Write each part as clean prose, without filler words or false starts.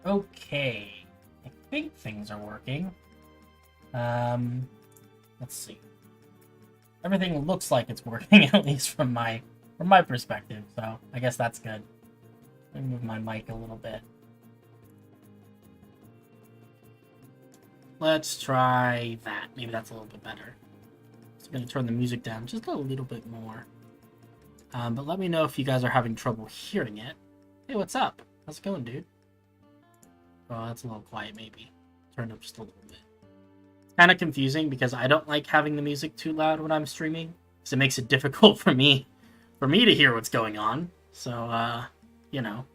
Okay, I think things are working. Let's see. Everything looks like it's working, at least from my perspective. So I guess that's good. Let me move my mic a little bit. Let's try that. Maybe that's a little bit better. So I'm gonna turn the music down just a little bit more. But let me know if you guys are having trouble hearing it. Hey, what's up? How's it going, dude? Oh, that's a little quiet, maybe. Turn it up just a little bit. It's kind of confusing because I don't like having the music too loud when I'm streaming, because it makes it difficult for me to hear what's going on. So, you know.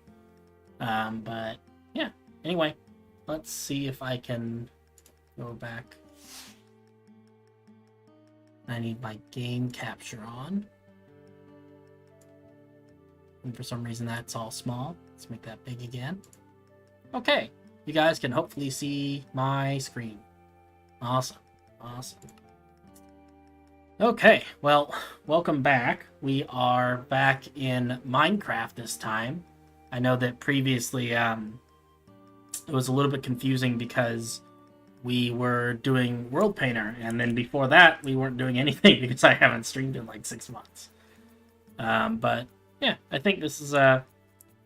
But yeah. Anyway, let's see if I can go back. I need my game capture on. And for some reason that's all small. Let's make that big again. Okay, you guys can hopefully see my screen. Awesome. Okay, well, welcome back. We are back in Minecraft this time. I know that previously it was a little bit confusing because we were doing World Painter, and then before that we weren't doing anything because I haven't streamed in like 6 months. But yeah, I think this is a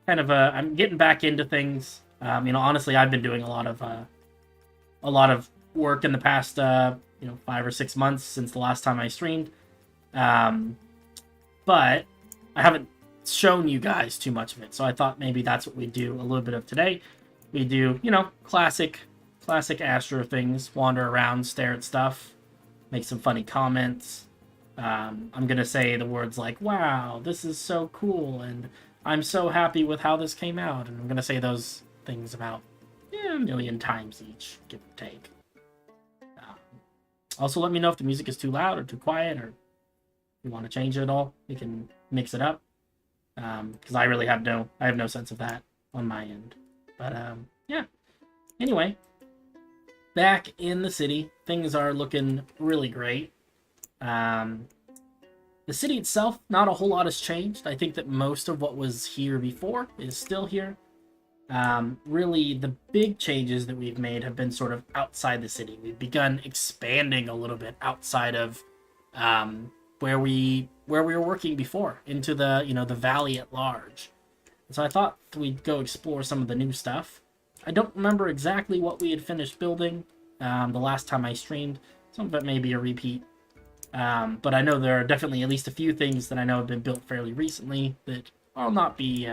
kind of a... I'm getting back into things. Honestly, I've been doing a lot of work in the past 5 or 6 months since the last time I streamed. But I haven't shown you guys too much of it, so I thought maybe that's what we do a little bit of today. We do, classic Astro things, wander around, stare at stuff, make some funny comments. I'm gonna say the words like, wow, this is so cool, and I'm so happy with how this came out, and I'm gonna say those things about a million times each, give or take. Also, let me know if the music is too loud or too quiet, or if you want to change it at all. We can mix it up, because I really have no sense of that on my end. But yeah. Anyway, back in the city, things are looking really great. The city itself, not a whole lot has changed. I think that most of what was here before is still here. Really, the big changes that we've made have been sort of outside the city. We've begun expanding a little bit outside of where we were working before, into the the valley at large. And so I thought we'd go explore some of the new stuff. I don't remember exactly what we had finished building the last time I streamed. Some of it may be a repeat. But I know there are definitely at least a few things that I know have been built fairly recently that will not be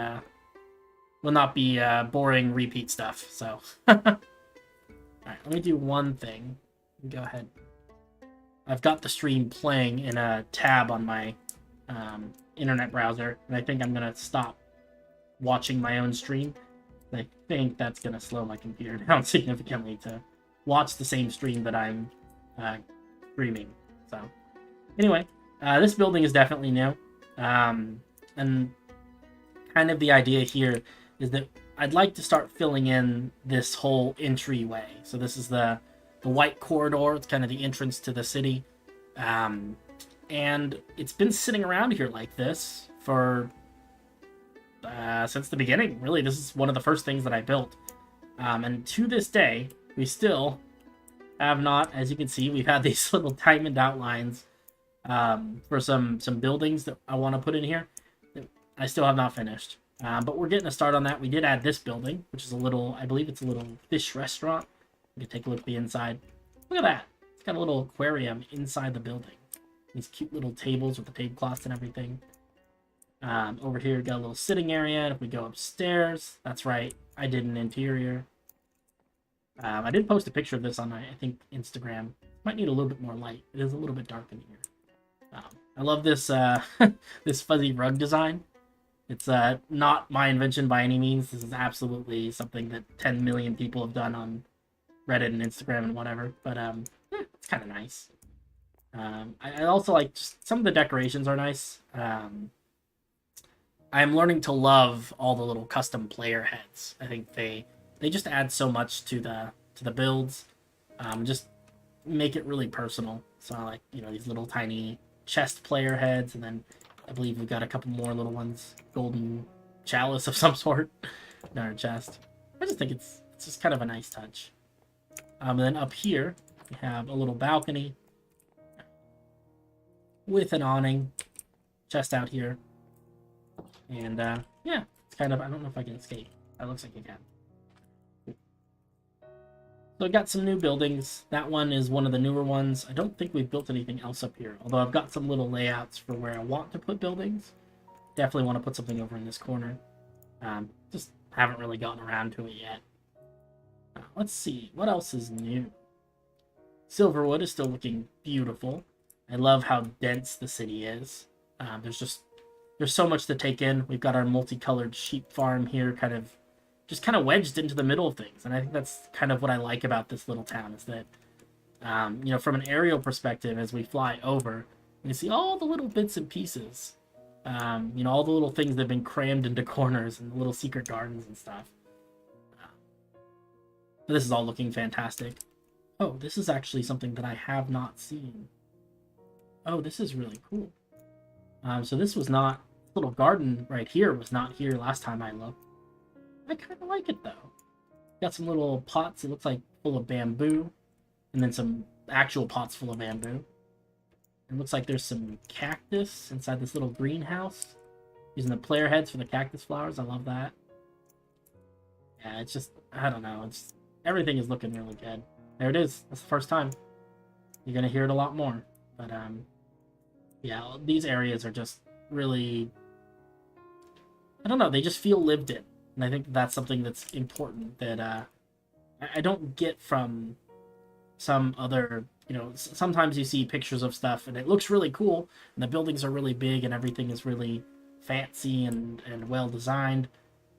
boring repeat stuff. So, alright, let me do one thing. Go ahead. I've got the stream playing in a tab on my internet browser, and I think I'm gonna stop watching my own stream. I think that's gonna slow my computer down significantly to watch the same stream that I'm streaming. So, anyway, this building is definitely new, and kind of the idea here is that I'd like to start filling in this whole entryway. So this is the white corridor. It's kind of the entrance to the city, and it's been sitting around here like this for since the beginning. Really, this is one of the first things that I built, and to this day, we still have not, as you can see, we've had these little diamond outlines for some buildings that I want to put in here that I still have not finished. But we're getting a start on that. We did add this building, which is I believe it's a little fish restaurant. You can take a look at the inside. Look at that. It's got a little aquarium inside the building. These cute little tables with the tablecloths and everything. Over here, we've got a little sitting area. And if we go upstairs, that's right, I did an interior. I did post a picture of this on I think Instagram. Might need a little bit more light. It is a little bit dark in here. I love this this fuzzy rug design. It's not my invention by any means. This is absolutely something that 10 million people have done on Reddit and Instagram and whatever. But it's kind of nice. I also like just some of the decorations are nice. I'm learning to love all the little custom player heads. I think they just add so much to the builds. Just make it really personal. So I like these little tiny chest player heads, and then I believe we've got a couple more little ones. Golden chalice of some sort in our chest. I just think it's just kind of a nice touch. And then up here, we have a little balcony with an awning, chest out here. And yeah, it's kind of, I don't know if I can escape. That looks like you can. So I got some new buildings. That one is one of the newer ones. I don't think we've built anything else up here, although I've got some little layouts for where I want to put buildings. Definitely want to put something over in this corner. Just haven't really gotten around to it yet. Let's see, what else is new? Silverwood is still looking beautiful. I love how dense the city is. There's so much to take in. We've got our multicolored sheep farm here, kind of wedged into the middle of things, and I think that's kind of what I like about this little town, is that you know, from an aerial perspective, as we fly over, you see all the little bits and pieces. You know, all the little things that have been crammed into corners and the little secret gardens and stuff. This is all looking fantastic. Oh, this is actually something that I have not seen. Oh, this is really cool. So this was not, this little garden right here was not here last time I looked. I kind of like it though. Got some little pots, it looks like full of bamboo, and then some actual pots full of bamboo. It looks like there's some cactus inside this little greenhouse. Using the player heads for the cactus flowers, I love that. Yeah, it's just, I don't know, it's, everything is looking really good. There it is, that's the first time. You're gonna hear it a lot more. But yeah, these areas are just really, I don't know, they just feel lived in. And I think that's something that's important that I don't get from some other, you know, sometimes you see pictures of stuff and it looks really cool and the buildings are really big and everything is really fancy and well designed,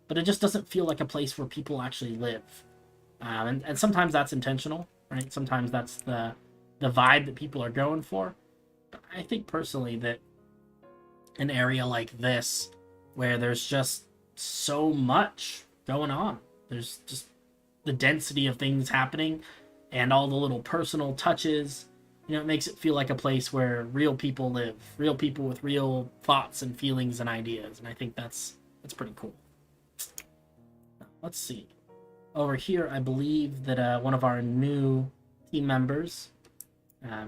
but it just doesn't feel like a place where people actually live. And sometimes that's intentional, right? Sometimes that's the vibe that people are going for. But I think personally that an area like this, where there's just so much going on, there's just the density of things happening and all the little personal touches, you know, it makes it feel like a place where real people live, real people with real thoughts and feelings and ideas, and I think that's pretty cool. Let's see. Over here, I believe that one of our new team members,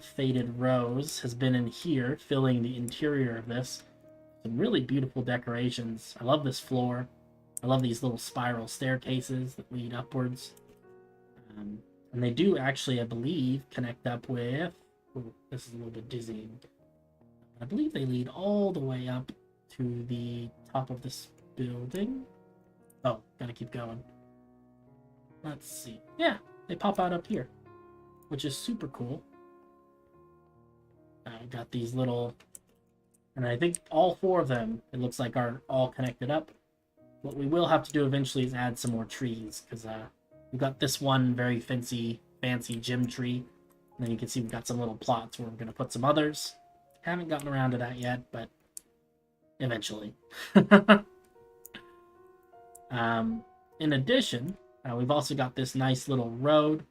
Faded Rose, has been in here filling the interior of this. Some really beautiful decorations. I love this floor. I love these little spiral staircases that lead upwards. And they do actually, I believe, connect up with... Ooh, this is a little bit dizzying. I believe they lead all the way up to the top of this building. Oh, gotta keep going. Let's see. Yeah, they pop out up here, which is super cool. Got these little... And I think all four of them, it looks like, are all connected up. What we will have to do eventually is add some more trees, because we've got this one very fancy gym tree. And then you can see we've got some little plots where we're going to put some others. Haven't gotten around to that yet, but eventually. In addition, we've also got this nice little road.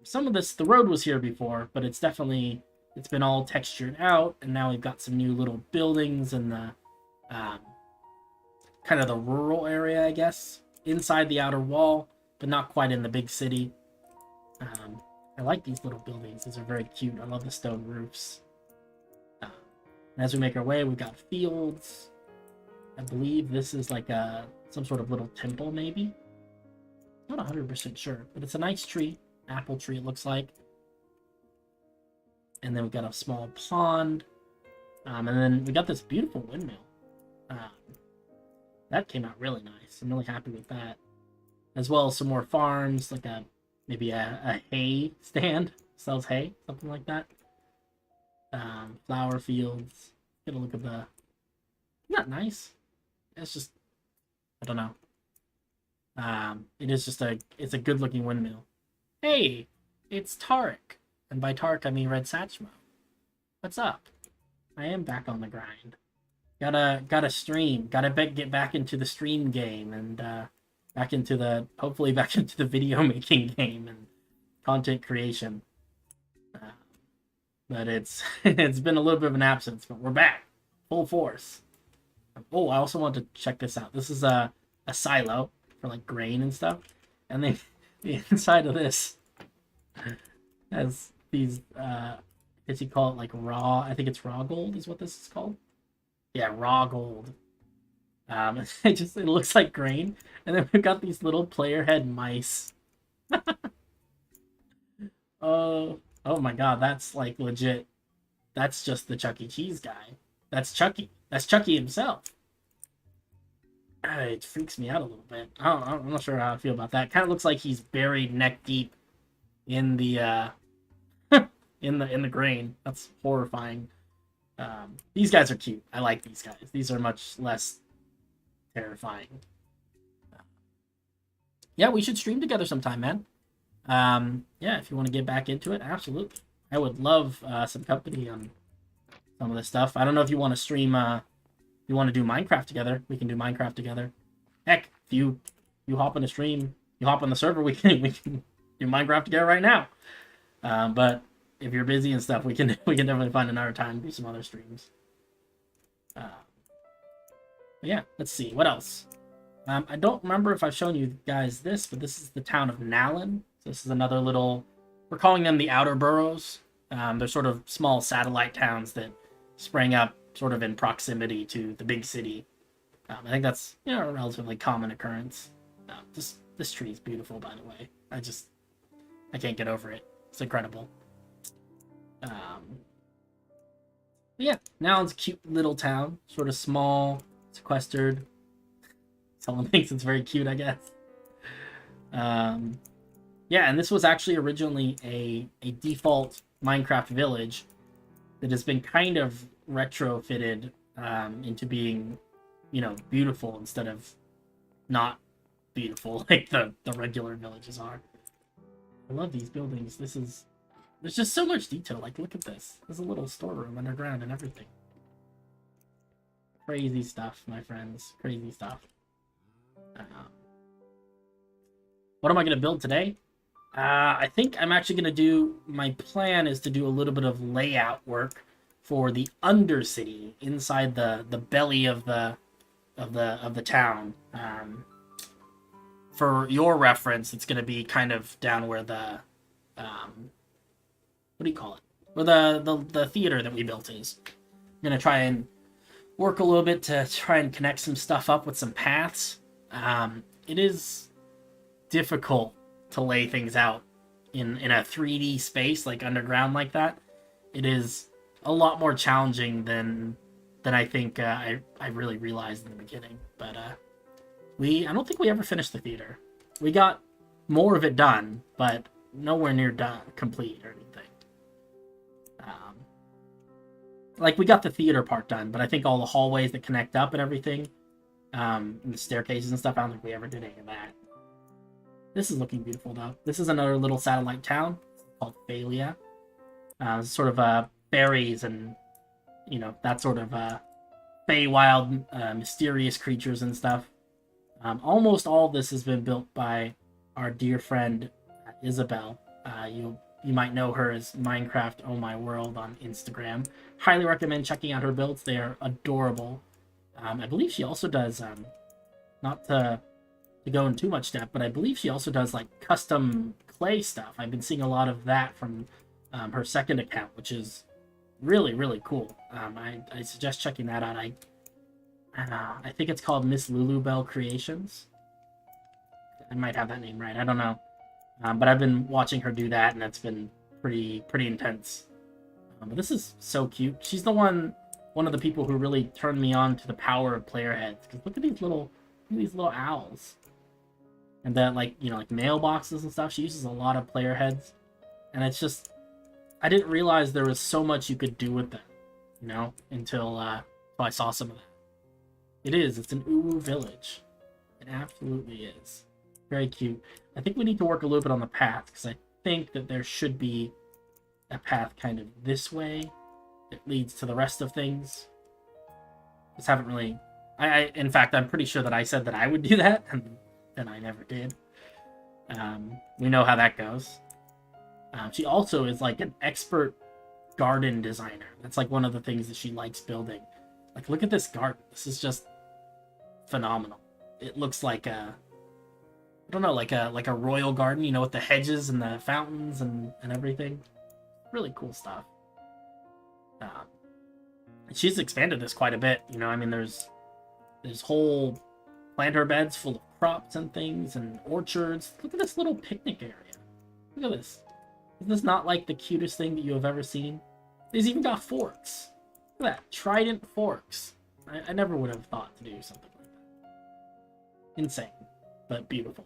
Some of this, the road was here before, but it's definitely... It's been all textured out, and now we've got some new little buildings in the kind of the rural area, I guess, inside the outer wall, but not quite in the big city. I like these little buildings. These are very cute. I love the stone roofs. And as we make our way, we've got fields. I believe this is like some sort of little temple, maybe. Not 100% sure, but it's a nice tree. Apple tree, it looks like. And then we've got a small pond. And then we got this beautiful windmill. That came out really nice. I'm really happy with that. As well as some more farms, like maybe a hay stand. Sells hay, something like that. Flower fields. Get a look at the... Not nice. It's just... I don't know. It is just it's a good looking windmill. Hey! It's Tarek. And by Tark, I mean Red Satchmo. What's up? I am back on the grind. Gotta stream. Gotta get back into the stream game and hopefully back into the video making game and content creation. But it's been a little bit of an absence, but we're back, full force. Oh, I also want to check this out. This is a silo for like grain and stuff. And they, the inside of this has these, I guess you call it like raw, I think it's raw gold is what this is called. Yeah, raw gold. It looks like grain. And then we've got these little player head mice. Oh my god, that's like legit. That's just the Chuck E. Cheese guy. That's Chucky. That's Chucky himself. It freaks me out a little bit. I'm not sure how I feel about that. Kind of looks like he's buried neck deep in the in the grain. That's horrifying. These guys are cute. I like these guys. These are much less terrifying. Yeah, we should stream together sometime, man. Yeah, if you want to get back into it, absolutely. I would love some company on some of this stuff. I don't know if you want to stream, you want to do Minecraft together. We can do Minecraft together. Heck, if you hop on the stream, you hop on the server, we can do Minecraft together right now. But if you're busy and stuff, we can definitely find another time to do some other streams. Yeah, let's see what else. I don't remember if I've shown you guys this, but this is the town of Nallen. So this is another little, we're calling them the outer boroughs. They're sort of small satellite towns that sprang up sort of in proximity to the big city. I think that's, you know, a relatively common occurrence. This tree is beautiful, by the way. I can't get over it. It's incredible. Yeah, now it's a cute little town, sort of small, sequestered. Someone thinks it's very cute, I guess. Yeah, and this was actually originally a default Minecraft village that has been kind of retrofitted into being, you know, beautiful instead of not beautiful like the regular villages are. I love these buildings. There's just so much detail. Like, look at this. There's a little storeroom underground and everything. Crazy stuff, my friends. Crazy stuff. What am I going to build today? I think I'm actually going to do, my plan is to do a little bit of layout work for the Undercity inside the belly of the town. For your reference, it's going to be kind of down where the what do you call it? Where the theater that we built is. I'm going to try and work a little bit to try and connect some stuff up with some paths. It is difficult to lay things out in a 3D space, like underground like that. It is a lot more challenging than I think I really realized in the beginning. But I don't think we ever finished the theater. We got more of it done, but nowhere near done, complete or anything. Like, we got the theater part done, but I think all the hallways that connect up and everything, and the staircases and stuff, I don't think we ever did any of that. This is looking beautiful, though. This is another little satellite town called Illias. Sort of fairies and, you know, that sort of Feywild, mysterious creatures and stuff. Almost all of this has been built by our dear friend Isabel. You might know her as Minecraft Oh My World on Instagram. Highly recommend checking out her builds. They are adorable. I believe she also does, not to go in too much depth, but I believe she also does like custom clay stuff. I've been seeing a lot of that from her second account, which is really, really cool. I suggest checking that out. I think it's called Miss Lulubelle Creations. I might have that name right. I don't know. But I've been watching her do that, and it's been pretty intense. But this is so cute. She's the one of the people who really turned me on to the power of player heads. Because look at these little owls. And then, like, you know, like mailboxes and stuff. She uses a lot of player heads. And it's just, I didn't realize there was so much you could do with them, you know, until I saw some of that. It's an uwu village. It absolutely is. Very cute. I think we need to work a little bit on the path, because I think that there should be a path kind of this way that leads to the rest of things. Just haven't really... in fact, I'm pretty sure that I said that I would do that, and then I never did. We know how that goes. She also is like an expert garden designer. That's like one of the things that she likes building. Like, look at this garden. This is just phenomenal. It looks like don't know, like a royal garden, you know, with the hedges and the fountains and everything. Really cool stuff. She's expanded this quite a bit, you know. I mean, there's whole planter beds full of crops and things and orchards. Look at this little picnic area. Look at this. Is this not like the cutest thing that you have ever seen? They've even got forks. Look at that. Trident forks. I never would have thought to do something like that. Insane, but beautiful.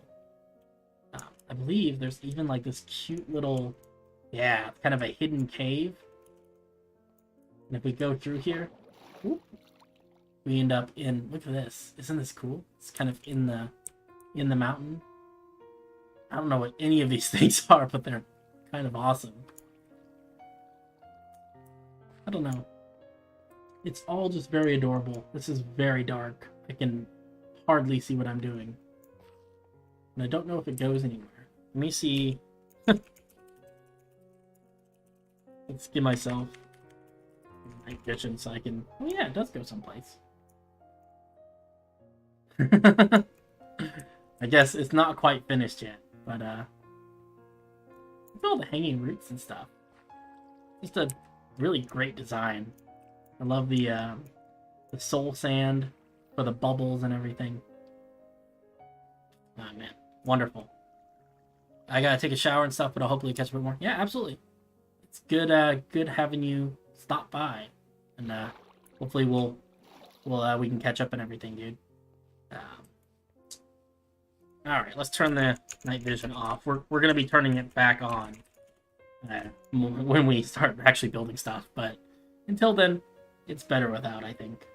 I believe there's even like this cute little, yeah, kind of a hidden cave. And if we go through here, whoop, we end up in, look at this. Isn't this cool? It's kind of in the mountain. I don't know what any of these things are, but they're kind of awesome. I don't know. It's all just very adorable. This is very dark. I can hardly see what I'm doing. And I don't know if it goes anywhere. Let me see. Let's give myself night vision so I can... Oh yeah, it does go someplace. I guess it's not quite finished yet, but look at all the hanging roots and stuff. Just a really great design. I love the soul sand for the bubbles and everything. Oh man, wonderful. I gotta take a shower and stuff, but I'll hopefully catch a bit more. Yeah, absolutely. It's good good having you stop by, and hopefully we can catch up and everything, dude. All right, let's turn the night vision off. We're gonna be turning it back on when we start actually building stuff, but until then, it's better without, I think.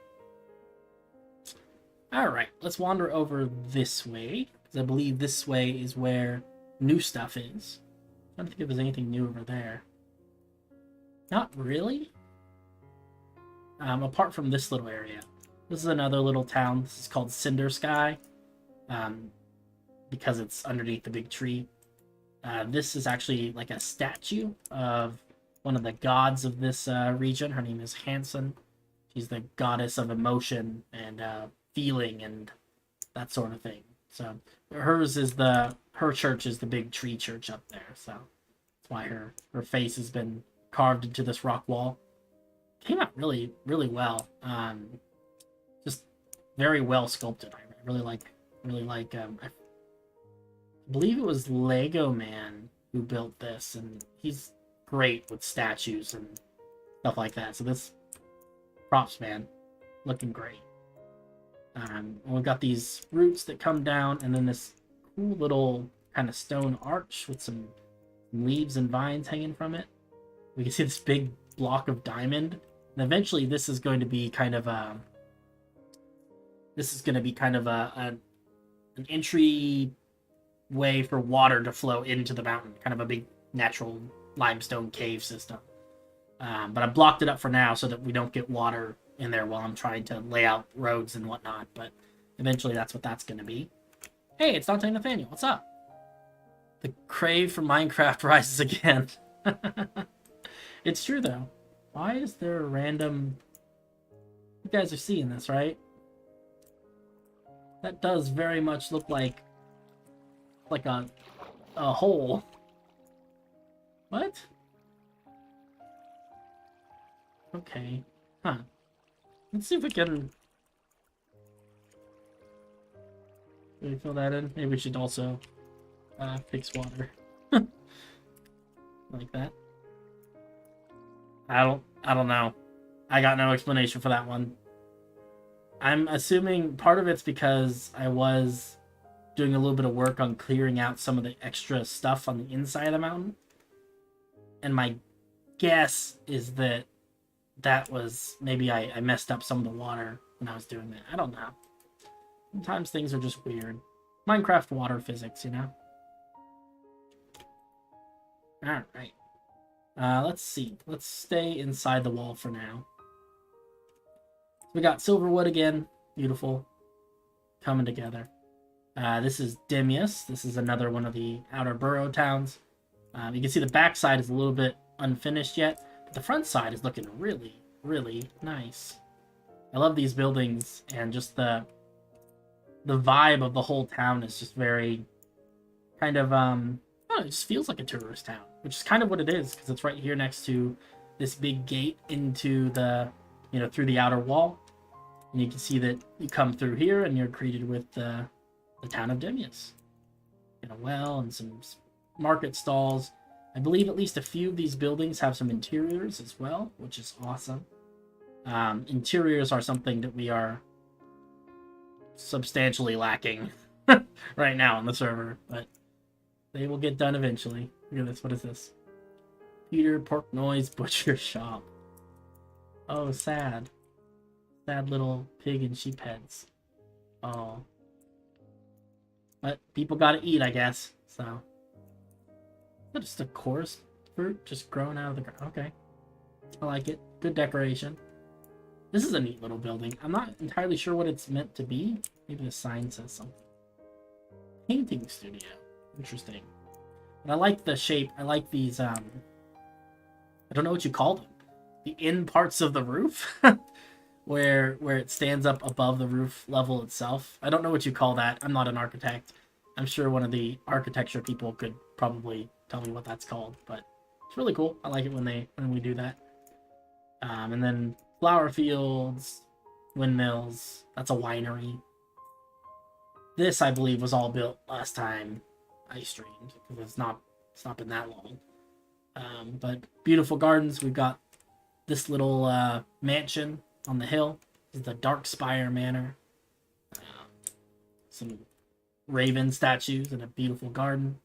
All right, let's wander over this way, because I believe this way is where new stuff is. I don't think if there's anything new over there. Not really. Apart from this little area. This is another little town. This is called Cinder Sky. Because it's underneath the big tree. This is actually like a statue of one of the gods of this region. Her name is Hansen. She's the goddess of emotion and feeling and that sort of thing. So her church is the big tree church up there. So that's why her face has been carved into this rock wall. Came out really, really well. Just very well sculpted. I really like. I believe it was Lego Man who built this, and he's great with statues and stuff like that. So this props, man, looking great. We've got these roots that come down, and then this cool little kind of stone arch with some leaves and vines hanging from it. We can see this big block of diamond, and eventually this is going to be kind of an entry way for water to flow into the mountain, kind of a big natural limestone cave system. But I blocked it up for now so that we don't get water in there while I'm trying to lay out roads and whatnot, but eventually that's what that's going to be. Hey, it's Dante Nathaniel. What's up? The crave for Minecraft rises again. It's true, though. Why is there a random... You guys are seeing this, right? That does very much look like a hole. What? Okay. Huh. Let's see if we can... Maybe fill that in. Maybe we should also fix water. Like that. I don't know. I got no explanation for that one. I'm assuming part of it's because I was doing a little bit of work on clearing out some of the extra stuff on the inside of the mountain. And my guess is that was maybe I messed up some of the water when I was doing that. I don't know. Sometimes things are just weird. Minecraft water physics, you know? Alright. Let's see. Let's stay inside the wall for now. We got Silverwood again. Beautiful. Coming together. This is Dimius. This is another one of the outer borough towns. You can see the backside is a little bit unfinished yet, but the front side is looking really, really nice. I love these buildings, and just the vibe of the whole town is just very kind of I don't know, it just feels like a tourist town, which is kind of what it is because it's right here next to this big gate into the, through the outer wall, and you can see that you come through here and you're greeted with the town of Illias, and a well and some market stalls. I believe at least a few of these buildings have some interiors as well, which is awesome. Interiors are something that we are substantially lacking right now on the server, but they will get done eventually. Look at this. What is this? Peter Pork Noise Butcher Shop. Oh, sad. Sad little pig and sheep heads. Oh. But people gotta eat, I guess, so. That's just a chorus fruit just growing out of the ground. Okay. I like it. Good decoration. This is a neat little building. I'm not entirely sure what it's meant to be. Maybe the sign says something. Painting studio. Interesting. But I like the shape. I like these, I don't know what you call them. The in parts of the roof. where it stands up above the roof level itself. I don't know what you call that. I'm not an architect. I'm sure one of the architecture people could probably tell me what that's called, but it's really cool. I like it when we do that. And then flower fields, windmills. That's a winery. This, I believe, was all built last time I streamed because it's not been that long. But beautiful gardens. We've got this little mansion on the hill. This is the Darkspire Manor. Some raven statues and a beautiful garden.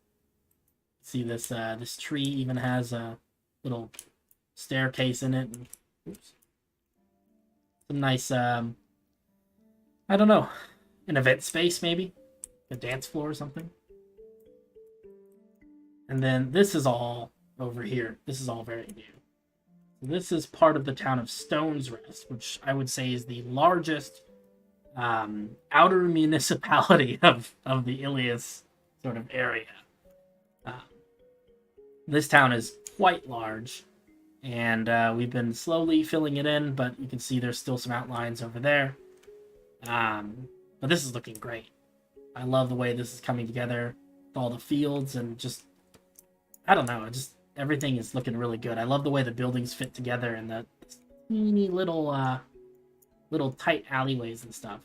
See this this tree even has a little staircase in it. And, oops. Some nice I don't know, an event space maybe, a dance floor or something. And then this is all over here. This is all very new. So this is part of the town of Stone's Rest, which I would say is the largest outer municipality of the Illias sort of area. This town is quite large, and we've been slowly filling it in, but you can see there's still some outlines over there. But this is looking great. I love the way this is coming together with all the fields and just, I don't know, just everything is looking really good. I love the way the buildings fit together and the teeny little tight alleyways and stuff.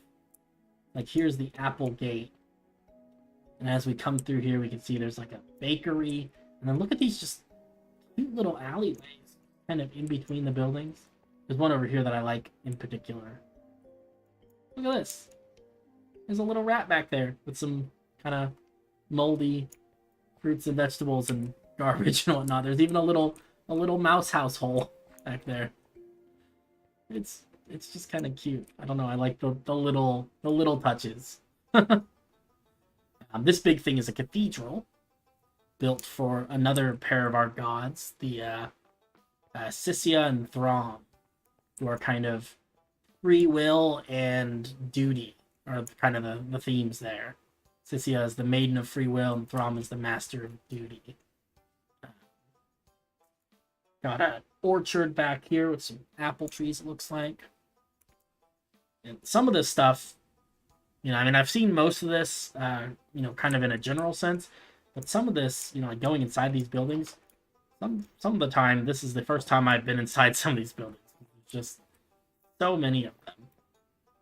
Like here's the Apple Gate, and as we come through here, we can see there's like a bakery. And then look at these just cute little alleyways kind of in between the buildings. There's one over here that I like in particular. Look at this. There's a little rat back there with some kind of moldy fruits and vegetables and garbage and whatnot. There's even a little mouse house hole back there. It's just kind of cute. I don't know. I like the little touches. This big thing is a cathedral built for another pair of our gods, the Sissia and Throm, who are kind of free will and duty, are kind of the themes there. Sissia is the maiden of free will, and Throm is the master of duty. Got an orchard back here with some apple trees, it looks like. And some of this stuff, I mean, I've seen most of this, kind of in a general sense. But some of this, like going inside these buildings, some of the time, this is the first time I've been inside some of these buildings. Just so many of them.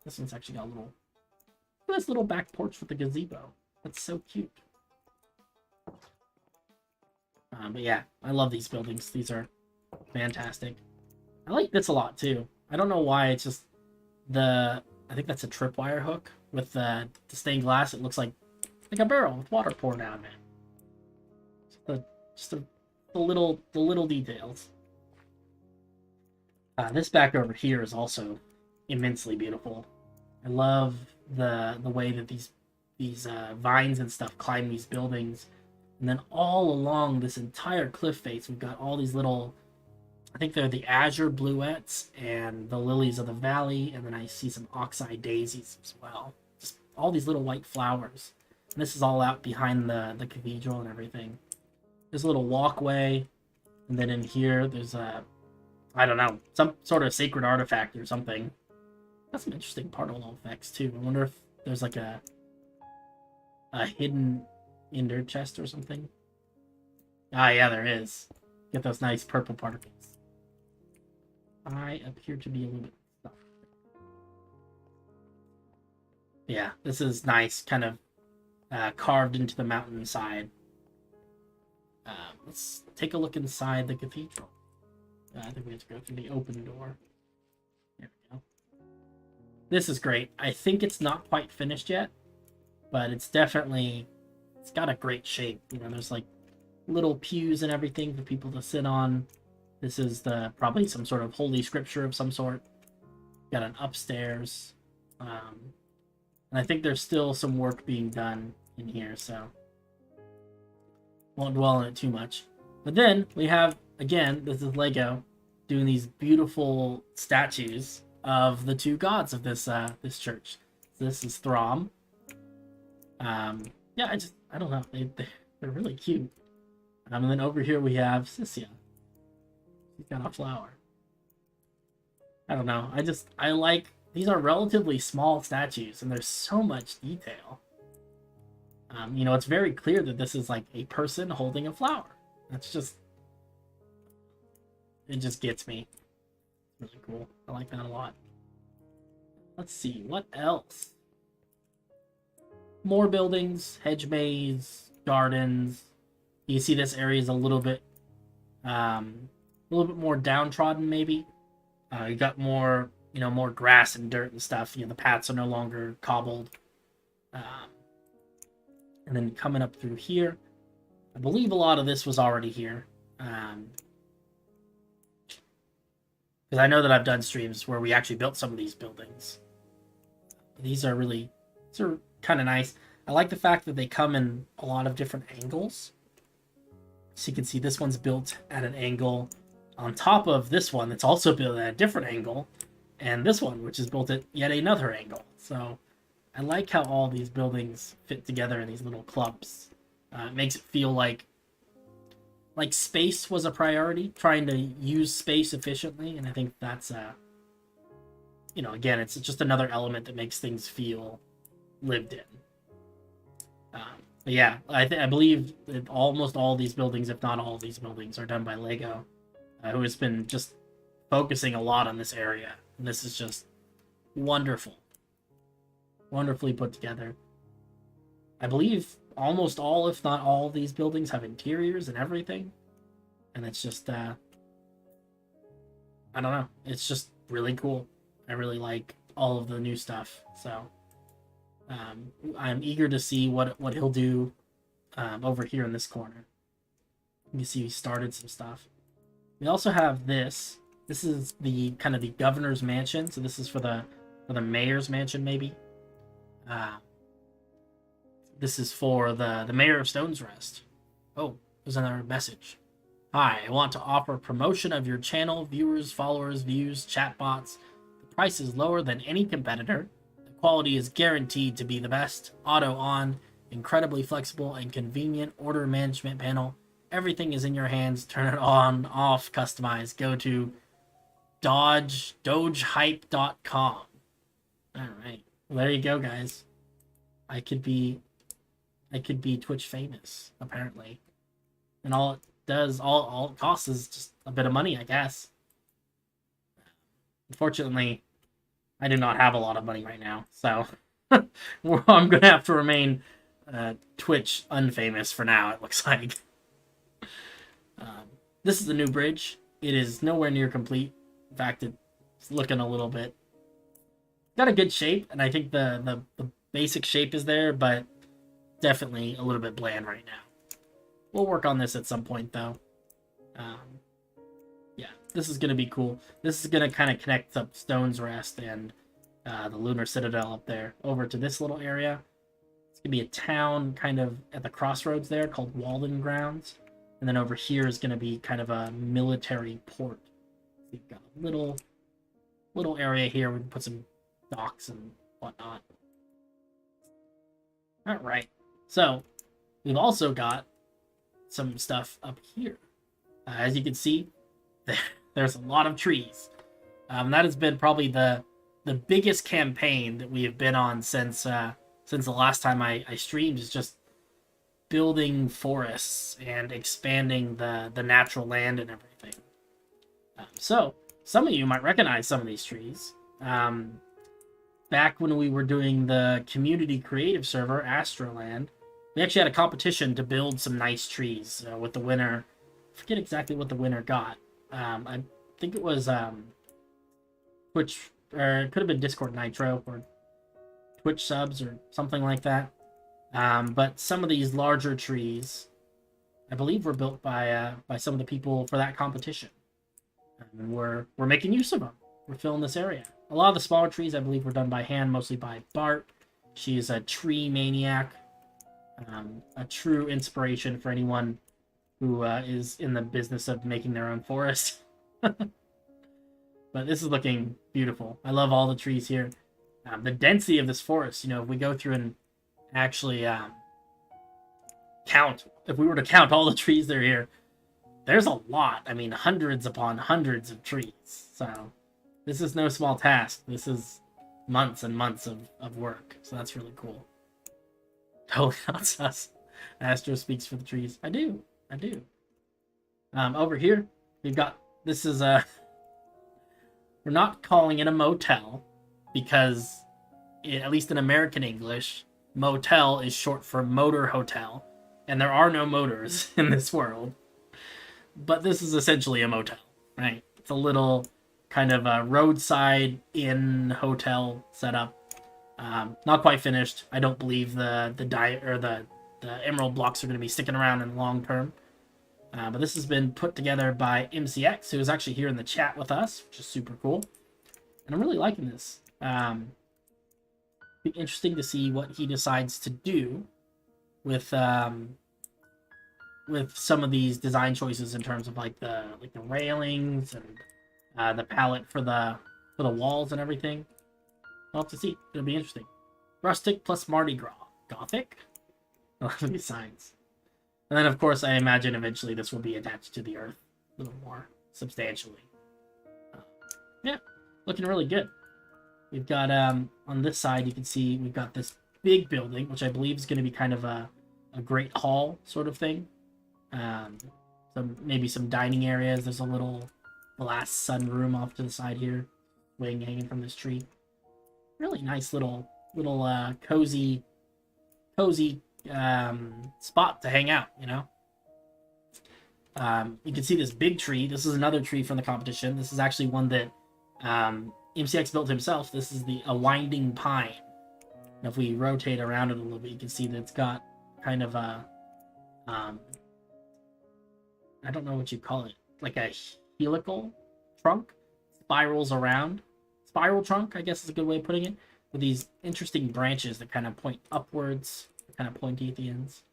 This one's actually got a nice little back porch with a gazebo. That's so cute. But yeah, I love these buildings. These are fantastic. I like this a lot too. I don't know why. It's just I think that's a tripwire hook with the stained glass. It looks like a barrel with water poured out of it. Just the little details. This back over here is also immensely beautiful. I love the way that these vines and stuff climb these buildings, and then all along this entire cliff face, we've got all these little, I think they're the azure bluets and the lilies of the valley, and then I see some oxeye daisies as well. Just all these little white flowers. And this is all out behind the cathedral and everything. There's a little walkway, and then in here there's I don't know, some sort of sacred artifact or something. Got some interesting particle effects too. I wonder if there's like a hidden ender chest or something? Ah, yeah, there is. Get those nice purple particles. I appear to be a little bit stuck. Yeah, this is nice, kind of carved into the mountainside. Let's take a look inside the cathedral. I think we have to go through the open door. There we go. This is great. I think it's not quite finished yet, but it's definitely, it's got a great shape. You know, there's like little pews and everything for people to sit on. This is probably some sort of holy scripture of some sort. Got an upstairs. And I think there's still some work being done in here, so won't dwell on it too much. But then we have, again, this is Lego, doing these beautiful statues of the two gods of this this church. So this is Throm. Yeah, I don't know, they're really cute. And then over here we have Sissia. She's got a flower. I don't know. I like, these are relatively small statues, and there's so much detail. You know, it's very clear that this is like a person holding a flower. That's just, it just gets me. It's really cool. I like that a lot. Let's see, what else? More buildings, hedge maze, gardens. You see this area is a little bit more downtrodden, maybe. You got more, you know, more grass and dirt and stuff. You know, the paths are no longer cobbled. And then coming up through here, I believe a lot of this was already here. Because I know that I've done streams where we actually built some of these buildings. These are kind of nice. I like the fact that they come in a lot of different angles. So you can see this one's built at an angle on top of this one that's also built at a different angle. And this one, which is built at yet another angle. So I like how all these buildings fit together in these little clumps. It makes it feel like space was a priority, trying to use space efficiently, and I think that's you know, again, it's just another element that makes things feel lived in. But yeah, I believe that almost all these buildings, if not all of these buildings, are done by Lego, who has been just focusing a lot on this area, and this is just wonderful. Wonderfully put together. I believe almost all, if not all, of these buildings have interiors and everything. And it's just, I don't know. It's just really cool. I really like all of the new stuff. So, I'm eager to see what he'll do over here in this corner. You see he started some stuff. We also have this. This is the kind of the governor's mansion. So this is for the mayor's mansion, maybe. This is for the mayor of Stone's Rest. Oh, there's another message. Hi, I want to offer promotion of your channel, viewers, followers, views, chatbots. The price is lower than any competitor. The quality is guaranteed to be the best. Auto on, incredibly flexible and convenient order management panel. Everything is in your hands. Turn it on, off, customize. Go to dogehype.com. All right. Well, there you go, guys. I could be Twitch famous, apparently. And all it does, all it costs is just a bit of money, I guess. Unfortunately, I do not have a lot of money right now, so I'm gonna have to remain Twitch unfamous for now, it looks like. This is the new bridge. It is nowhere near complete. In fact, it's looking a little bit, got a good shape, and I think the basic shape is there, but definitely a little bit bland right now. We'll work on this at some point, though. Yeah, this is going to be cool. This is going to kind of connect up Stone's Rest and the Lunar Citadel up there over to this little area. It's going to be a town kind of at the crossroads there called Walden Grounds. And then over here is going to be kind of a military port. So you've got a little area here. We can put some docks and whatnot. All right. So we've also got some stuff up here. As you can see, there's a lot of trees. That has been probably the biggest campaign that we have been on since the last time I streamed. Is just building forests and expanding the natural land and everything. So some of you might recognize some of these trees. Back when we were doing the community creative server, Astroland, we actually had a competition to build some nice trees with the winner. I forget exactly what the winner got. I think it was Twitch, or it could have been Discord Nitro or Twitch subs or something like that. But some of these larger trees, I believe, were built by some of the people for that competition. And we're making use of them. We're filling this area. A lot of the smaller trees, I believe, were done by hand, mostly by Bart. She is a tree maniac, a true inspiration for anyone who is in the business of making their own forest. But this is looking beautiful. I love all the trees here. The density of this forest, you know, if we go through and actually count, if we were to count all the trees that are here, there's a lot. I mean, hundreds upon hundreds of trees. So this is no small task. This is months and months of work. So that's really cool. Totally not sus. Astro speaks for the trees. I do. Over here, we've got, this is a, we're not calling it a motel because, at least in American English, motel is short for motor hotel. And there are no motors in this world. But this is essentially a motel, right? It's a little kind of a roadside inn hotel setup. Not quite finished. I don't believe the emerald blocks are going to be sticking around in the long term. But this has been put together by MCX, who is actually here in the chat with us, which is super cool. And I'm really liking this. Be interesting to see what he decides to do with some of these design choices in terms of like the railings and the palette for the walls and everything. We'll have to see. It'll be interesting. Rustic plus Mardi Gras. Gothic? I love these signs. And then, of course, I imagine eventually this will be attached to the earth a little more substantially. Yeah, looking really good. We've got, on this side, you can see we've got this big building, which I believe is going to be kind of a great hall sort of thing. Maybe some dining areas. There's a little glass sunroom off to the side here, wing hanging from this tree. Really nice little cozy spot to hang out, you know. You can see this big tree. This is another tree from the competition. This is actually one that MCX built himself. This is a winding pine. And if we rotate around it a little bit, you can see that it's got kind of a I don't know what you call it, like a helical trunk, spirals around. Spiral trunk, I guess is a good way of putting it, with these interesting branches that kind of point upwards, kind of pointy at the ends.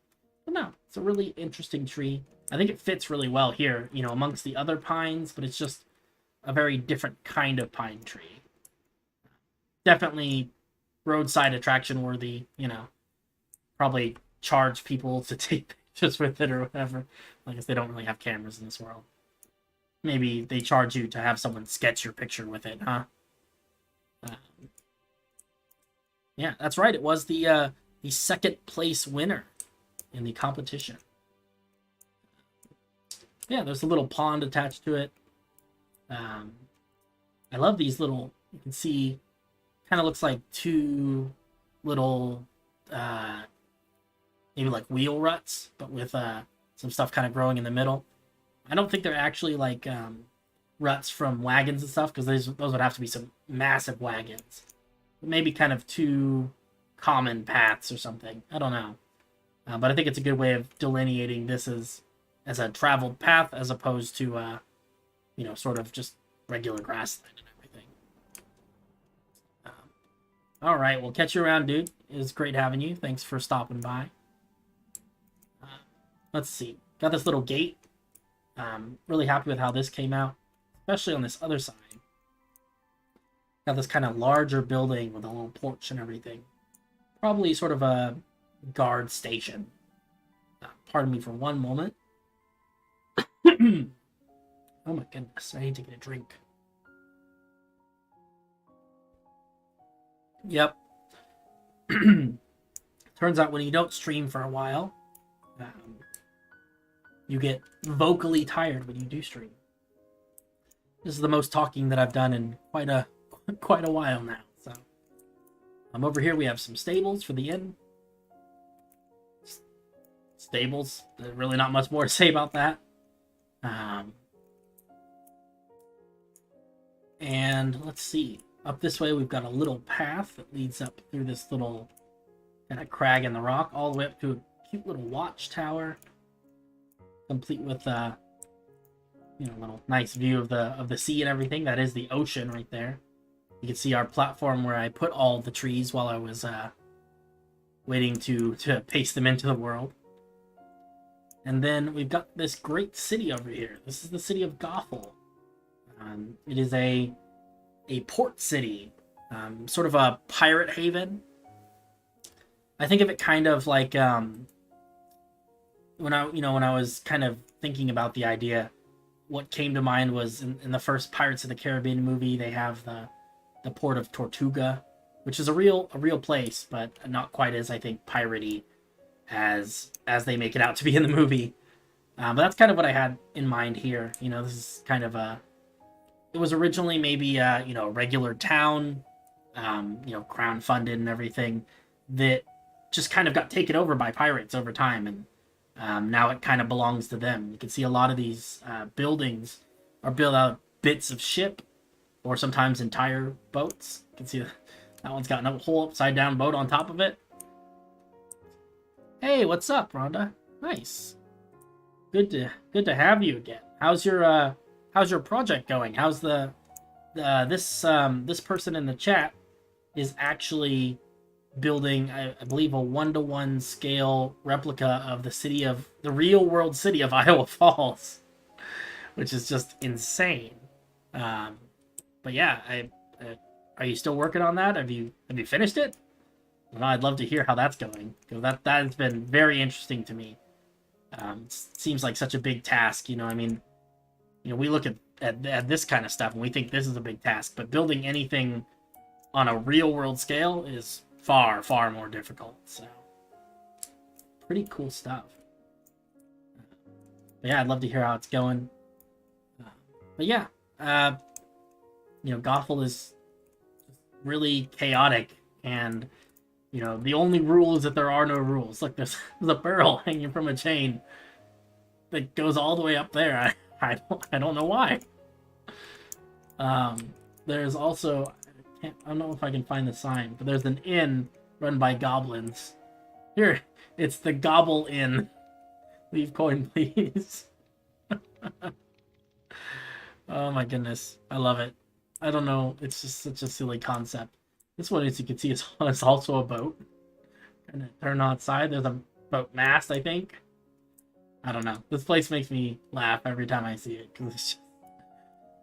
But no, it's a really interesting tree. I think it fits really well here, you know, amongst the other pines, but it's just a very different kind of pine tree. Definitely roadside attraction worthy, you know. Probably charge people to take pictures with it or whatever. I guess they don't really have cameras in this world. Maybe they charge you to have someone sketch your picture with it, huh? Yeah, that's right. It was the second place winner in the competition. Yeah, there's a little pond attached to it. I love these little, you can see, kind of looks like two little, maybe like wheel ruts, but with some stuff kind of growing in the middle. I don't think they're actually like ruts from wagons and stuff, because those would have to be some massive wagons. But maybe kind of two common paths or something. I don't know. But I think it's a good way of delineating this as a traveled path as opposed to, you know, sort of just regular grassland and everything. All right, we'll catch you around, dude. It was great having you. Thanks for stopping by. Let's see. Got this little gate. Really happy with how this came out, especially on this other side. Got this kind of larger building with a little porch and everything. Probably sort of a guard station. Pardon me for one moment. Oh my goodness, I need to get a drink. Yep. Turns out when you don't stream for a while, you get vocally tired when you do stream. This is the most talking that I've done in quite a while now. So, over here we have some stables for the inn. Stables. There's really not much more to say about that. And let's see. Up this way we've got a little path that leads up through this little kind of crag in the rock, all the way up to a cute little watchtower, complete with little nice view of the sea and everything. That is the ocean right there. You can see our platform where I put all the trees while I was waiting to paste them into the world. And then we've got this great city over here. This is the city of Gothel. It is a port city, sort of a pirate haven. I think of it kind of like when I was kind of thinking about the idea, what came to mind was in the first Pirates of the Caribbean movie, they have the port of Tortuga, which is a real place, but not quite as, I think, piratey as they make it out to be in the movie. But that's kind of what I had in mind here. This is kind of it was originally maybe a regular town, crown funded and everything, that just kind of got taken over by pirates over time, and now it kind of belongs to them. You can see a lot of these buildings are built out of bits of ship, or sometimes entire boats. You can see that one's got a whole upside down boat on top of it. Hey, what's up, Rhonda? Nice. Good to have you again. How's your project going? How's this person in the chat is actually building, I believe, a 1-to-1 scale replica of the real world city of Iowa Falls, which is just insane. But yeah, are you still working on that? Have you finished it? Well, I'd love to hear how that's going, because that has been very interesting to me. It seems like such a big task. We look at this kind of stuff and we think this is a big task, but building anything on a real world scale is far, far more difficult. So, pretty cool stuff. But yeah, I'd love to hear how it's going. But yeah, Gothel is really chaotic, and the only rule is that there are no rules. Like there's a barrel hanging from a chain that goes all the way up there. I don't know why. There's also, I don't know if I can find the sign, but there's an inn run by goblins. Here, it's the Gobble Inn. Leave coin, please. Oh my goodness, I love it. I don't know, it's just such a silly concept. This one, as you can see, is also a boat. And turn outside, there's a boat mast, I think. I don't know. This place makes me laugh every time I see it, because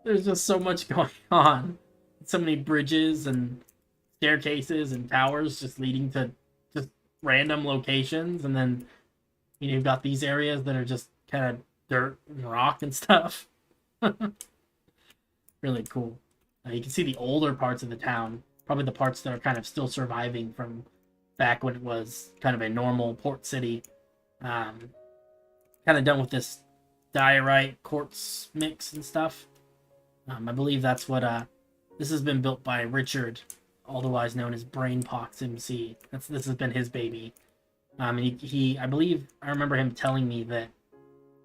there's just so much going on. So many bridges and staircases and towers just leading to just random locations, and then you've got these areas that are just kind of dirt and rock and stuff. Really cool. You can see the older parts of the town, probably the parts that are kind of still surviving from back when it was kind of a normal port city. Kind of done with this diorite quartz mix and stuff. I believe that's what this has been built by Richard, otherwise known as Brainpox MC. This has been his baby. And he I believe I remember him telling me that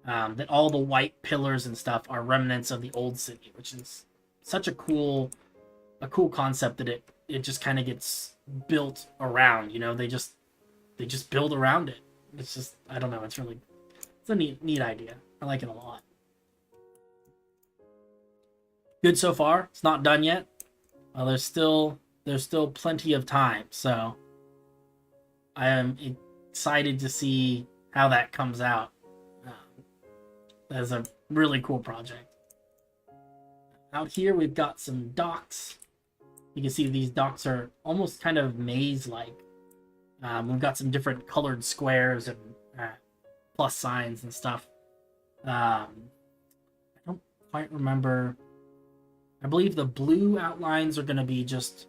that all the white pillars and stuff are remnants of the old city, which is such a cool concept that it just kind of gets built around. They just build around it. It's just, I don't know, it's a neat idea. I like it a lot. Good so far. It's not done yet. There's still plenty of time, so I am excited to see how that comes out. That's a really cool project. Out here we've got some docks. You can see these docks are almost kind of maze-like. We've got some different colored squares and plus signs and stuff. I don't quite remember. I believe the blue outlines are going to be just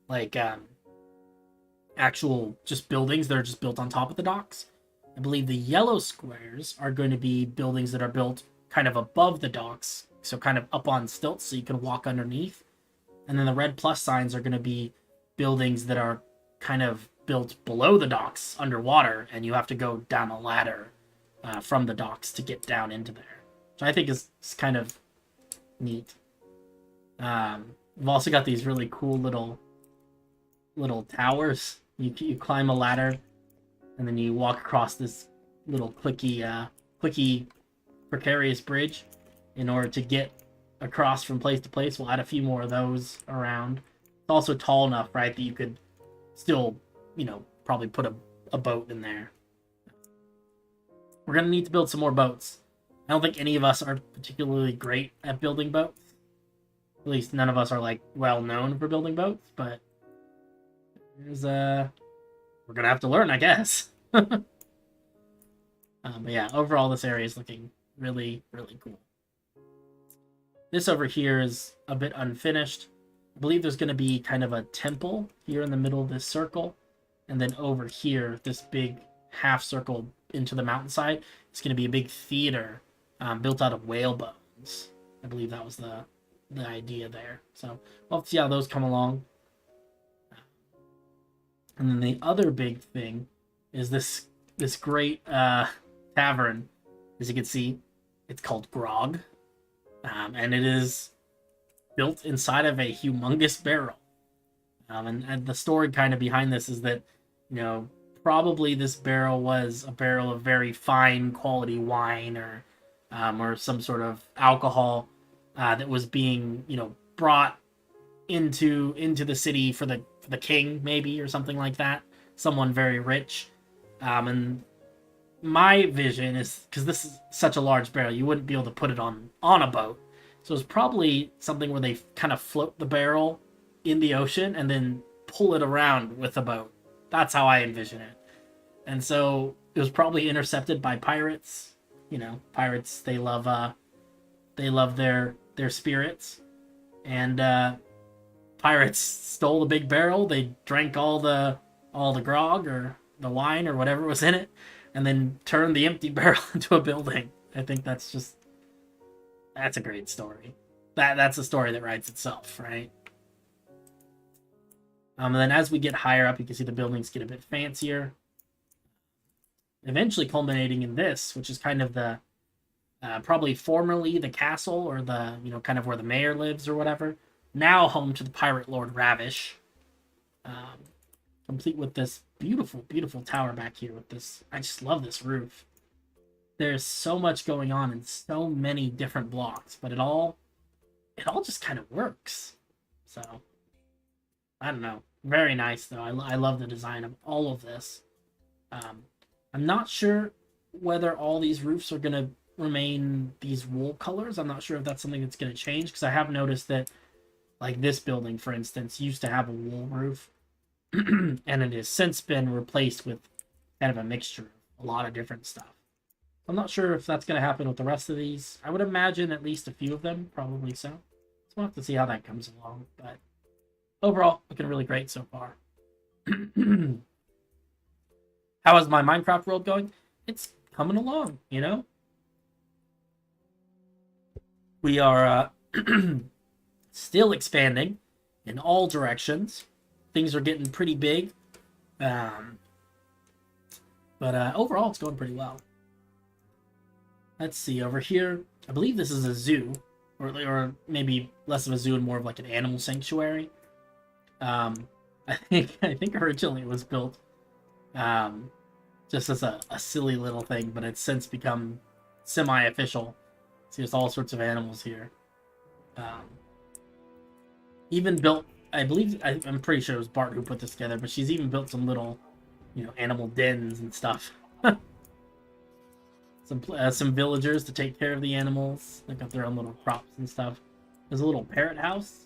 like actual just buildings that are just built on top of the docks. I believe the yellow squares are going to be buildings that are built kind of above the docks, so kind of up on stilts so you can walk underneath. And then the red plus signs are going to be buildings that are kind of built below the docks underwater, and you have to go down a ladder from the docks to get down into there, which I think is kind of neat. We've also got these really cool little towers. You climb a ladder, and then you walk across this little clicky, precarious bridge in order to get across from place to place. We'll add a few more of those around. It's also tall enough, right, that you could still, probably put a boat in there. We're going to need to build some more boats. I don't think any of us are particularly great at building boats. At least none of us are, well known for building boats, but we're going to have to learn, I guess. But yeah, overall this area is looking really, really cool. This over here is a bit unfinished. I believe there's going to be kind of a temple here in the middle of this circle. And then over here, this big half circle into the mountainside, it's going to be a big theater built out of whale bones. I believe that was the idea there. So we'll have to see how those come along. And then the other big thing is this great tavern. As you can see, it's called Grog. And it is built inside of a humongous barrel. And the story kind of behind this is that, probably this barrel was a barrel of very fine quality wine or some sort of alcohol that was being, brought into the city for the king, maybe, or something like that. Someone very rich. And my vision is, because this is such a large barrel, you wouldn't be able to put it on a boat. So it's probably something where they kind of float the barrel in the ocean and then pull it around with a boat. That's how I envision it. And so it was probably intercepted by pirates. Pirates, they love their spirits. And pirates stole the big barrel. They drank all the grog or the wine or whatever was in it, and then turned the empty barrel into a building. I think that's a great story. That's a story that writes itself, right? And then as we get higher up, you can see the buildings get a bit fancier. Eventually culminating in this, which is kind of the probably formerly the castle, or the kind of where the mayor lives or whatever. Now home to the pirate lord Ravish. Complete with this beautiful, beautiful tower back here with this. I just love this roof. There's so much going on in so many different blocks, but it all just kind of works. So I don't know. Very nice though. I love the design of all of this. I'm not sure whether all these roofs are going to remain these wool colors. I'm not sure if that's something that's going to change, because I have noticed that, like this building, for instance, used to have a wool roof, and it has since been replaced with kind of a mixture of a lot of different stuff. I'm not sure if that's going to happen with the rest of these. I would imagine at least a few of them, probably so. So we'll have to see how that comes along. But overall, looking really great so far. How is my Minecraft world going? It's coming along, We are still expanding in all directions. Things are getting pretty big. But overall, it's going pretty well. Let's see, over here, I believe this is a zoo. Or maybe less of a zoo and more of like an animal sanctuary. I think originally it was built just as a silly little thing, but it's since become semi-official. See, there's all sorts of animals here. Even built, I'm pretty sure it was Bart who put this together, but she's even built some little, animal dens and stuff. Some villagers to take care of the animals. They got their own little crops and stuff. There's a little parrot house.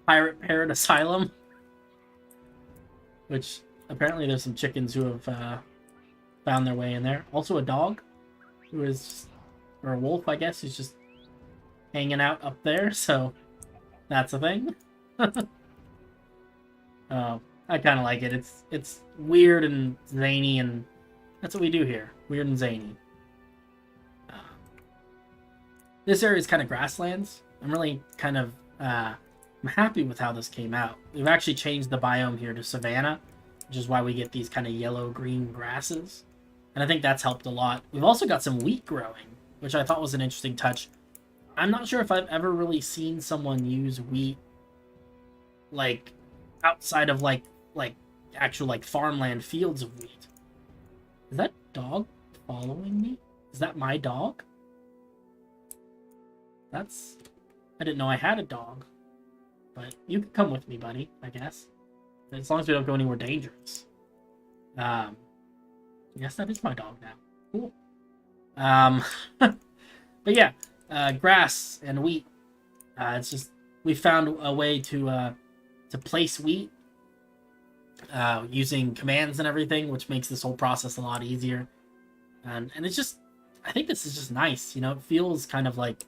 Parrot asylum. Which, apparently there's some chickens who have found their way in there. Also a dog. Or a wolf, I guess, who's just hanging out up there. So, that's a thing. I kind of like it. It's weird and zany and That's what we do here. Weird and zany. This area is kind of grasslands. I'm really kind of I'm happy with how this came out. We've actually changed the biome here to savanna, which is why we get these kind of yellow-green grasses. And I think that's helped a lot. We've also got some wheat growing, which I thought was an interesting touch. I'm not sure if I've ever really seen someone use wheat, like, outside of, like actual, like, farmland fields of wheat. Is that dog following me? Is that my dog? That's... I didn't know I had a dog. But you can come with me, buddy, I guess. As long as we don't go anywhere dangerous. I guess that is my dog now. Cool. But yeah, grass and wheat. It's just... we found a way to place wheat using commands and everything, which makes this whole process a lot easier. And it's just... I think this is just nice, you know? It feels kind of like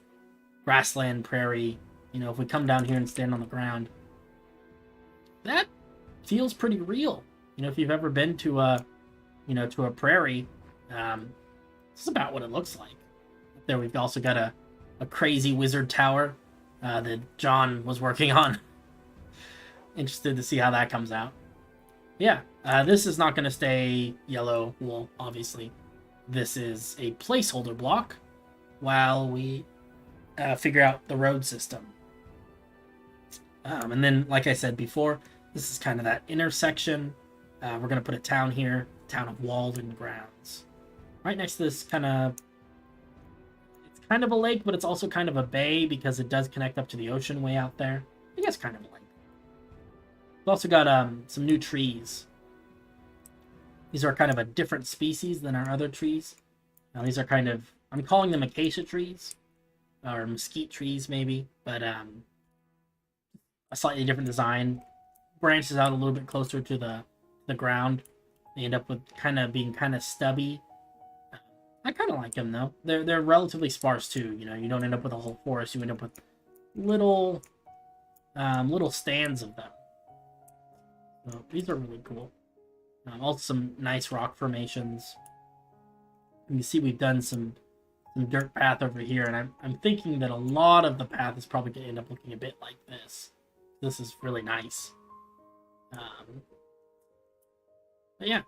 grassland, prairie. You know, if we come down here and stand on the ground, that feels pretty real. You know, if you've ever been to a, you know, to a prairie, this is about what it looks like. There we've also got a crazy wizard tower that John was working on. Interested to see how that comes out. Yeah, this is not going to stay yellow wool, obviously. This is a placeholder block while we figure out the road system. And then, like I said before, this is kind of that intersection. We're going to put a town here, town of Walden Grounds. Right next to this kind of... it's kind of a lake, but it's also kind of a bay because it does connect up to the ocean way out there. I guess kind of a lake. We've also got some new trees. These are kind of a different species than our other trees. Now, these are kind of... I'm calling them acacia trees. Or mesquite trees, maybe. But a slightly different design. Branches out a little bit closer to the ground. They end up with being kind of stubby. I kind of like them, though. They're relatively sparse, too. You know, you don't end up with a whole forest. You end up with little stands of them. So these are really cool. Also some nice rock formations. You can see we've done some dirt path over here, and I'm thinking that a lot of the path is probably going to end up looking a bit like this. This is really nice. But yeah,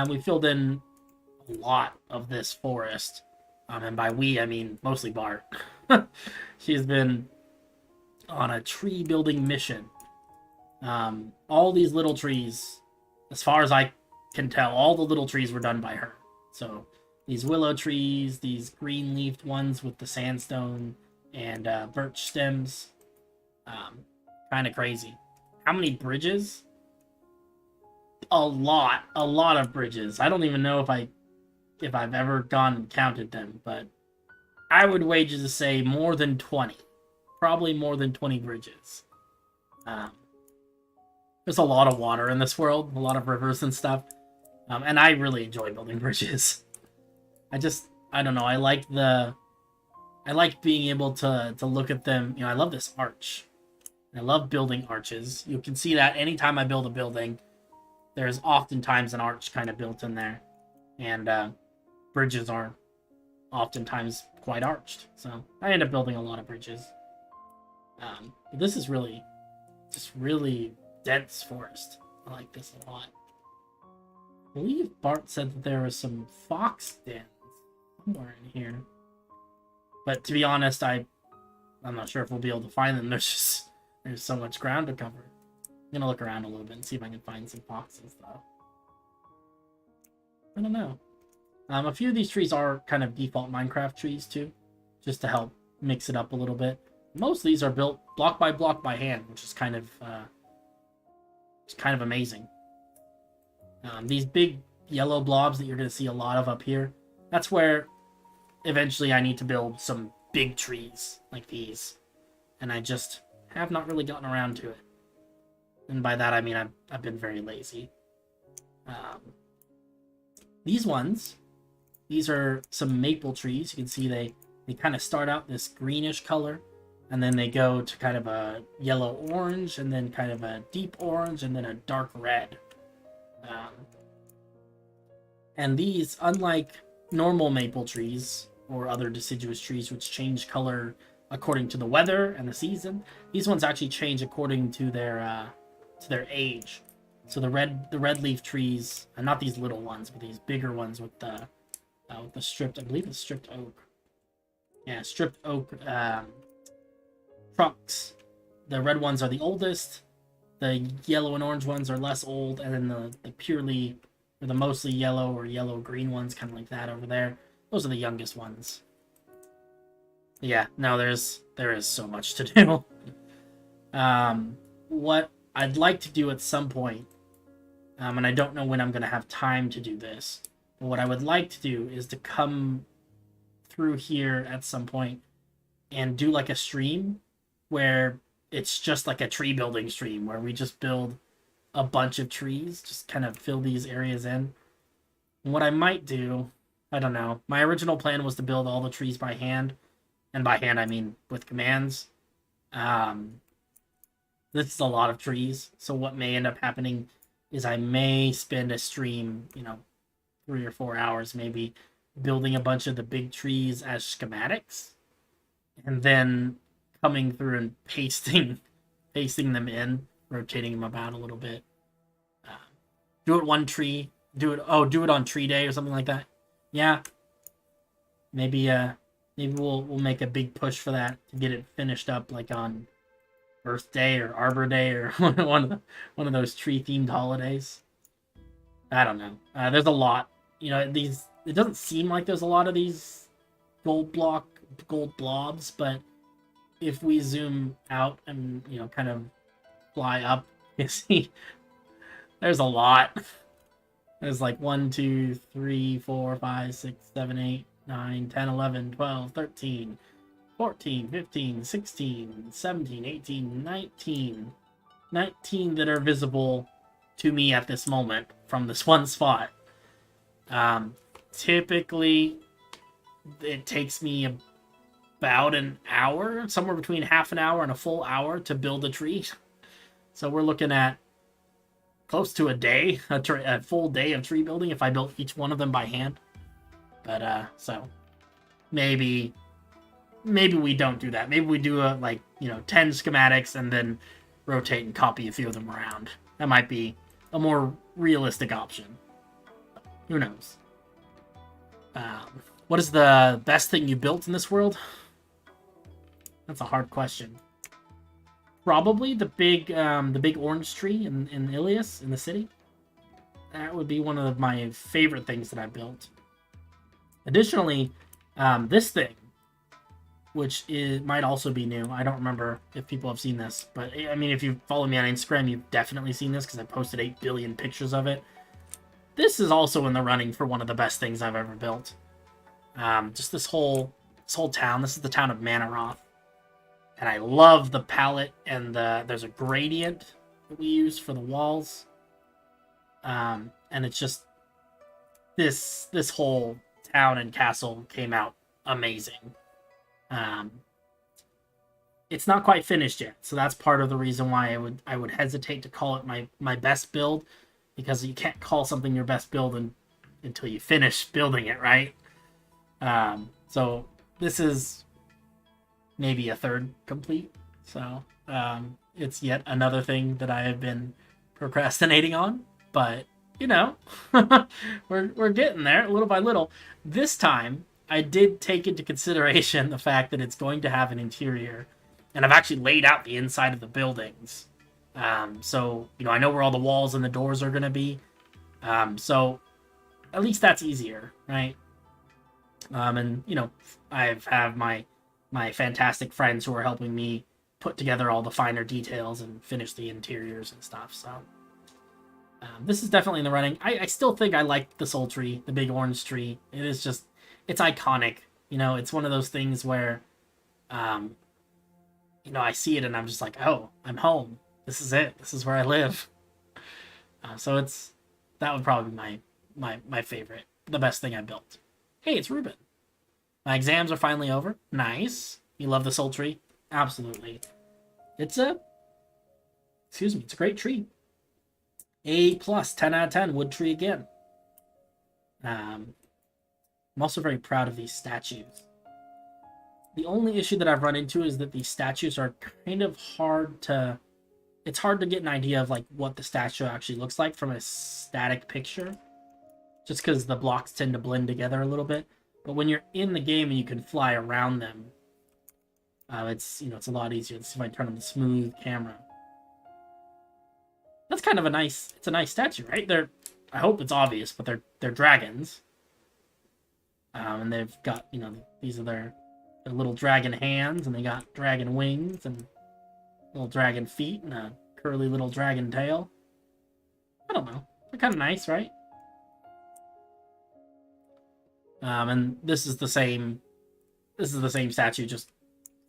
we filled in a lot of this forest. And by we, I mean mostly Bart. She's been on a tree building mission. All these little trees, as far as I can tell, all the little trees were done by her. So these willow trees, these green-leafed ones with the sandstone and birch stems, kind of crazy. How many bridges? A lot of bridges. I don't even know if I've ever gone and counted them, but I would wager to say more than 20. Probably more than 20 bridges. There's a lot of water in this world, a lot of rivers and stuff. And I really enjoy building bridges. I don't know, I like being able to look at them. You know, I love this arch. I love building arches. You can see that anytime I build a building, there's oftentimes an arch kind of built in there. And bridges are oftentimes quite arched. So I end up building a lot of bridges. But this is really, just really dense forest. I like this a lot. I believe Bart said that there was some fox dens somewhere in here. But to be honest, I'm not sure if we'll be able to find them. There's so much ground to cover. I'm gonna look around a little bit and see if I can find some foxes, though. I don't know. A few of these trees are kind of default Minecraft trees, too. Just to help mix it up a little bit. Most of these are built block by block by hand, which is kind of amazing. These big yellow blobs that you're going to see a lot of up here, that's where eventually I need to build some big trees like these. And I just have not really gotten around to it. And by that I mean I've been very lazy. These ones, these are some maple trees. You can see they kind of start out this greenish color, and then they go to kind of a yellow-orange, and then kind of a deep orange, and then a dark red. And these, unlike normal maple trees or other deciduous trees, which change color according to the weather and the season, these ones actually change according to their age. So the red leaf trees, and not these little ones, but these bigger ones with the stripped, I believe it's stripped oak. Yeah, stripped oak trunks. The red ones are the oldest. The yellow and orange ones are less old, and then the purely or the mostly yellow or yellow-green ones, kind of like that over there, those are the youngest ones. Yeah, no, there is so much to do. What I'd like to do at some point, and I don't know when I'm going to have time to do this, but what I would like to do is to come through here at some point and do like a stream where it's just like a tree building stream where we just build a bunch of trees, just kind of fill these areas in. And what I might do, I don't know. My original plan was to build all the trees by hand, and by hand I mean with commands. This is a lot of trees, so what may end up happening is I may spend a stream, 3 or 4 hours maybe, building a bunch of the big trees as schematics, and then coming through and pasting them in, rotating them about a little bit. Do it one tree. Do it on tree day or something like that. Yeah. Maybe we'll make a big push for that to get it finished up, like on Earth Day or Arbor Day or one of those tree themed holidays. I don't know. There's a lot. It doesn't seem like there's a lot of these gold blobs, but if we zoom out and kind of fly up, you see there's a lot. There's like 1, 2, 3, 4, 5, 6, 7, 8, 9, 10, 11, 12, 13, 14, 15, 16, 17, 18, 19. 19 that are visible to me at this moment from this one spot. Typically, it takes me about an hour, somewhere between half an hour and a full hour to build a tree. So we're looking at close to a day, a full day of tree building if I built each one of them by hand. But so maybe we don't do that. Maybe we do 10 schematics and then rotate and copy a few of them around. That might be a more realistic option. Who knows? What is the best thing you built in this world? That's a hard question. Probably the big orange tree in Illias, in the city. That would be one of my favorite things that I built. Additionally, this thing, which might also be new. I don't remember if people have seen this, but I mean, if you follow me on Instagram, you've definitely seen this because I posted 8 billion pictures of it. This is also in the running for one of the best things I've ever built. Just this whole town. This is the town of Manaroth. And I love the palette, and there's a gradient that we use for the walls. And it's just this whole town and castle came out amazing. It's not quite finished yet, so that's part of the reason why I would hesitate to call it my best build, because you can't call something your best build until you finish building it, right? So this is maybe a third complete. So it's yet another thing that I have been procrastinating on, but we're getting there little by little. This time I did take into consideration the fact that it's going to have an interior, and I've actually laid out the inside of the buildings. So I know where all the walls and the doors are going to be. So at least that's easier, right? And I have my fantastic friends who are helping me put together all the finer details and finish the interiors and stuff. So this is definitely in the running. I still think I like the soul tree, the big orange tree. It is just, it's iconic. It's one of those things where, I see it and I'm just like, oh, I'm home. This is it. This is where I live. So that would probably be my favorite, the best thing I built. Hey, it's Ruben. My exams are finally over. Nice. You love the soul tree? Absolutely. It's a great tree. A+, 10 out of 10, wood tree again. I'm also very proud of these statues. The only issue that I've run into is that these statues are kind of hard to... It's hard to get an idea of like what the statue actually looks like from a static picture. Just because the blocks tend to blend together a little bit. But when you're in the game and you can fly around them, it's a lot easier. Let's see if I turn on the smooth camera. That's kind of a nice statue, right? I hope it's obvious, but they're dragons. And they've got, these are their little dragon hands, and they got dragon wings and little dragon feet and a curly little dragon tail. I don't know. They're kind of nice, right? And this is the same statue, just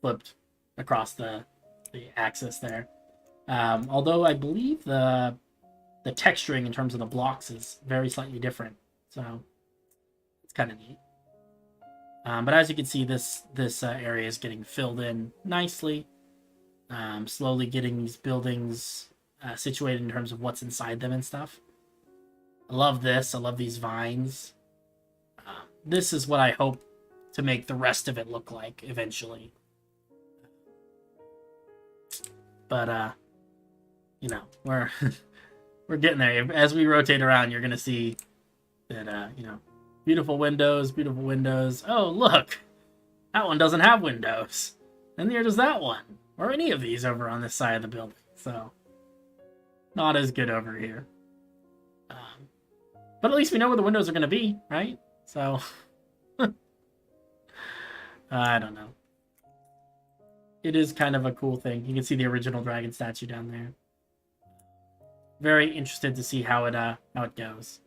flipped across the axis there. Although I believe the texturing in terms of the blocks is very slightly different, so it's kind of neat. But as you can see, this area is getting filled in nicely. Slowly getting these buildings situated in terms of what's inside them and stuff. I love this. I love these vines. This is what I hope to make the rest of it look like eventually. But we're we're getting there. As we rotate around, you're gonna see that beautiful windows, beautiful windows. Oh, look, that one doesn't have windows, and neither does that one, or any of these over on this side of the building. So not as good over here. But at least we know where the windows are gonna be, right? So I don't know. It is kind of a cool thing. You can see the original dragon statue down there. Very interested to see how it goes.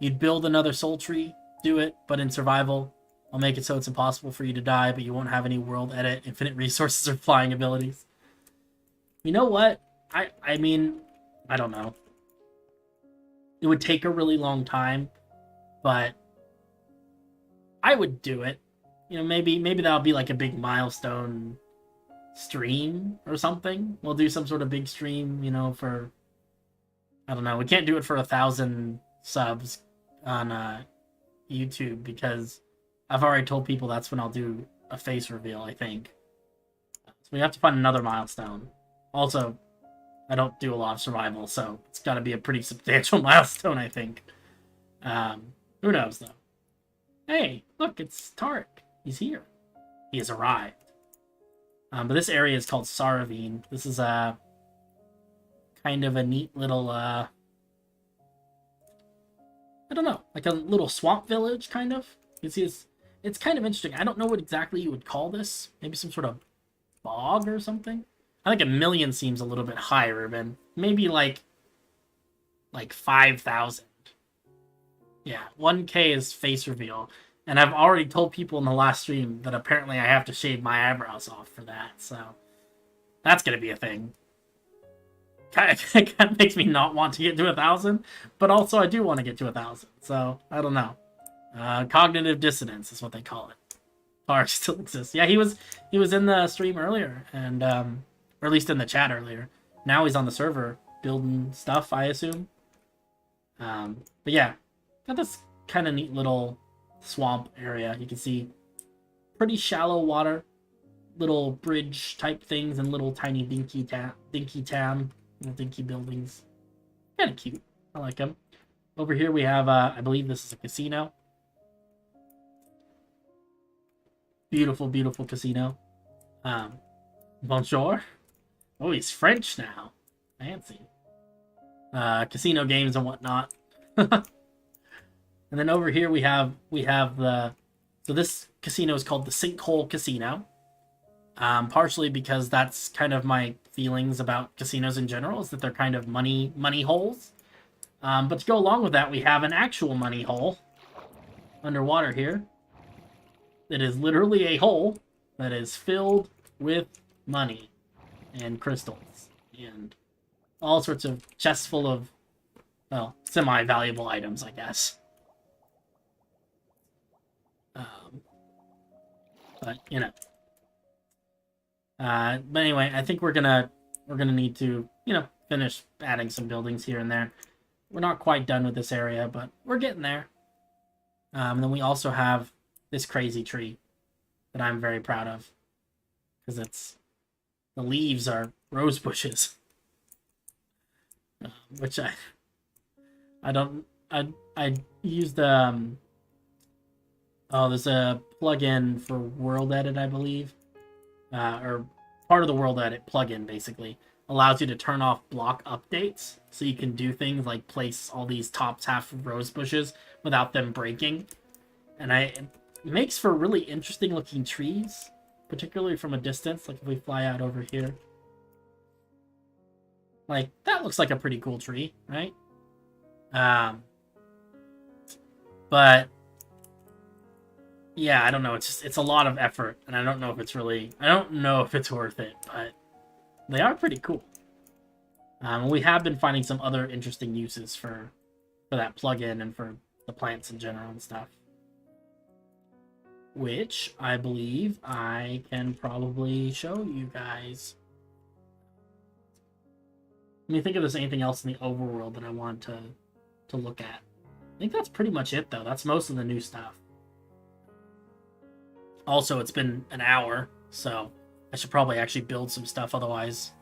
You'd build another soul tree, do it, but in survival, I'll make it so it's impossible for you to die, but you won't have any world edit, infinite resources, or flying abilities. You know what? I mean, I don't know. It would take a really long time, but I would do it. Maybe that'll be like a big milestone stream or something. We'll do some sort of big stream, for... I don't know. We can't do it for 1,000 subs on YouTube because I've already told people that's when I'll do a face reveal, I think. So we have to find another milestone. Also, I don't do a lot of survival, so it's got to be a pretty substantial milestone, I think. Who knows, though? Hey, look, it's Tarek. He's here. He has arrived. But this area is called Saravine. This is a kind of a neat little, I don't know, like a little swamp village, kind of. You can see it's kind of interesting. I don't know what exactly you would call this. Maybe some sort of bog or something. I think 1 million seems a little bit high, Ruben. Maybe like 5,000. Yeah, 1K is face reveal. And I've already told people in the last stream that apparently I have to shave my eyebrows off for that, so that's going to be a thing. It kind of makes me not want to get to 1,000, but also I do want to get to 1,000, so I don't know. Cognitive dissonance is what they call it. Tark still exists. Yeah, he was in the stream earlier, and or at least in the chat earlier. Now he's on the server building stuff, I assume. But yeah, got this kind of neat little swamp area. You can see pretty shallow water, little bridge type things, and little tiny dinky town, little dinky buildings. Kind of cute. I like them. Over here we have, I believe this is a casino. Beautiful, beautiful casino. Bonjour. Oh, he's French now. Fancy. Casino games and whatnot. And then over here we have the... So this casino is called the Sinkhole Casino. Partially because that's kind of my feelings about casinos in general, is that they're kind of money holes. But to go along with that, we have an actual money hole underwater here. It is literally a hole that is filled with money and crystals and all sorts of chests full of, well, semi-valuable items, I guess. But but anyway, I think we're gonna need to, finish adding some buildings here and there. we're not quite done with this area, but we're getting there. And then we also have this crazy tree that I'm very proud of, because the leaves are rose bushes, which I used there's a plugin for World Edit, I believe, or part of the World Edit plugin basically allows you to turn off block updates, so you can do things like place all these top half of rose bushes without them breaking, and it makes for really interesting looking trees, particularly from a distance. Like if we fly out over here, like that looks like a pretty cool tree, right? But yeah, I don't know. It's a lot of effort, and I don't know if it's worth it, but they are pretty cool. We have been finding some other interesting uses for that plugin and for the plants in general and stuff, which I believe I can probably show you guys. Let me think if there's anything else in the overworld that I want to look at. I think that's pretty much it, though. That's most of the new stuff. Also, it's been an hour, so I should probably actually build some stuff. Otherwise,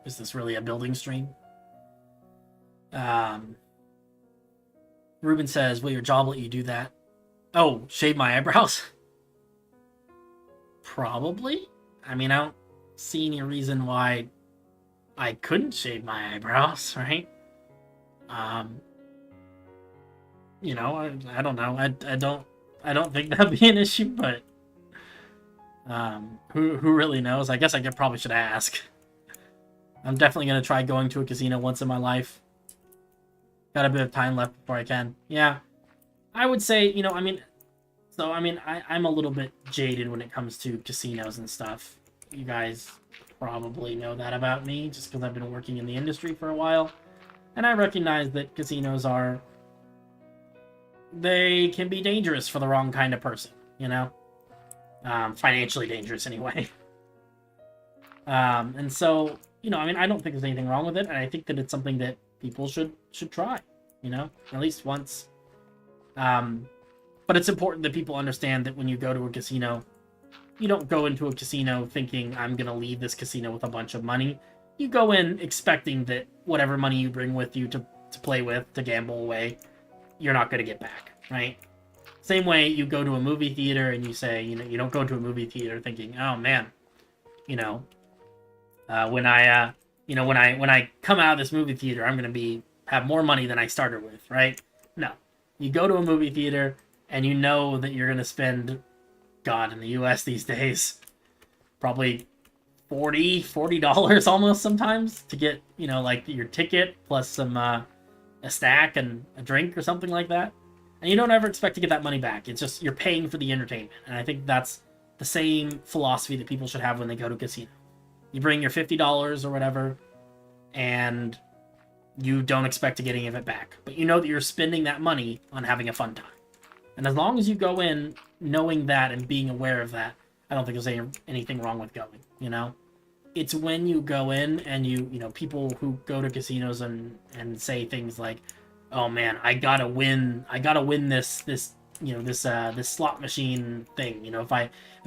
is this really a building stream? Ruben says, will your job let you do that? Oh, shave my eyebrows? Probably. I mean, I don't see any reason why I couldn't shave my eyebrows, right? I don't know. I don't think that'd be an issue, but who really knows? I guess I probably should ask. I'm definitely gonna try going to a casino once in my life. Got a bit of time left before I can. Yeah, I would say, I'm a little bit jaded when it comes to casinos and stuff. You guys probably know that about me, just because I've been working in the industry for a while, and I recognize that casinos they can be dangerous for the wrong kind of person, financially dangerous anyway. And so, I don't think there's anything wrong with it, and I think that it's something that people should try, at least once. But it's important that people understand that when you go to a casino, you don't go into a casino thinking, I'm going to leave this casino with a bunch of money. You go in expecting that whatever money you bring with you to play with, to gamble away, you're not going to get back, right? Same way you go to a movie theater and you say, you don't go to a movie theater thinking, oh man, when I come out of this movie theater, I'm going to have more money than I started with, right? No. You go to a movie theater and you know that you're going to spend, God, in the US these days, probably $40 almost sometimes to get, like your ticket plus some, a snack and a drink or something like that. And you don't ever expect to get that money back. It's just, you're paying for the entertainment. And I think that's the same philosophy that people should have when they go to a casino. You bring your $50 or whatever, and you don't expect to get any of it back. But you know that you're spending that money on having a fun time. And as long as you go in knowing that and being aware of that, I don't think there's anything wrong with going, It's when you go in and people who go to casinos and say things like, oh man, I gotta win this slot machine thing. If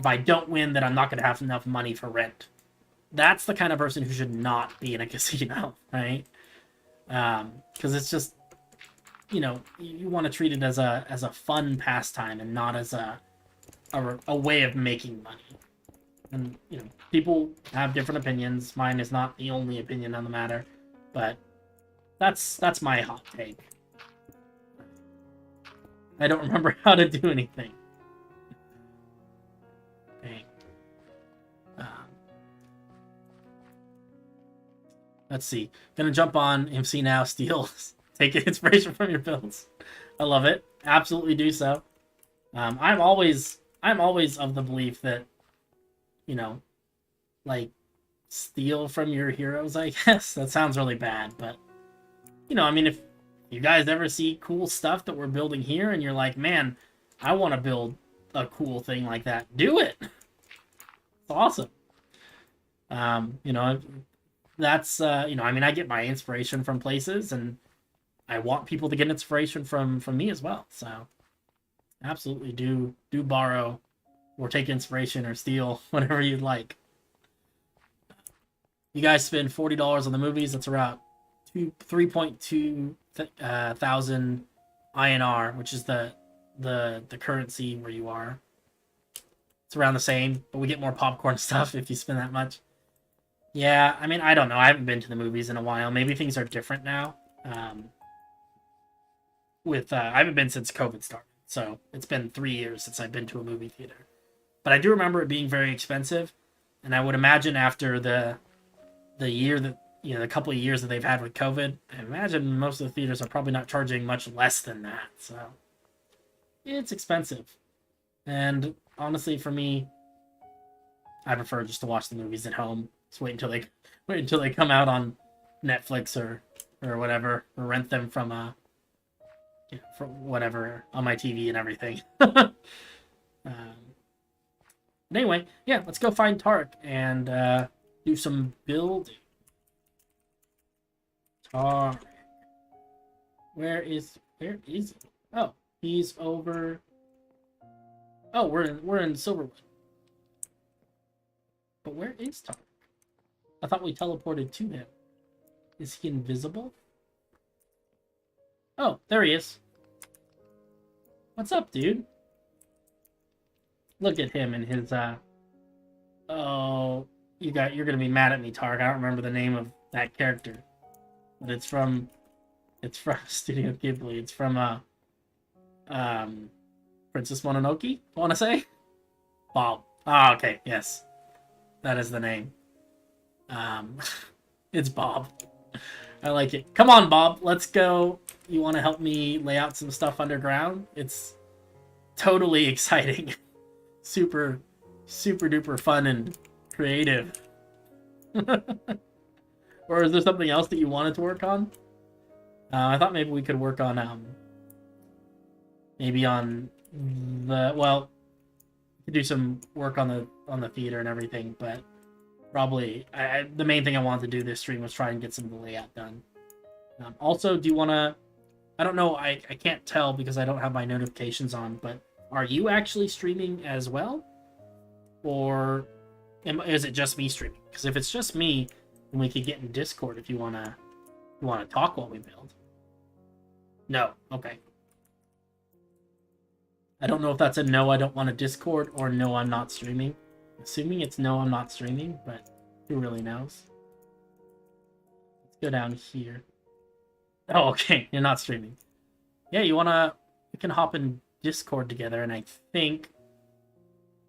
I don't win, then I'm not gonna have enough money for rent. That's the kind of person who should not be in a casino, right? Because it's just, you want to treat it as a fun pastime and not as a way of making money. And people have different opinions. Mine is not the only opinion on the matter, but that's my hot take. I don't remember how to do anything. Dang. Let's see. Gonna jump on MC now. Steal. Take inspiration from your builds. I love it. Absolutely do so. I'm always of the belief that, steal from your heroes, I guess. That sounds really bad, but, if you guys ever see cool stuff that we're building here and you're like, man, I want to build a cool thing like that, do it. It's awesome. That's, I get my inspiration from places, and I want people to get inspiration from me as well. So absolutely do borrow or take inspiration or steal whatever you'd like. You guys spend $40 on the movies. That's around 3.2 thousand INR, which is the currency where you are. It's around the same, but we get more popcorn stuff if you spend that much. Yeah, I mean, I don't know. I haven't been to the movies in a while. Maybe things are different now. I haven't been since COVID started, so it's been 3 years since I've been to a movie theater. But I do remember it being very expensive, and I would imagine after the year that the couple of years that they've had with COVID, I imagine most of the theaters are probably not charging much less than that. So it's expensive, and honestly, for me, I prefer just to watch the movies at home. Just wait until they come out on Netflix or whatever, or rent them from for whatever on my TV and everything. Anyway, yeah, let's go find Tark and do some building. Tark, where is he? Oh, he's over. Oh, we're in Silverwood. But where is Tark? I thought we teleported to him. Is he invisible? Oh, there he is. What's up, dude? Look at him and his oh, you're gonna be mad at me, Tark. I don't remember the name of that character. But it's from Studio Ghibli. It's from Princess Mononoke, I wanna say? Bob. Ah, okay, yes. That is the name. It's Bob. I like it. Come on, Bob. Let's go. You want to help me lay out some stuff underground? It's totally exciting. Super duper fun and creative. Or is there something else that you wanted to work on? I thought maybe we could work on maybe on we could do some work on the theater and everything, but probably the main thing I wanted to do this stream was try and get some of the layout done. Also, do you want to? I don't know. I can't tell because I don't have my notifications on. But are you actually streaming as well, or is it just me streaming? Because if it's just me, then we could get in Discord if you wanna talk while we build. No. Okay. I don't know if that's a no, I don't want a Discord, or no, I'm not streaming. Assuming it's no, I'm not streaming, but who really knows? Let's go down here. Oh, okay, you're not streaming. Yeah, we can hop in Discord together, and I think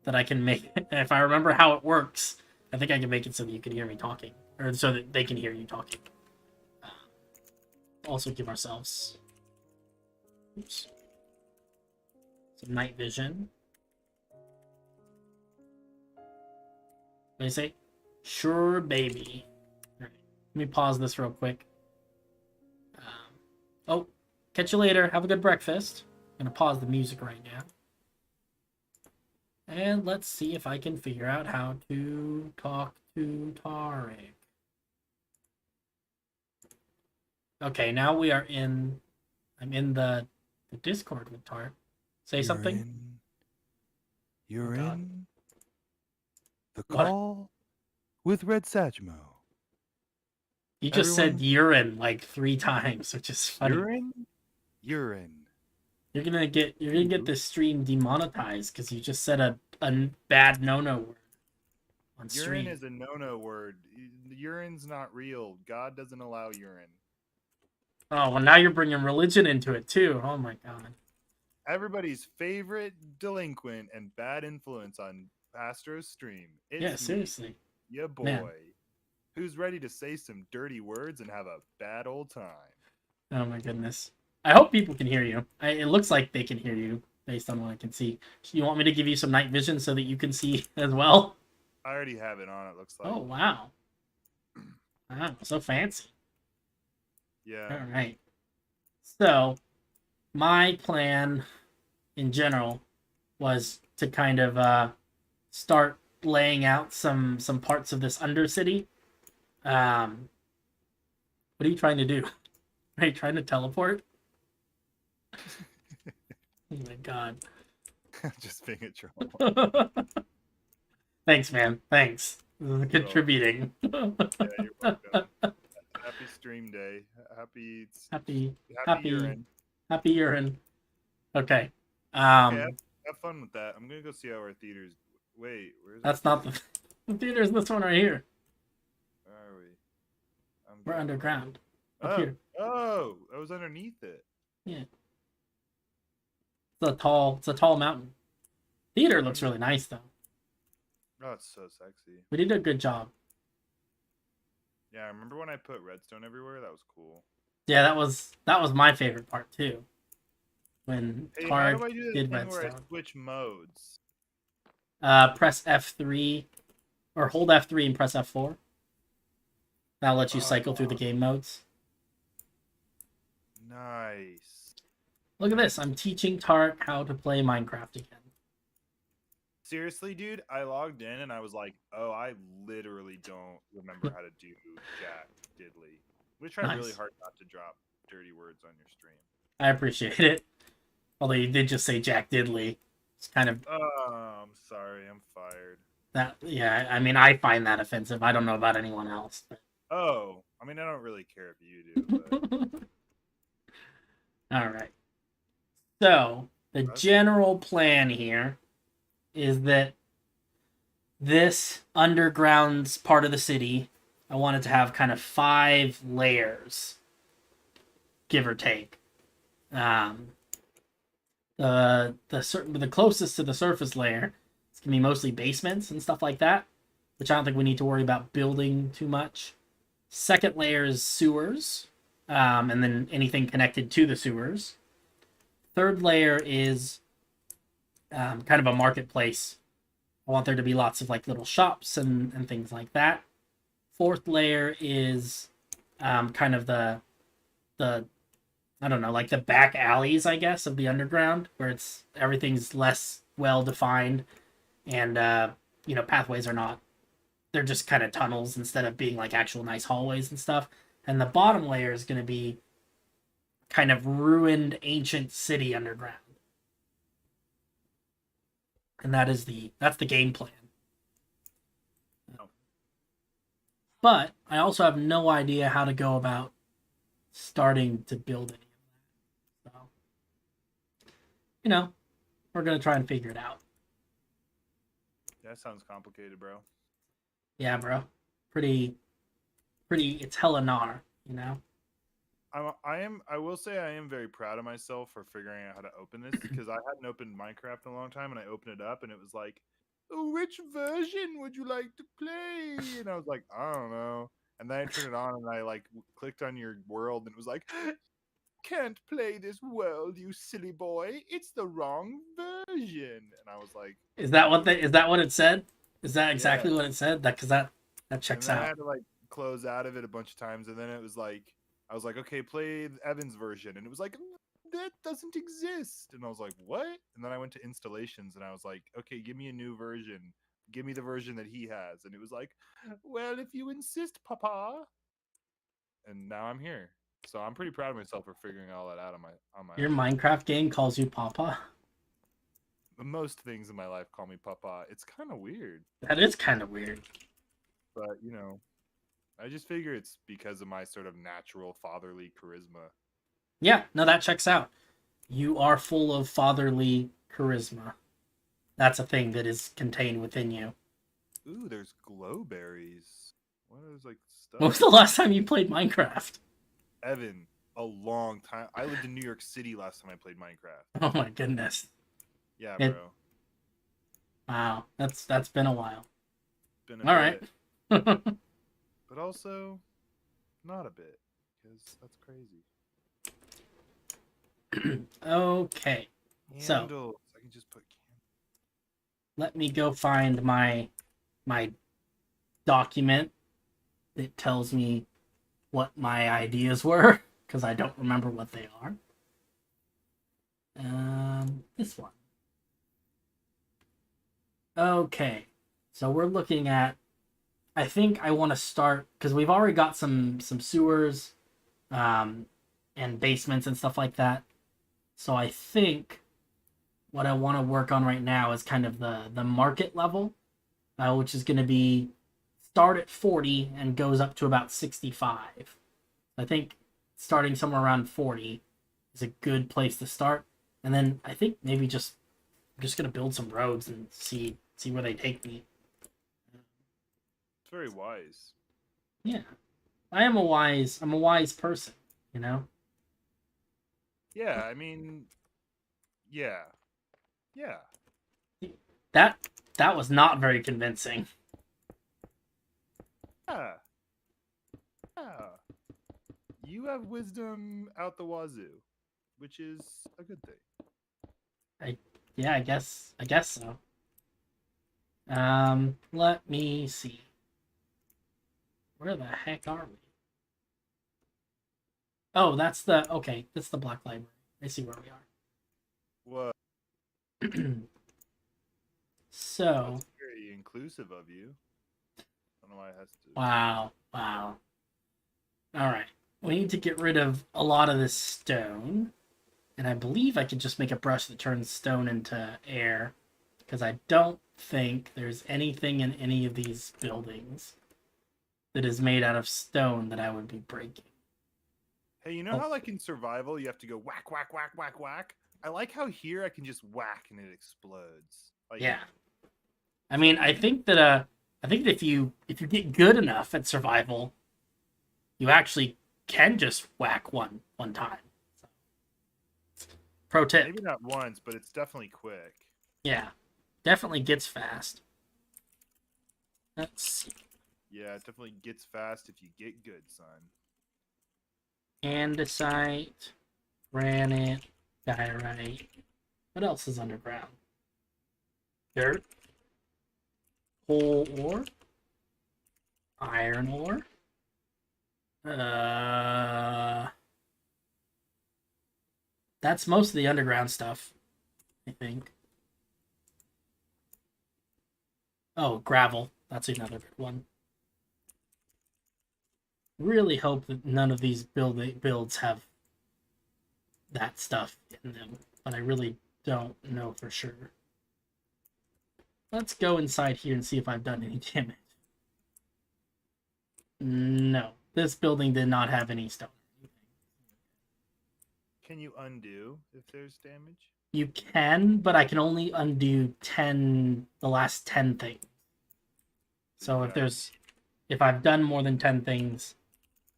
that I can make it, if I remember how it works, I think I can make it so that you can hear me talking, or so that they can hear you talking. Also give ourselves some night vision. What do you say? Sure, baby. All right. Let me pause this real quick. Oh, catch you later. Have a good breakfast. I'm going to pause the music right now. And let's see if I can figure out how to talk to Tarek. Okay, now we are in... I'm in the Discord with Tarek. Say something. You're in the call with Red Satchmo. You just said urine like 3 times, which is funny. Urine. You're gonna get this stream demonetized because you just said a bad no-no word on stream. Urine is a no-no word. Urine's not real. God doesn't allow urine. Oh, well, now you're bringing religion into it too. Oh my god. Everybody's favorite delinquent and bad influence on Pastor's stream. Yeah, seriously. Yeah, boy. Man. Who's ready to say some dirty words and have a bad old time? Oh my goodness. I hope people can hear you. It looks like they can hear you based on what I can see. You want me to give you some night vision so that you can see as well? I already have it on, it looks like. Oh, wow. Wow, so fancy. Yeah. All right. So, my plan in general was to kind of start laying out some parts of this Undercity. What are you trying to do? Are you trying to teleport? Oh my god. Just being a troll. Thanks, man. Thanks. This is You're contributing. Yeah, you're welcome. Happy stream day. Happy happy, happy happy, urine. happy urine. Okay. Okay, have fun with that. I'm gonna go see how our theaters. Wait, where's our That's not theater? the theater's this one right here. Where are we? We're underground. Up Oh, here. oh, I was underneath it. Yeah. It's a tall mountain. Theater looks really nice though. Oh, it's so sexy. We did a good job. Yeah, I remember when I put redstone everywhere. That was cool. Yeah, that was my favorite part too. When Hey, how Tard do I do the did thing where I redstone. switch modes? Press F3 or hold F3 and press F4. That'll let you cycle through the game modes. Nice. Look at this. I'm teaching Tart how to play Minecraft again. Seriously, dude, I logged in and I was like, oh, I literally don't remember how to do Jack Diddley. We tried really hard not to drop dirty words on your stream. I appreciate it. Although you did just say Jack Diddley. It's kind of... Oh, I'm sorry. I'm fired. Yeah, I mean, I find that offensive. I don't know about anyone else. But... Oh, I mean, I don't really care if you do, but... All right. So, the general plan here is that this underground part of the city, I wanted to have kind of 5 layers, give or take. The closest to the surface layer, it's gonna be mostly basements and stuff like that, which I don't think we need to worry about building too much. Second layer is sewers, and then anything connected to the sewers. Third layer is kind of a marketplace. I want there to be lots of like little shops and things like that. Fourth layer is kind of the I don't know, like the back alleys, I guess, of the underground, where everything's less well defined, and pathways are not. They're just kind of tunnels instead of being like actual nice hallways and stuff. And the bottom layer is going to be kind of ruined ancient city underground. And that's the game plan. But I also have no idea how to go about starting to build any of that. So, we're going to try and figure it out. That sounds complicated, bro. Yeah, bro. Pretty, it's hella gnar, I will say I am very proud of myself for figuring out how to open this, because I hadn't opened Minecraft in a long time, and I opened it up and it was like, which version would you like to play? And I was like, I don't know. And then I turned it on and I like clicked on your world and it was like, can't play this world, you silly boy. It's the wrong version. And I was like, is that what it said? Is that exactly what it said? That checks out. I had to like close out of it a bunch of times, and then it was like, I was like, okay, play Evan's version, and it was like, that doesn't exist. And I was like, what? And then I went to installations and I was like, okay, give me a new version. Give me the version that he has. And it was like, well, if you insist, Papa. And now I'm here. So I'm pretty proud of myself for figuring all that out on my Your Minecraft game calls you Papa? Most things in my life call me Papa. It's kind of weird. That is kind of weird. But, I just figure it's because of my sort of natural fatherly charisma. Yeah, no, that checks out. You are full of fatherly charisma. That's a thing that is contained within you. Ooh, there's glowberries. What is like stuff? When was the last time you played Minecraft? Evan, a long time. I lived in New York City last time I played Minecraft. Oh my goodness. Yeah, bro. Wow, that's been a while. Been a All bit. right. But also, not a bit, because that's crazy. Okay. Candles. So I can just put candles. Let me go find my document that tells me what my ideas were, because I don't remember what they are. This one. Okay, so we're looking at, I think I want to start, because we've already got some sewers, and basements and stuff like that. So I think what I want to work on right now is kind of the market level, which is going to be start at 40 and goes up to about 65. I think starting somewhere around 40 is a good place to start. And then I think maybe I'm just gonna build some roads and see where they take me. It's very wise. Yeah. I'm a wise person, you know? Yeah, I mean, yeah, yeah. That that was not very convincing. Yeah. Yeah. You have wisdom out the wazoo, which is a good thing. I guess so. Let me see. Where the heck are we? Oh, that's the Black Library. I see where we What? are. So, That's very inclusive of you. I don't know why it has to. wow. All right. We need to get rid of a lot of this stone. And I believe I could just make a brush that turns stone into air. Because I don't think there's anything in any of these buildings that is made out of stone that I would be breaking. Hey, you know how like in survival you have to go whack, whack, whack, whack, whack? I like how here I can just whack and it explodes. Like, Yeah. I mean, I think that if you get good enough at survival, you actually can just whack one time. So, pro tip. maybe not once, but it's definitely quick. Yeah. Definitely gets fast. Let's see. Yeah, it definitely gets fast if you get good, son. Andesite, granite, diorite. What else is underground? Dirt, coal ore, iron ore. That's most of the underground stuff, I think. Oh, gravel. That's another good one. Really hope that none of these builds have that stuff in them, but I really don't know for sure. Let's go inside here and see if I've done any damage. No, this building did not have any stone. Can you undo if there's damage? You can, but I can only undo the last 10 things. So if I've done more than 10 things,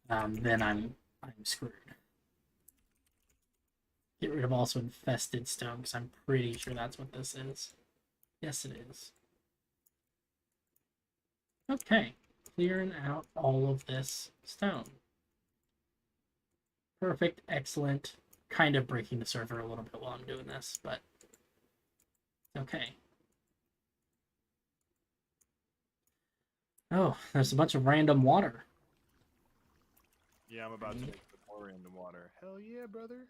then I'm screwed. Get rid of also infested stone, because I'm pretty sure that's what this is. Yes, it is. Okay, clearing out all of this stone. Perfect, excellent. Kind of breaking the server a little bit while I'm doing this, but okay. Oh, there's a bunch of random water. Yeah, I'm about to make some more random water. Hell yeah, brother.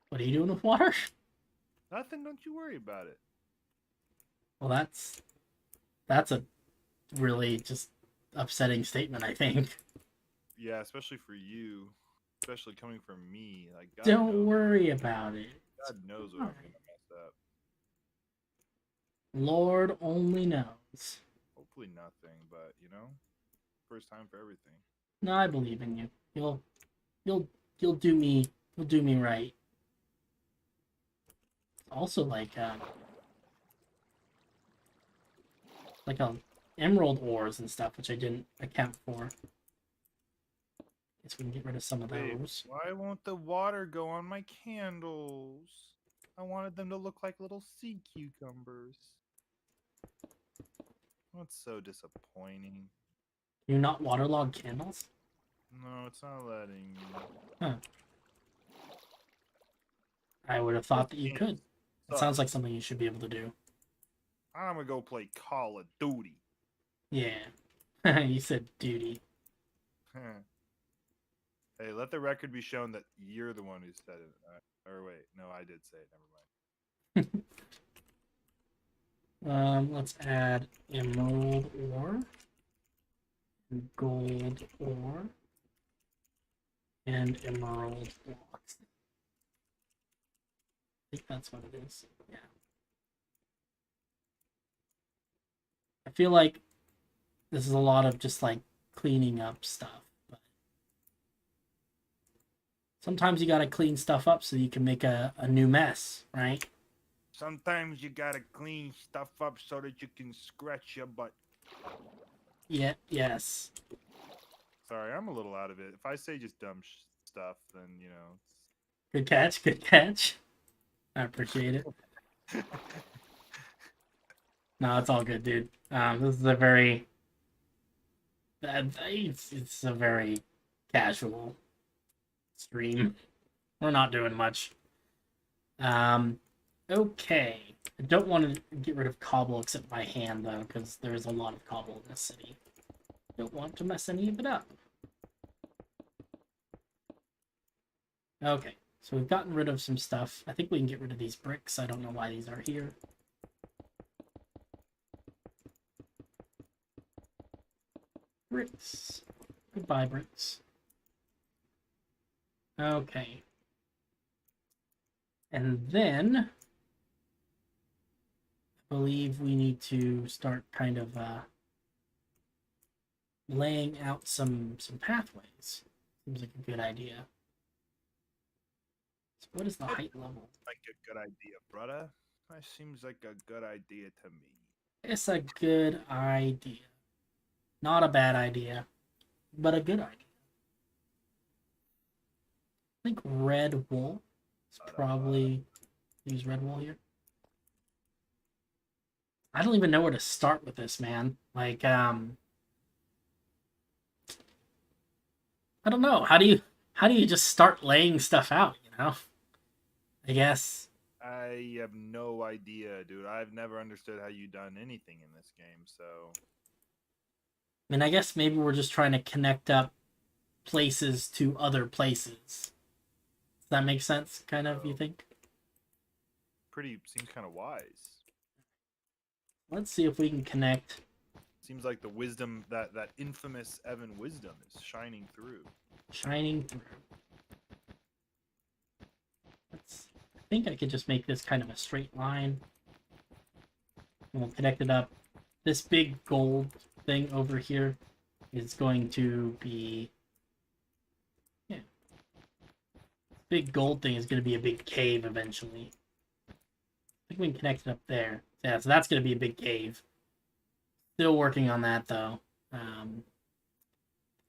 What are you doing with water? Nothing, don't you worry about it. Well, that's a really just upsetting statement, I think. Yeah, especially for you. Especially coming from me. Like, God Don't knows, worry about it. God knows what I'm gonna mess up. Lord only knows. Hopefully nothing, but you know, first time for everything. No, I believe in you. You'll do me right. Also like a emerald ores and stuff, which I didn't account for. Guess we can get rid of some of Wait, those. why won't the water go on my candles? I wanted them to look like little sea cucumbers. That's so disappointing. Can you not waterlog candles? No, it's not letting me. Huh. I would have thought that you could. It sounds like something you should be able to do. I'm gonna go play Call of Duty. Yeah. You said duty. Hey, let the record be shown that you're the one who said it. Or wait, no, I did say it. Never mind. Let's add emerald ore. Gold ore. And emerald blocks. I think that's what it is. Yeah. I feel like this is a lot of just like cleaning up stuff. But sometimes you gotta clean stuff up so you can make a new mess, right? Sometimes you gotta clean stuff up so that you can scratch your butt. Yeah, yes. Sorry, I'm a little out of it. If I say just dumb stuff, then you know. Good catch, good catch. I appreciate it. No, it's all good, dude. This is a very... It's a very casual stream. We're not doing much. Okay. I don't want to get rid of cobble except by hand, though, because there's a lot of cobble in this city. Don't want to mess any of it up. Okay, so we've gotten rid of some stuff. I think we can get rid of these bricks. I don't know why these are here. Bricks. Goodbye, bricks. Okay. And then I believe we need to start kind of laying out some pathways. Seems like a good idea. So what is the height level? Like a good idea, brother. That seems like a good idea to me. It's a good idea. Not a bad idea, but a good idea. I think red wool is probably... Use red wool here. I don't even know where to start with this, man. Like, I don't know. How do you just start laying stuff out, you know? I guess. I have no idea, dude. I've never understood how you done anything in this game, so... I mean, I guess maybe we're just trying to connect up places to other places. Does that make sense, kind of, you think? Seems kind of wise. Let's see if we can connect. Seems like the wisdom, that infamous Evan wisdom is shining through. Shining through. I think I could just make this kind of a straight line. And we'll connect it up. This big gold thing over here is going to be... Yeah. Big gold thing is going to be a big cave eventually. I think we can connect it up there. Yeah, so that's going to be a big cave. Still working on that, though.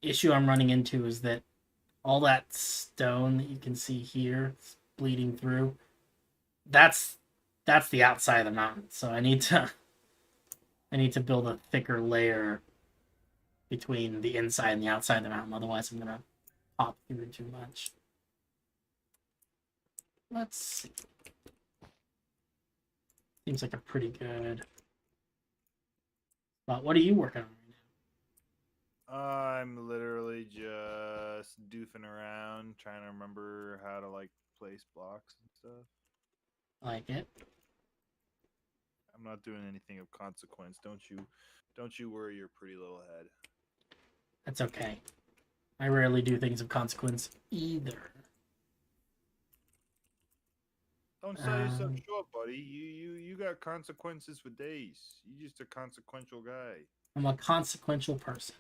Issue I'm running into is that all that stone that you can see here bleeding through, that's the outside of the mountain. So I need to build a thicker layer between the inside and the outside of the mountain. Otherwise, I'm gonna pop through too much. Let's see. Seems like a pretty good spot. What are you working on right now? I'm literally just doofing around, trying to remember how to like place blocks and stuff. Like it. I'm not doing anything of consequence. Don't you worry your pretty little head. That's okay. I rarely do things of consequence either. Don't sell yourself short, buddy. You got consequences for days. You just a consequential guy. I'm a consequential person.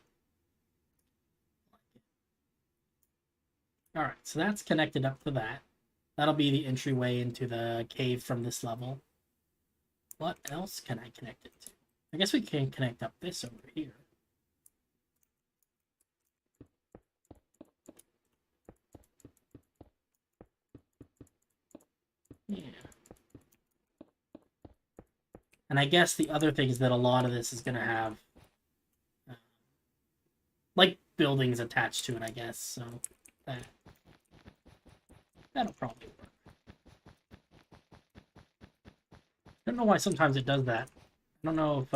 Alright, so that's connected up to that. That'll be the entryway into the cave from this level. What else can I connect it to? I guess we can connect up this over here. Yeah. And I guess the other thing is that a lot of this is going to have like buildings attached to it, I guess. So that'll probably work. I don't know why sometimes it does that. I don't know if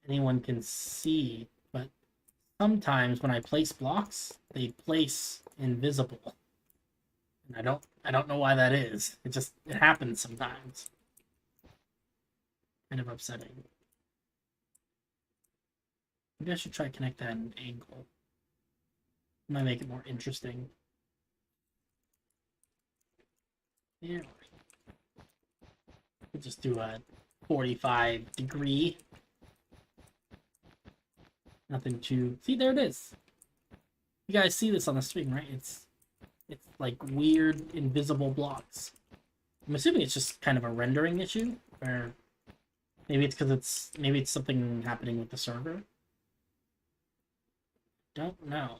anyone can see, but sometimes when I place blocks, they place invisible. And I don't know why that is. It happens sometimes. Kind of upsetting. Maybe I should try to connect that at an angle. Might make it more interesting. Yeah. We'll just do a 45-degree. Nothing too... See, there it is. You guys see this on the stream, right? It's like weird invisible blocks. I'm assuming it's just kind of a rendering issue, or maybe it's because maybe it's something happening with the server. Don't know.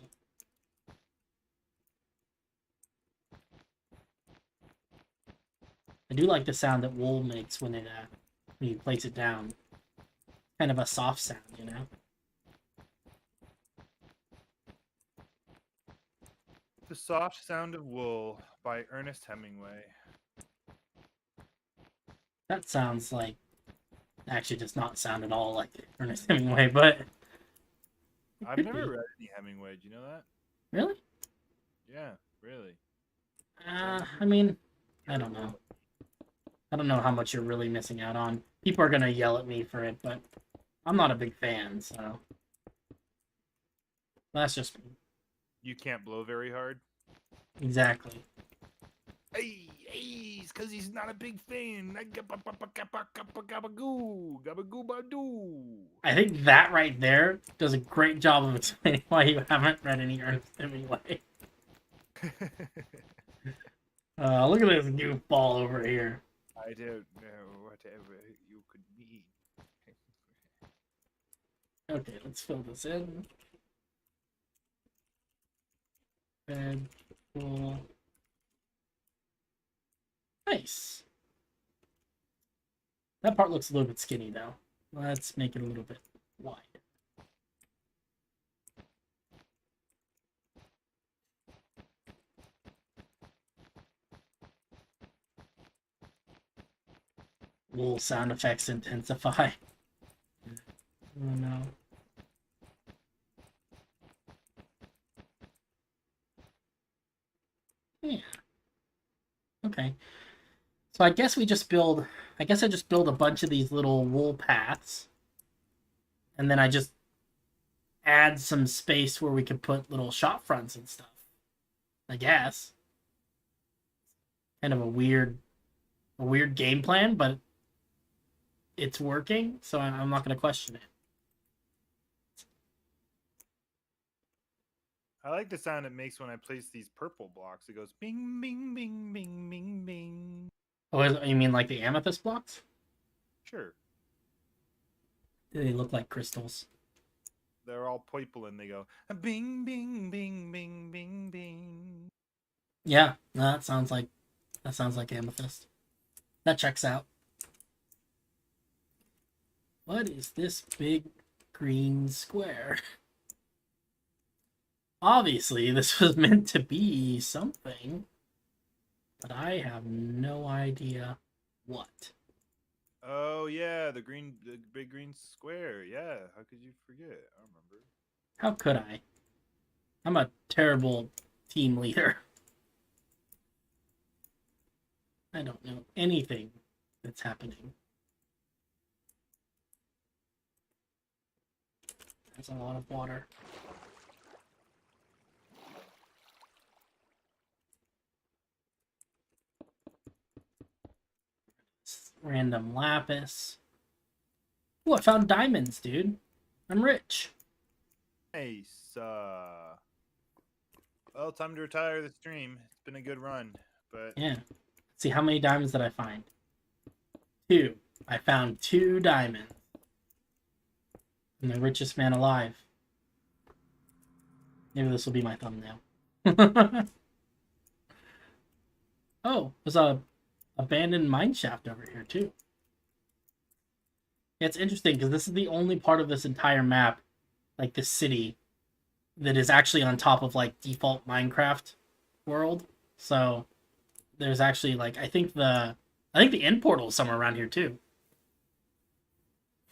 I do like the sound that wool makes when you place it down. Kind of a soft sound, you know? The Soft Sound of Wool by Ernest Hemingway. That sounds like... Actually does not sound at all like Ernest Hemingway, but... I've never read any Hemingway. Do you know that? Really? Yeah, really. I mean, I don't know. I don't know how much you're really missing out on. People are gonna yell at me for it, but I'm not a big fan, so... That's just me. You can't blow very hard? Exactly. Hey, it's because he's not a big fan. Gabagoo, gabagoo badoo. I think that right there does a great job of explaining why you haven't read any Ernest Hemingway. Look at this goofball over here. I don't know whatever you could mean. Okay, let's fill this in. Bed, full. Nice. That part looks a little bit skinny, though. Let's make it a little bit wide. Wool sound effects intensify. Oh no. Yeah. Okay. So I guess I just build a bunch of these little wool paths. And then I just add some space where we can put little shop fronts and stuff. I guess. Kind of a weird game plan, but it's working, so I'm not going to question it. I like the sound it makes when I place these purple blocks. It goes bing, bing, bing, bing, bing, bing. Oh, you mean like the amethyst blocks? Sure. They look like crystals. They're all purple and they go bing, bing, bing, bing, bing, bing. Yeah, that sounds like amethyst. That checks out. What is this big green square? Obviously, this was meant to be something, but I have no idea what. Oh yeah, the big green square. Yeah, how could you forget? I remember. How could I? I'm a terrible team leader. I don't know anything that's happening. That's a lot of water. Random lapis. Oh, I found diamonds, dude. I'm rich. Nice. Well, time to retire the stream. It's been a good run, but Yeah. Let's see, how many diamonds did I find? 2. I found 2 diamonds. I'm the richest man alive. Maybe this will be my thumbnail. Oh, there's a abandoned mine shaft over here too. Yeah, it's interesting because this is the only part of this entire map, like this city, that is actually on top of like default Minecraft world. So there's actually like I think the end portal is somewhere around here too.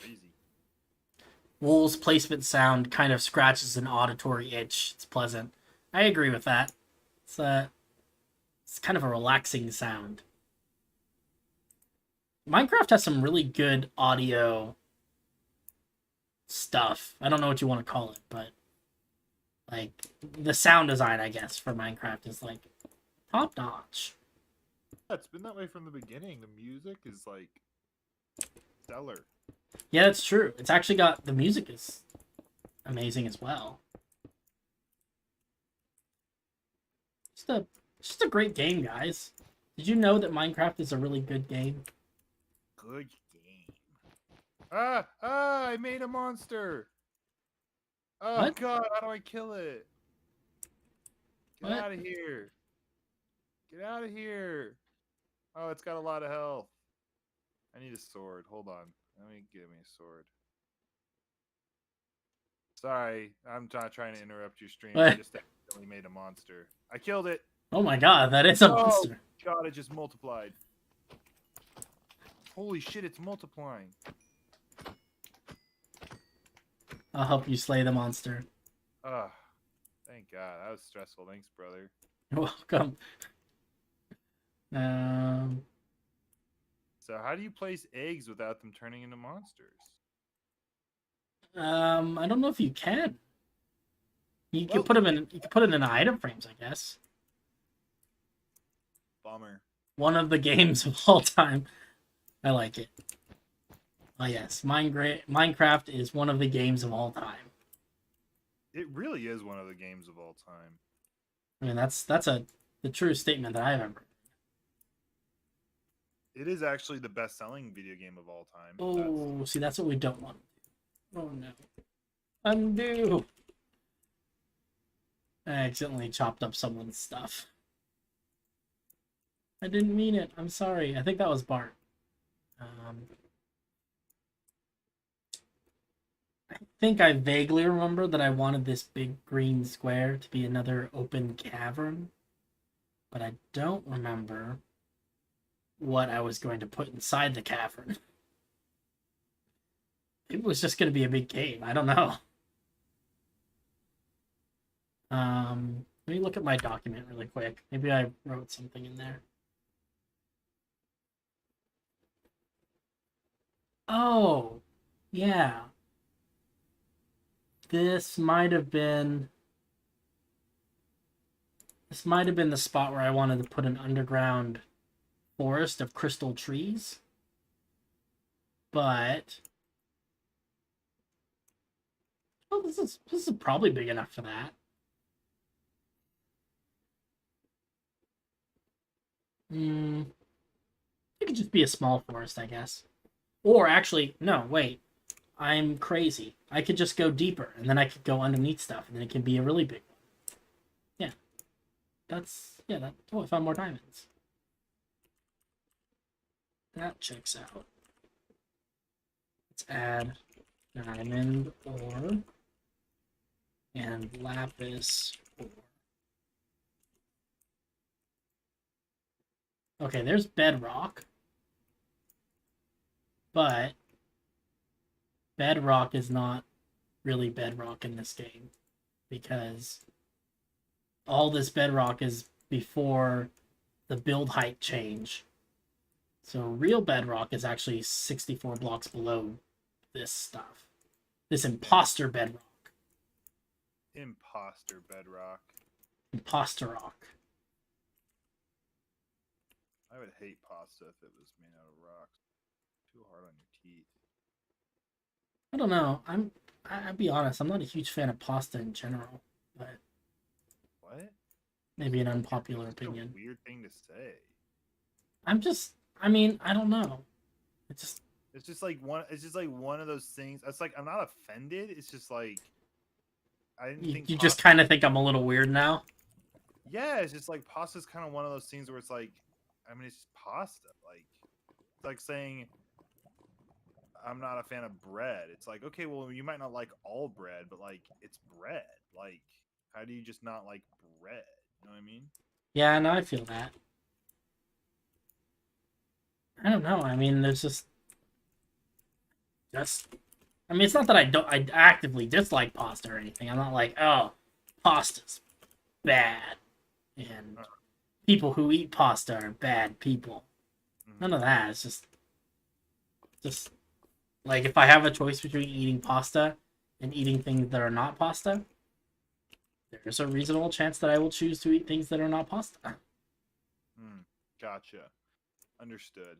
easy. Wool's placement sound kind of scratches an auditory itch. It's pleasant. I agree with that. It's kind of a relaxing sound. Minecraft has some really good audio stuff. I don't know what you want to call it, but Like, the sound design, I guess, for Minecraft is, like, top-notch. Yeah, it's been that way from the beginning. The music is like stellar. Yeah, it's true. It's actually got... The music is amazing as well. Just a, just a great game, guys. Did you know that Minecraft is a really good game? Good game. I made a monster. Oh What? god, how do I kill it? Get What? out of here. Get out of here. Oh, it's got a lot of health. I need a sword. Hold on. Let me get me a sword. Sorry, I'm not trying to interrupt your stream. I What? just accidentally made a monster. I killed it. Oh my god, that is a Oh monster. god, it just multiplied. Holy shit, it's multiplying. I'll help you slay the monster. Ah, thank God. That was stressful. Thanks, brother. You're welcome. So how do you place eggs without them turning into monsters? I don't know if you can. You can Well, put them in. You can put it in item frames, I guess. Bummer. One of the games of all time. I like it. Oh yes, Minecraft is one of the games of all time. It really is one of the games of all time. I mean, that's the true statement that I've ever. It is actually the best-selling video game of all time. Oh, see, that's what we don't want. Oh no, undo. I accidentally chopped up someone's stuff. I didn't mean it. I'm sorry. I think that was Bart. I think I vaguely remember that I wanted this big green square to be another open cavern, but I don't remember what I was going to put inside the cavern. It was just going to be a big cave. I don't know. Let me look at my document really quick. Maybe I wrote something in there. Oh, yeah. This might have been the spot where I wanted to put an underground forest of crystal trees. But oh, this is probably big enough for that. It could just be a small forest, I guess. Or actually, no, wait. I'm crazy. I could just go deeper, and then I could go underneath stuff, and then it can be a really big one. Yeah. That. Oh, I found more diamonds. That checks out. Let's add diamond ore and lapis ore. Okay, there's bedrock. But bedrock is not really bedrock in this game because all this bedrock is before the build height change. So real bedrock is actually 64 blocks below this stuff. This imposter bedrock. Imposter bedrock. Imposter rock. I would hate pasta if it was made out of rocks. Too hard on your teeth. I don't know. I'll be honest, I'm not a huge fan of pasta in general, but What? maybe an unpopular That's opinion. a weird thing to say. I mean, I don't know. It's just like one of those things. It's like I'm not offended. It's just like I didn't think You just kind of think I'm a little weird now. Yeah, it's just like pasta's kind of one of those things where it's like, I mean, it's just pasta. Like, it's like saying I'm not a fan of bread. It's like, okay, well, you might not like all bread, but like, it's bread. Like, how do you just not like bread? You know what I mean? Yeah, no, I feel that. I don't know. I mean, there's just I mean, it's not that I actively dislike pasta or anything. I'm not like, oh, pasta's bad, and people who eat pasta are bad people. None of that. It's just like if I have a choice between eating pasta and eating things that are not pasta, there's a reasonable chance that I will choose to eat things that are not pasta. Gotcha. Understood.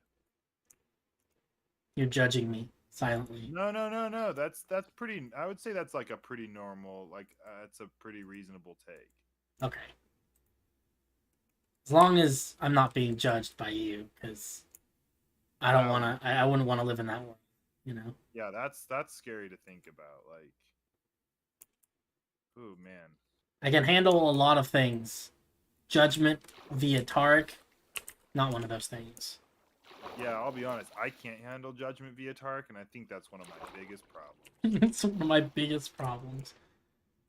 You're judging me silently. No. That's pretty. I would say that's like a pretty normal. Like it's a pretty reasonable take. Okay. As long as I'm not being judged by you, because I don't want to. I wouldn't want to live in that world. You know. Yeah, that's scary to think about. Like, oh man. I can handle a lot of things. Judgment via Tarek, not one of those things. Yeah, I'll be honest. I can't handle judgment via Tark, and I think that's one of my biggest problems. It's one of my biggest problems.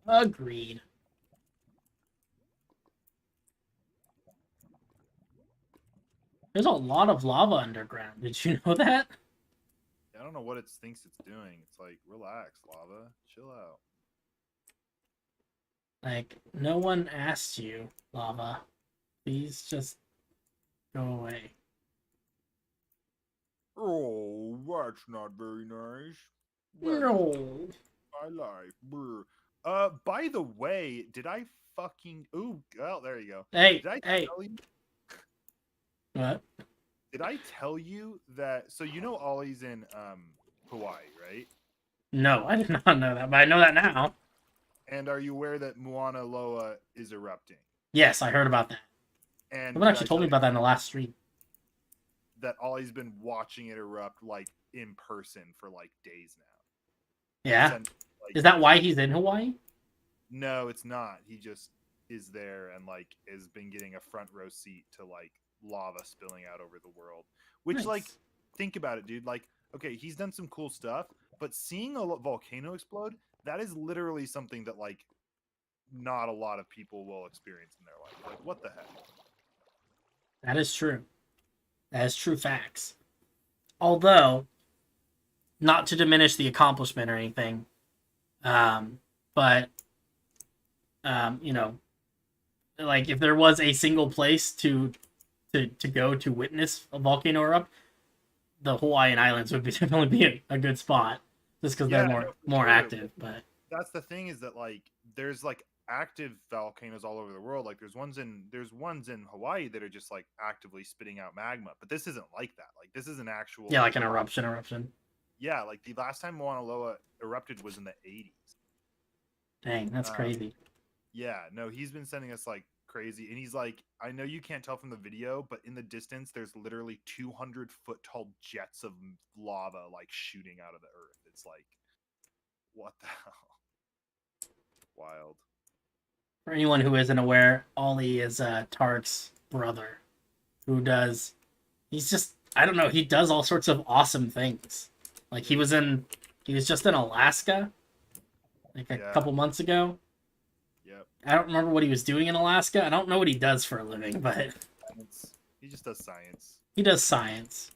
Agreed. There's a lot of lava underground. Did you know that? I don't know what it thinks it's doing. It's like, relax, lava, chill out. Like, no one asked you, lava. Please just go away. Oh, that's not very nice. No. My life. Brr. By the way, did I fucking... Ooh, well, there you go. Hey, Did I hey. tell you... What? Did I tell you that... So you know Ollie's in Hawaii, right? No, I did not know that, but I know that now. And are you aware that Mauna Loa is erupting? Yes, I heard about that. And Someone actually told me about that in the last stream. that Ollie's been watching it erupt like in person for like days now. Yeah. Like, is that why he's in Hawaii? No, it's not. He just is there and like has been getting a front row seat to like lava spilling out over the world. Which Nice. like think about it, dude. Like, okay, he's done some cool stuff, but seeing a volcano explode, that is literally something that like not a lot of people will experience in their life. Like, what the heck? That is true. That is true facts. Although, not to diminish the accomplishment or anything, but you know, like if there was a single place to go to witness a volcano erupt, the Hawaiian Islands would definitely be a good spot, just because they're more active. But that's the thing is that like there's like active volcanoes all over the world. Like there's ones in Hawaii that are just like actively spitting out magma, but this isn't like that. Like this is an actual like an eruption. Yeah, like the last time Mauna Loa erupted was in the 80s. Dang, that's crazy. Yeah, no, he's been sending us like crazy, and he's like, I know you can't tell from the video, but in the distance there's literally 200-foot tall jets of lava like shooting out of the earth. It's like, what the hell? Wild. For anyone who isn't aware, Ollie is Tarek's brother, who does. He's just, I don't know. He does all sorts of awesome things. Like he was just in Alaska, like a couple months ago. Yep. I don't remember what he was doing in Alaska. I don't know what he does for a living, but he just does science. He does science.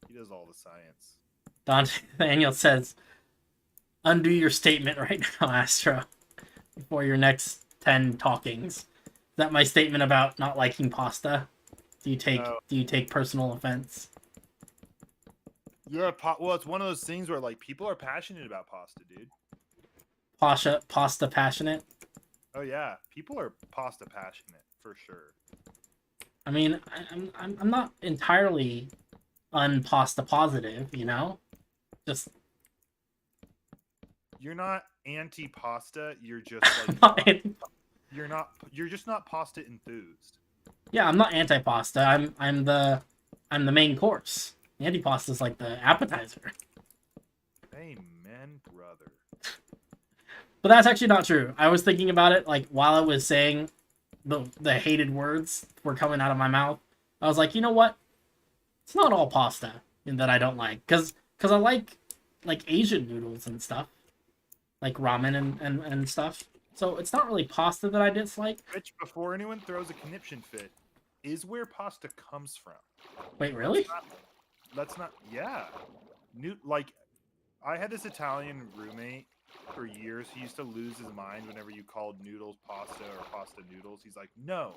He does all the science. Dante Daniel says, "Undo your statement right now, Astro, before your next 10 talkings." Is that my statement about not liking pasta? Do you take personal offense? Yeah, well, it's one of those things where like people are passionate about pasta, dude. Pasta passionate? Oh yeah, people are pasta passionate for sure. I mean, I'm not entirely unpasta positive, you know? Just you're not anti-pasta. You're just like you're just not pasta enthused. Yeah, I'm not anti-pasta. I'm the main course. Anti-pasta is like the appetizer. Amen, brother. But that's actually not true. I was thinking about it like while I was saying the hated words were coming out of my mouth. I was like, you know what? It's not all pasta that I don't like, because I like Asian noodles and stuff, like ramen and stuff. So it's not really pasta that I dislike. Rich, before anyone throws a conniption fit, is where pasta comes from. Wait, really? Let's not. Yeah. Like, I had this Italian roommate for years. He used to lose his mind whenever you called noodles pasta or pasta noodles. He's like, no.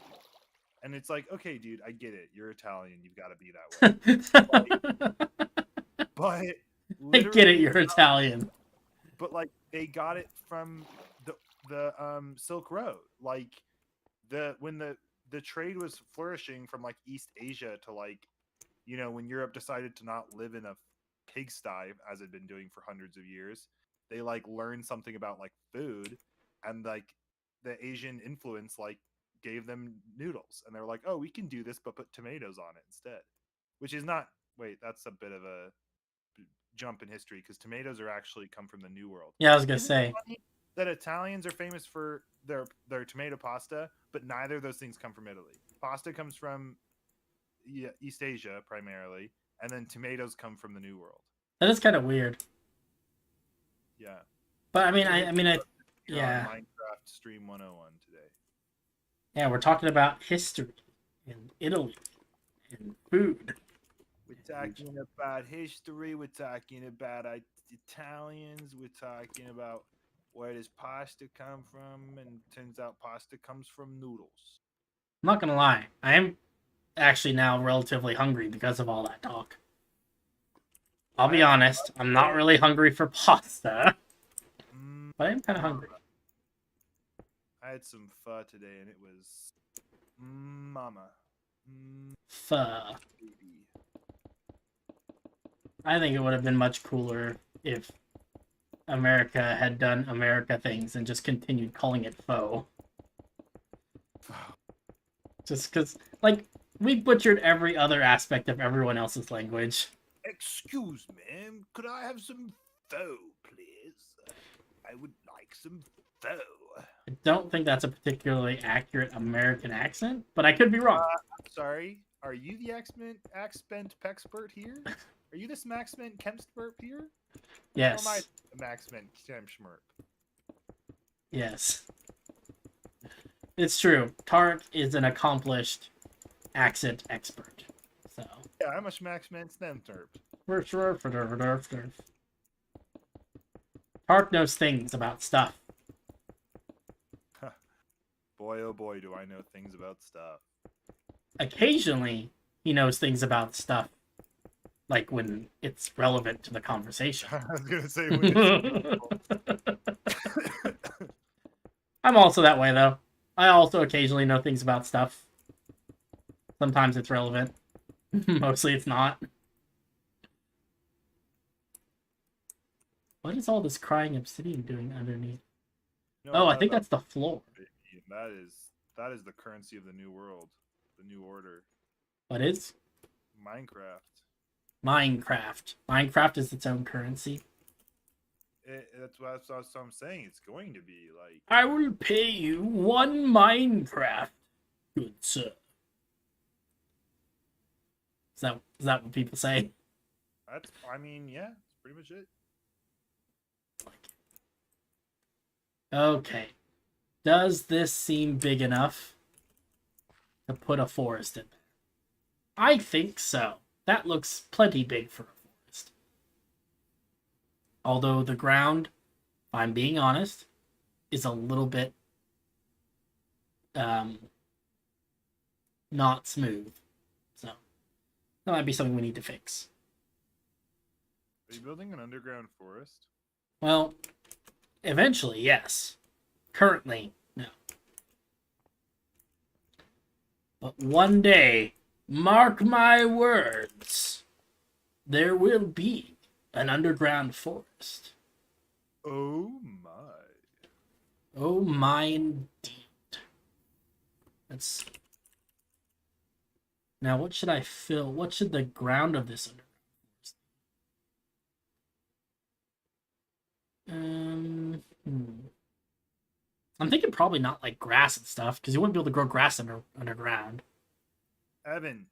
And it's like, okay, dude, I get it. You're Italian. You've got to be that way. But I get it. You're Italian. But like, they got it from Silk Road. Like when the trade was flourishing from like East Asia to like, you know, when Europe decided to not live in a pigsty as it had been doing for hundreds of years, they like learned something about like food, and like the Asian influence like gave them noodles, and they're like, oh, we can do this, but put tomatoes on it instead. Which is not, wait, that's a bit of a jump in history because tomatoes are actually come from the New World. Yeah, I was gonna Isn't it say. funny that Italians are famous for their tomato pasta, but neither of those things come from Italy? Pasta comes from East Asia primarily, and then tomatoes come from the New World. That is kind of weird. Yeah. But I mean, So yeah, Minecraft Stream 101 today. yeah, we're talking about history and Italy and food. We're talking about history. We're talking about Italians. We're talking about where does pasta come from, and it turns out pasta comes from noodles. I'm not gonna lie, I am actually now relatively hungry because of all that talk. I'll be honest, I'm not really hungry for pasta, but I am kind of hungry. I had some pho today, and it was mama. Pho. Baby. I think it would have been much cooler if America had done America things and just continued calling it pho. Just because, like, we butchered every other aspect of everyone else's language. Excuse me, could I have some pho, please? I would like some pho. I don't think that's a particularly accurate American accent, but I could be wrong. I'm sorry. Are you the accent pexpert here? Are you this Maxman Kempspert here? Yes. Or am I the Maxman Kempschmerp? Yes. It's true. Tarek is an accomplished accent expert. So. Yeah, I'm a Maxman Stemterp. Tarek knows things about stuff. Boy, oh boy, do I know things about stuff. Occasionally, he knows things about stuff, like when it's relevant to the conversation. I was gonna say when it's I'm also that way, though. I also occasionally know things about stuff. Sometimes it's relevant. Mostly it's not. What is all this crying obsidian doing underneath? Oh, I think that's the floor. That is the currency of the new world, the new order. What is? Minecraft. Minecraft is its own currency. That's what I'm saying. It's going to be like. I will pay you 1 Minecraft, good sir. Is that what people say? I mean, yeah, that's pretty much it. Okay. Does this seem big enough to put a forest in there? I think so. That looks plenty big for a forest. Although the ground, if I'm being honest, is a little bit not smooth. So that might be something we need to fix. Are you building an underground forest? Well, eventually, yes. Currently, no. But one day, mark my words, there will be an underground forest. Oh my. Oh my indeed. Let's... Now, what should I fill? What should the ground of this underground forest be? I'm thinking probably not like grass and stuff, because you wouldn't be able to grow grass underground. Evan,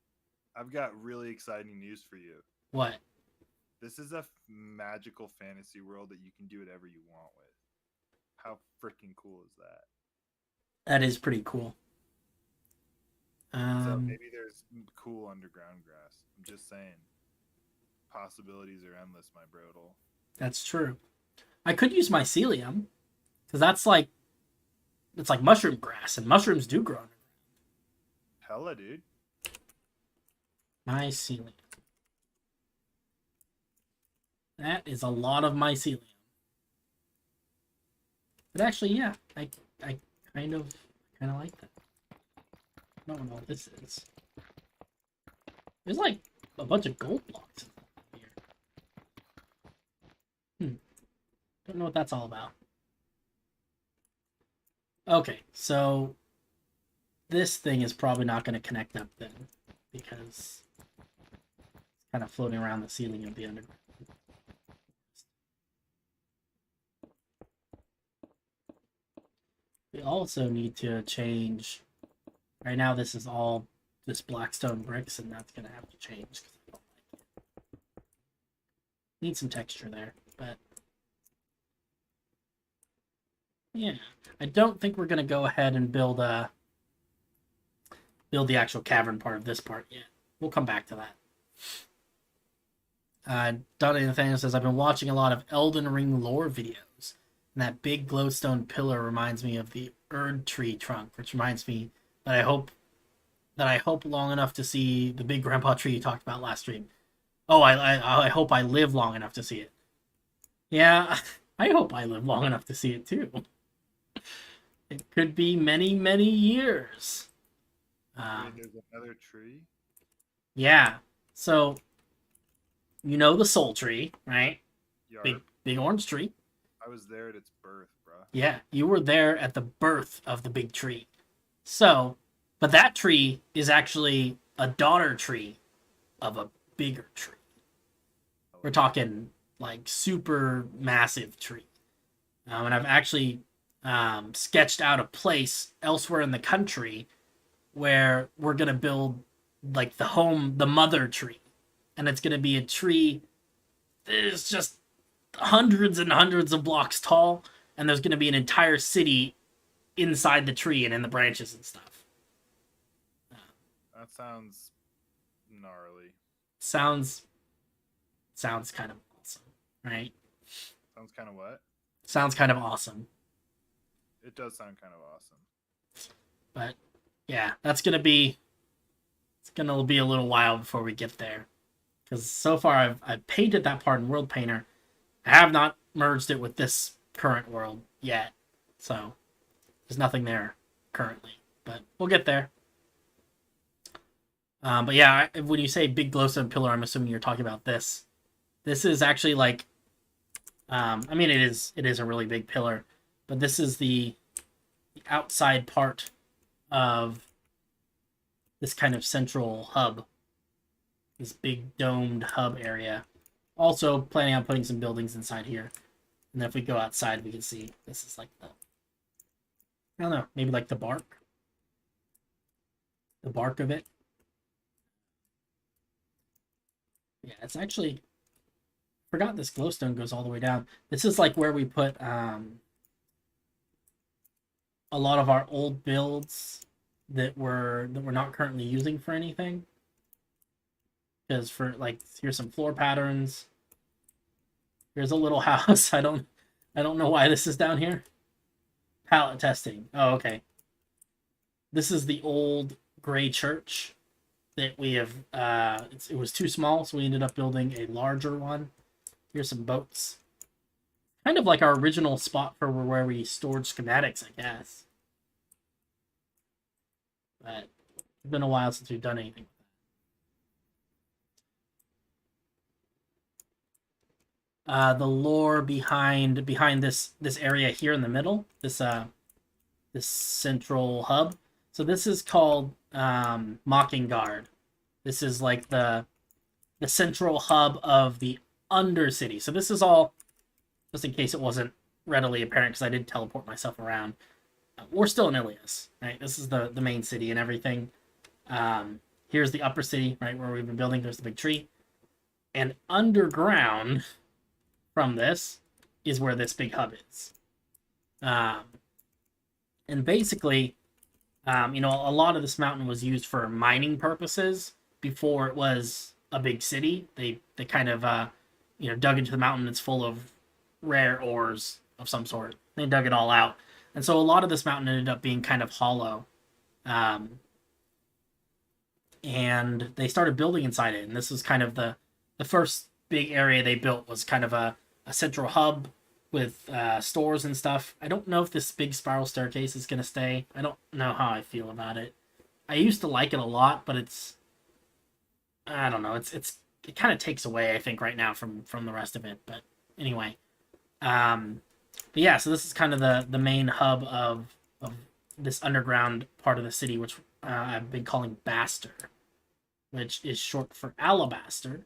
I've got really exciting news for you. What? This is a magical fantasy world that you can do whatever you want with. How freaking cool is that? That is pretty cool. So maybe there's cool underground grass. I'm just saying. Possibilities are endless, my brodel. That's true. I could use mycelium, because that's like, it's like mushroom grass, and mushrooms do grow underground. Hella, dude. Mycelium. That is a lot of mycelium. But actually, yeah, I kind of like that. I don't know what this is. There's like a bunch of gold blocks here. Don't know what that's all about. Okay, so this thing is probably not going to connect up then, because it's kind of floating around the ceiling of the underground. We also need to change. Right now, this is all just blackstone bricks, and that's going to have to change because I don't like it. Need some texture there, but yeah, I don't think we're going to go ahead and build the actual cavern part of this part yet. We'll come back to that. Donnie Nathaniel says, I've been watching a lot of Elden Ring lore videos, and that big glowstone pillar reminds me of the Erd tree trunk, which reminds me that I hope long enough to see the big grandpa tree you talked about last stream. Oh, I hope I live long enough to see it. Yeah, I hope I live long enough to see it too. It could be many, many years. Wait, there's another tree? Yeah. So, you know the soul tree, right? Yarp. Big orange tree. I was there at its birth, bro. Yeah, you were there at the birth of the big tree. So, but that tree is actually a daughter tree of a bigger tree. We're talking like super massive tree. And I've actually sketched out a place elsewhere in the country where we're going to build like the mother tree. And it's going to be a tree that is just hundreds and hundreds of blocks tall. And there's going to be an entire city inside the tree and in the branches and stuff. That sounds gnarly. Sounds kind of awesome, right? Sounds kind of what? Sounds kind of awesome. It does sound kind of awesome. But yeah, it's gonna be a little while before we get there, because so far I've painted that part in World Painter. I have not merged it with this current world yet, so there's nothing there currently. But we'll get there. But yeah, when you say big glowstone pillar, I'm assuming you're talking about this. This is actually like, I mean, it is a really big pillar, but this is the outside part of this kind of central hub, this big domed hub area. Also planning on putting some buildings inside here. And then if we go outside, we can see this is like I don't know, maybe like the bark of it. Yeah, it's actually, forgot this glowstone goes all the way down. This is like where we put a lot of our old builds that we're not currently using for anything. Because for like, here's some floor patterns. Here's a little house. I don't know why this is down here. Palette testing. Oh, okay. This is the old gray church that we have. It was too small, so we ended up building a larger one. Here's some boats. Kind of like our original spot for where we stored schematics, I guess. But it's been a while since we've done anything. The lore behind this area here in the middle, this central hub. So this is called Mockinguard. This is like the central hub of the Undercity. So this is all, just in case it wasn't readily apparent, because I did teleport myself around. We're still in Illias, right? This is the main city and everything. Here's the upper city, right, where we've been building. There's the big tree. And underground from this is where this big hub is. And basically, a lot of this mountain was used for mining purposes before it was a big city. They kind of, dug into the mountain. It's full of rare ores of some sort. They dug it all out. And so a lot of this mountain ended up being kind of hollow. And they started building inside it. And this was kind of the first big area they built was kind of a central hub with stores and stuff. I don't know if this big spiral staircase is gonna stay. I don't know how I feel about it. I used to like it a lot, but I don't know. It kind of takes away, I think, right now from the rest of it. But anyway, but yeah. So this is kind of the main hub of this underground part of the city, which I've been calling Baster, which is short for Alabaster,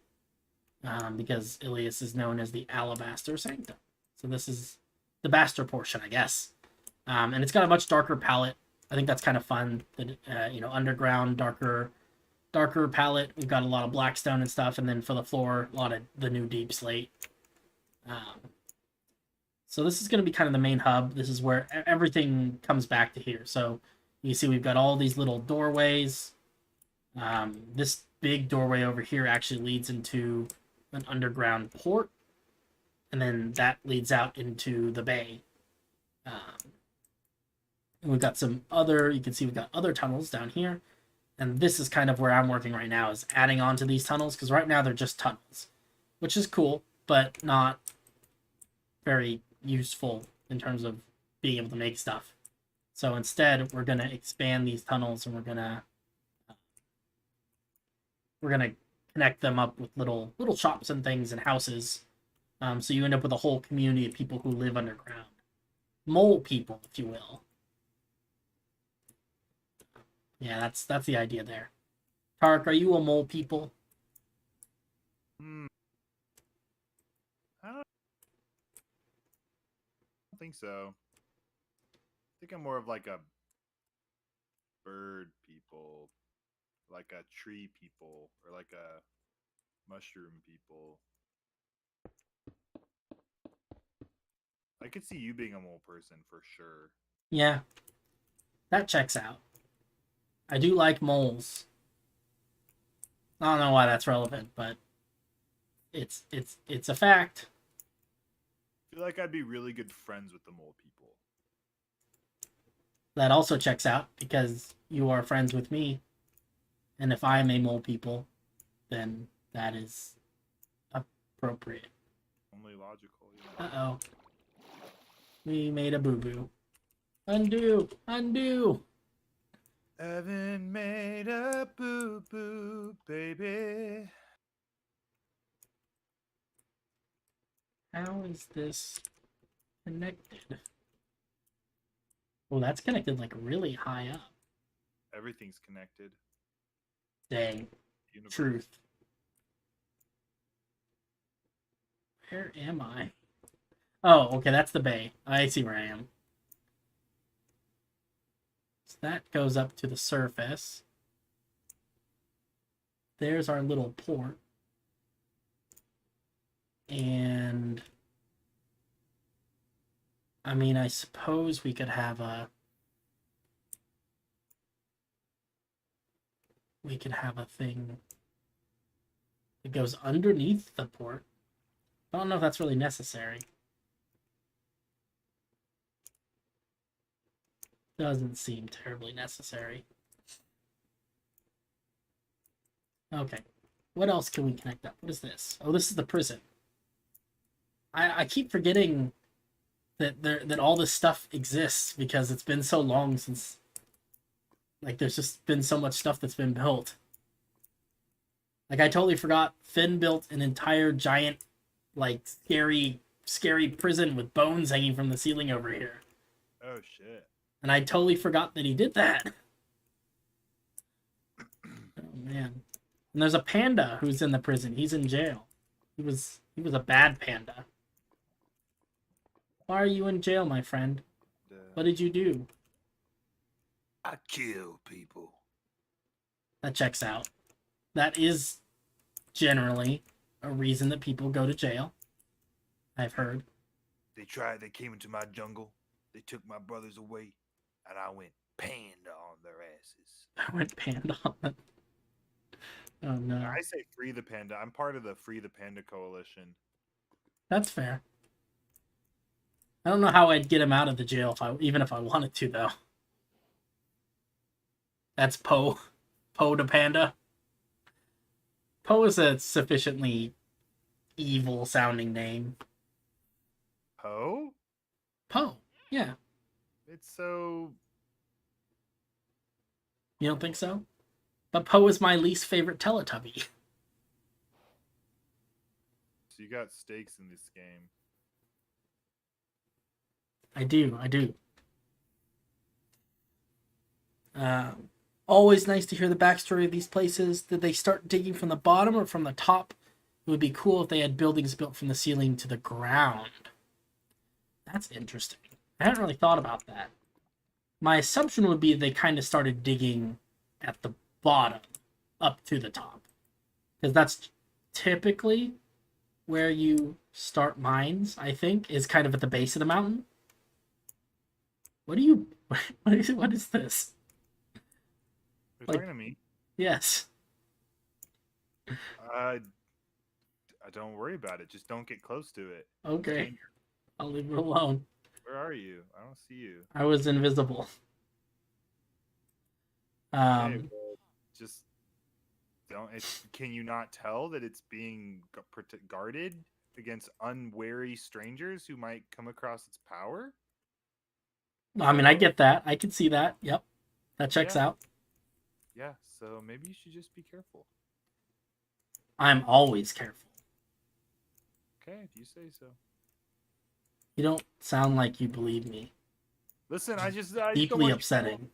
because Illias is known as the Alabaster Sanctum. So this is the Baster portion, I guess. And it's got a much darker palette. I think that's kind of fun. Underground, darker palette. We've got a lot of blackstone and stuff, and then for the floor, a lot of the new deep slate. So this is going to be kind of the main hub. This is where everything comes back to here. So you see we've got all these little doorways. This big doorway over here actually leads into an underground port, and then that leads out into the bay. And we've got you can see we've got other tunnels down here. And this is kind of where I'm working right now, is adding on to these tunnels, because right now they're just tunnels, which is cool, but not very useful in terms of being able to make stuff. So instead, we're going to expand these tunnels, and we're going to connect them up with little shops and things and houses. So you end up with a whole community of people who live underground. Mole people, if you will. Yeah, that's the idea there. Tark, are you a mole people? I don't think so. I think I'm more of like a bird people, like a tree people, or like a mushroom people. I could see you being a mole person for sure. Yeah, that checks out. I do like moles. I don't know why that's relevant, but it's a fact. I feel like I'd be really good friends with the mole people. That also checks out because you are friends with me, and if I am a mole people, then that is appropriate. Only logical. Uh-oh. We made a boo-boo. Undo! Undo! Evan made a boo-boo, baby. How is this connected? Oh, that's connected like really high up. Everything's connected. Dang. Universe. Truth. Where am I? Oh, okay, that's the bay. I see where I am. So that goes up to the surface. There's our little port. And I mean, I suppose we could have a thing that goes underneath the port. I don't know if that's really necessary. Doesn't seem terribly necessary. Okay. What else can we connect up? What is this? Oh, this is the prison. I keep forgetting that all this stuff exists because it's been so long since, like, there's just been so much stuff that's been built. Like, I totally forgot Finn built an entire giant, like, scary prison with bones hanging from the ceiling over here. Oh, shit. And I totally forgot that he did that. Oh, man. And there's a panda who's in the prison. He's in jail. He was a bad panda. Why are you in jail, my friend? What did you do? I kill people. That checks out. That is generally a reason that people go to jail. I've heard. They came into my jungle. They took my brothers away. And I went panda on their asses. I went panda on them. Oh, no. I say free the panda. I'm part of the Free the Panda coalition. That's fair. I don't know how I'd get him out of the jail even if I wanted to, though. That's Poe. Poe the panda. Poe is a sufficiently evil-sounding name. Poe? Poe. Yeah. It's so. You don't think so? But Poe is my least favorite Teletubby. So you got stakes in this game. I do. I do. Uh, Always nice to hear the backstory of these places. Did they start digging from the bottom or from the top? It would be cool if they had buildings built from the ceiling to the ground. That's interesting. I hadn't really thought about that. My assumption would be they kind of started digging at the bottom up to the top. Because that's typically where you start mines, I think, is kind of at the base of the mountain. What are you... What is this? You're Like, talking to me? yes. Don't worry about it. Just don't get close to it. Okay. I'll leave it alone. Where are you? I don't see you. I was invisible. Okay, well, just don't. Can you not tell that it's being guarded against unwary strangers who might come across its power? I mean, I get that. I can see that. Yep. That checks Yeah. out. Yeah, so maybe you should just be careful. I'm always careful. Okay, if you say so. You don't sound like you believe me. Listen, I just don't Deeply want you upsetting.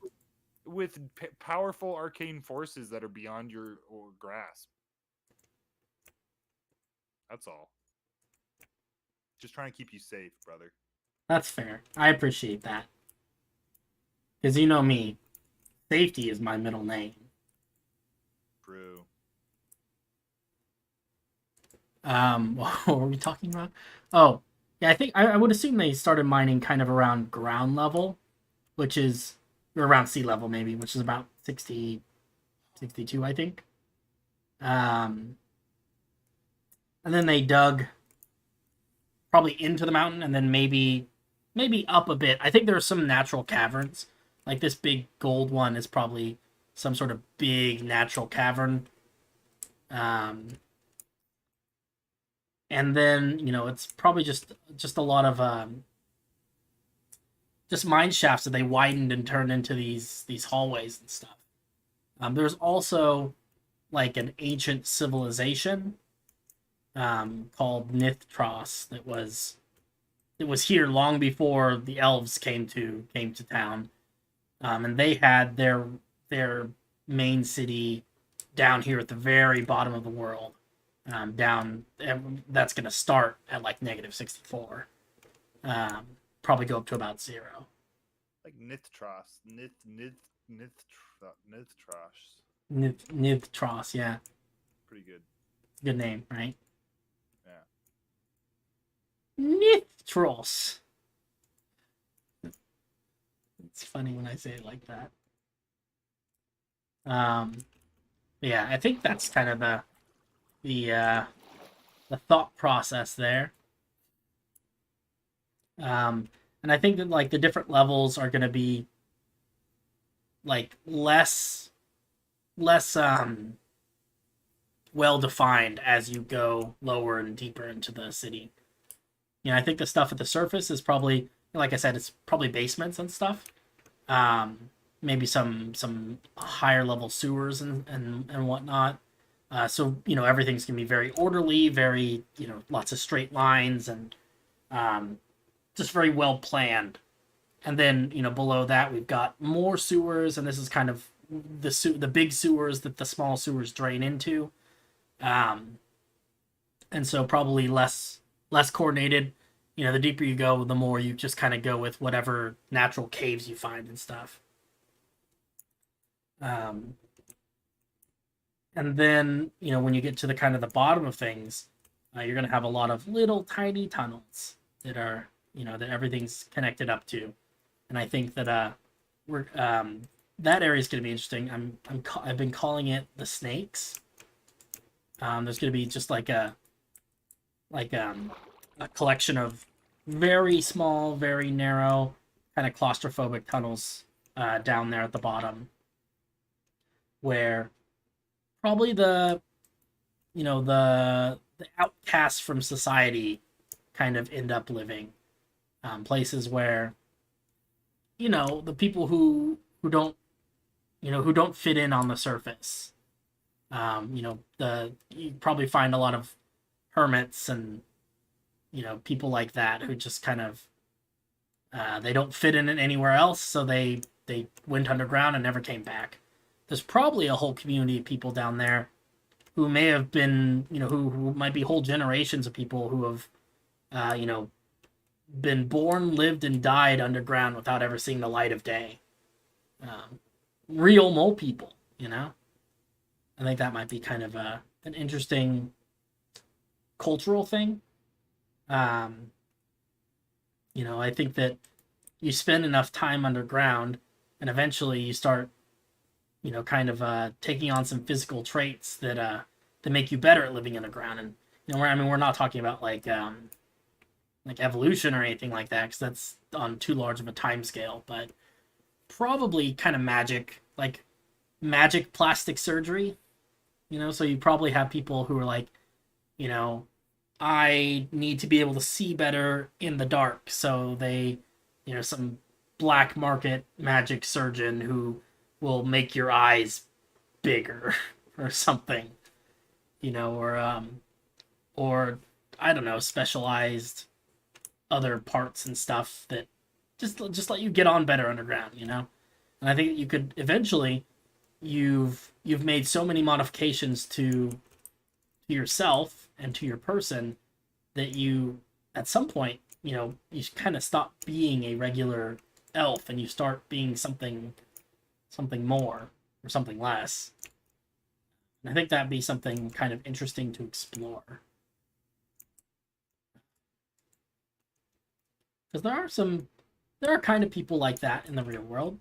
with powerful arcane forces that are beyond your grasp. That's all. Just trying to keep you safe, brother. That's fair. I appreciate that. Because you know me, safety is my middle name. True. What were we talking about? Oh, yeah, I think I would assume they started mining kind of around ground level, which is, or around sea level maybe, which is about 60, 62, I think. And then they dug probably into the mountain and then maybe up a bit. I think there are some natural caverns. Like this big gold one is probably some sort of big natural cavern. And then, it's probably just a lot of just mine shafts that they widened and turned into these hallways and stuff. There's also like an ancient civilization called Nithtros that was here long before the elves came to town, and they had their main city down here at the very bottom of the world. That's going to start at like -64. Probably go up to about 0. Like Nithtros. Nithtros, yeah. Pretty good. Good name, right? Yeah. Nithtros. It's funny when I say it like that. Yeah, I think that's kind of the thought process there. And I think that like the different levels are going to be like less well defined as you go lower and deeper into the city. I think the stuff at the surface is probably, like I said, it's probably basements and stuff. Maybe some higher level sewers and whatnot. So everything's gonna be very orderly, very lots of straight lines and just very well planned. And then below that we've got more sewers, and this is kind of the big sewers that the small sewers drain into. And so probably less coordinated. The deeper you go, the more you just kind of go with whatever natural caves you find and stuff. And then, when you get to the kind of the bottom of things, you're going to have a lot of little tiny tunnels that are, that everything's connected up to. And I think that that area is going to be interesting. I've been calling it the snakes. There's going to be just like a collection of very small, very narrow, kind of claustrophobic tunnels down there at the bottom, where probably the outcasts from society kind of end up living. places where the people who don't who don't fit in on the surface. You probably find a lot of hermits and people like that who just kind of they don't fit in anywhere else, so they went underground and never came back. There's probably a whole community of people down there who may have been, who might be whole generations of people who have, been born, lived, and died underground without ever seeing the light of day. Um, Real mole people, I think that might be kind of an interesting cultural thing. Um, I think that you spend enough time underground, and eventually you start, kind of taking on some physical traits that make you better at living underground. And we're not talking about like evolution or anything like that, because that's on too large of a time scale. But probably kind of magic, like magic plastic surgery. So you probably have people who are like, you know, I need to be able to see better in the dark. So they, some black market magic surgeon who will make your eyes bigger or something, or I don't know, specialized other parts and stuff that just let you get on better underground. And I think you could eventually you've made so many modifications to yourself and to your person that you at some point you kind of stop being a regular elf and you start being something more or something less. And I think that'd be something kind of interesting to explore, because there are kind of people like that in the real world.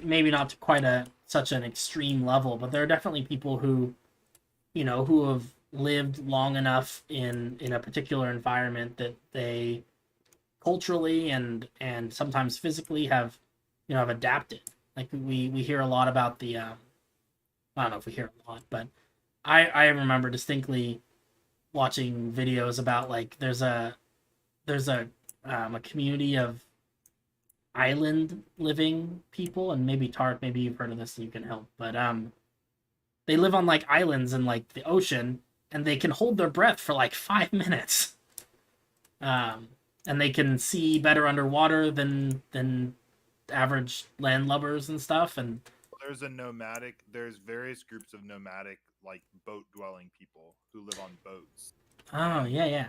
Maybe not to quite such an extreme level, but there are definitely people who have lived long enough in a particular environment that they culturally and sometimes physically have adapted. Like we hear a lot about the I don't know if we hear a lot, but I remember distinctly watching videos about, like, there's a community of island living people, and maybe Tark, maybe you've heard of this, so you can help. But they live on like islands in like the ocean, and they can hold their breath for like 5 minutes. Um, and they can see better underwater than average landlubbers and stuff. And there's various groups of nomadic, like, boat dwelling people who live on boats, oh, and yeah, yeah.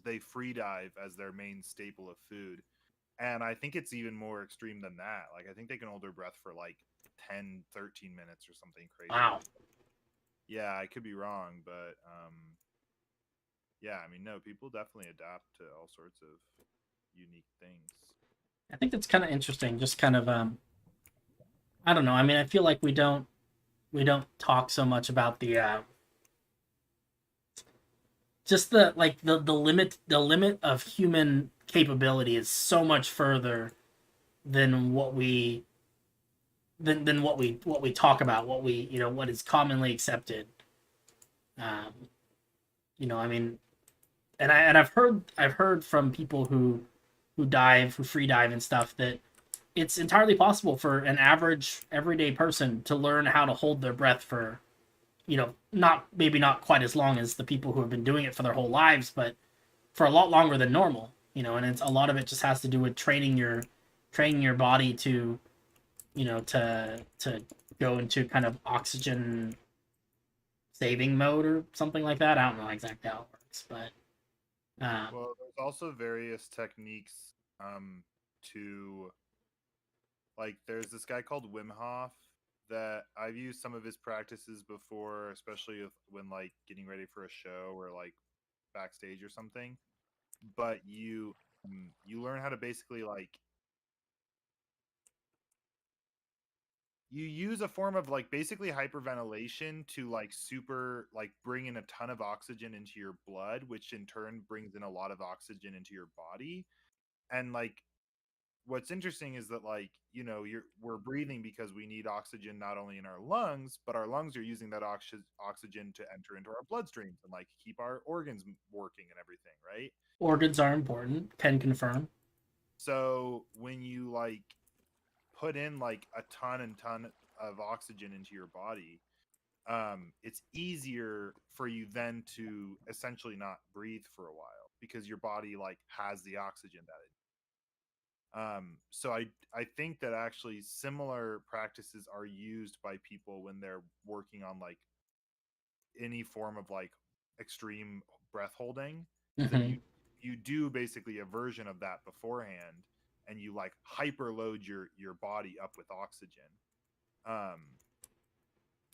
they free dive as their main staple of food. And I think it's even more extreme than that. Like, I think they can hold their breath for like 10, 13 minutes or something crazy Wow. like that. Yeah, I could be wrong, but yeah, I mean, no, people definitely adapt to all sorts of unique things. I think that's kind of interesting. Just kind of I don't know. I mean, I feel like we don't talk so much about the just the limit of human capability is so much further than what we talk about, what is commonly accepted. Um, I mean, and I've heard from people who free dive and stuff, that it's entirely possible for an average everyday person to learn how to hold their breath for, not quite as long as the people who have been doing it for their whole lives, but for a lot longer than normal. And it's a lot of it just has to do with training your body to, to go into kind of oxygen saving mode or something like that. I don't know exactly how it works, but Well, there's also various techniques to, like, there's this guy called Wim Hof that I've used some of his practices before, especially when like getting ready for a show or like backstage or something. But you learn how to basically, like, you use a form of, like, basically hyperventilation to, like, super, like, bring in a ton of oxygen into your blood, which in turn brings in a lot of oxygen into your body. And, like, what's interesting is that, like, we're breathing because we need oxygen not only in our lungs, but our lungs are using that oxygen to enter into our bloodstreams and like keep our organs working and everything, right? Organs are important. Can confirm. So when you like put in like a ton and ton of oxygen into your body, it's easier for you then to essentially not breathe for a while because your body like has the oxygen that it. So I think that actually similar practices are used by people when they're working on like any form of like extreme breath holding, is that Hmm. you do basically a version of that beforehand, and you like hyper load your body up with oxygen. um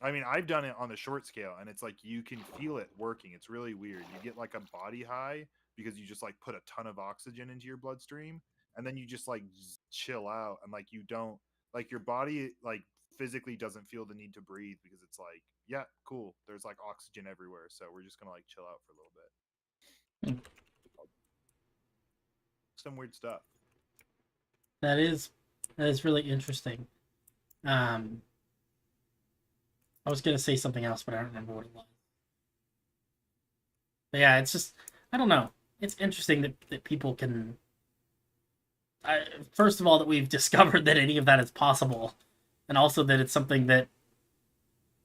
I mean, I've done it on the short scale, and it's like you can feel it working. It's really weird. You get like a body high because you just like put a ton of oxygen into your bloodstream, and then you just like chill out, and like you don't, like, your body like physically doesn't feel the need to breathe because it's like, yeah, cool. There's like oxygen everywhere, so we're just gonna like chill out for a little bit. Some weird stuff. That is really interesting. Um, I was gonna say something else, but I don't remember what it was. But yeah, it's just I don't know. It's interesting that people can. First of all, that we've discovered that any of that is possible, and also that it's something that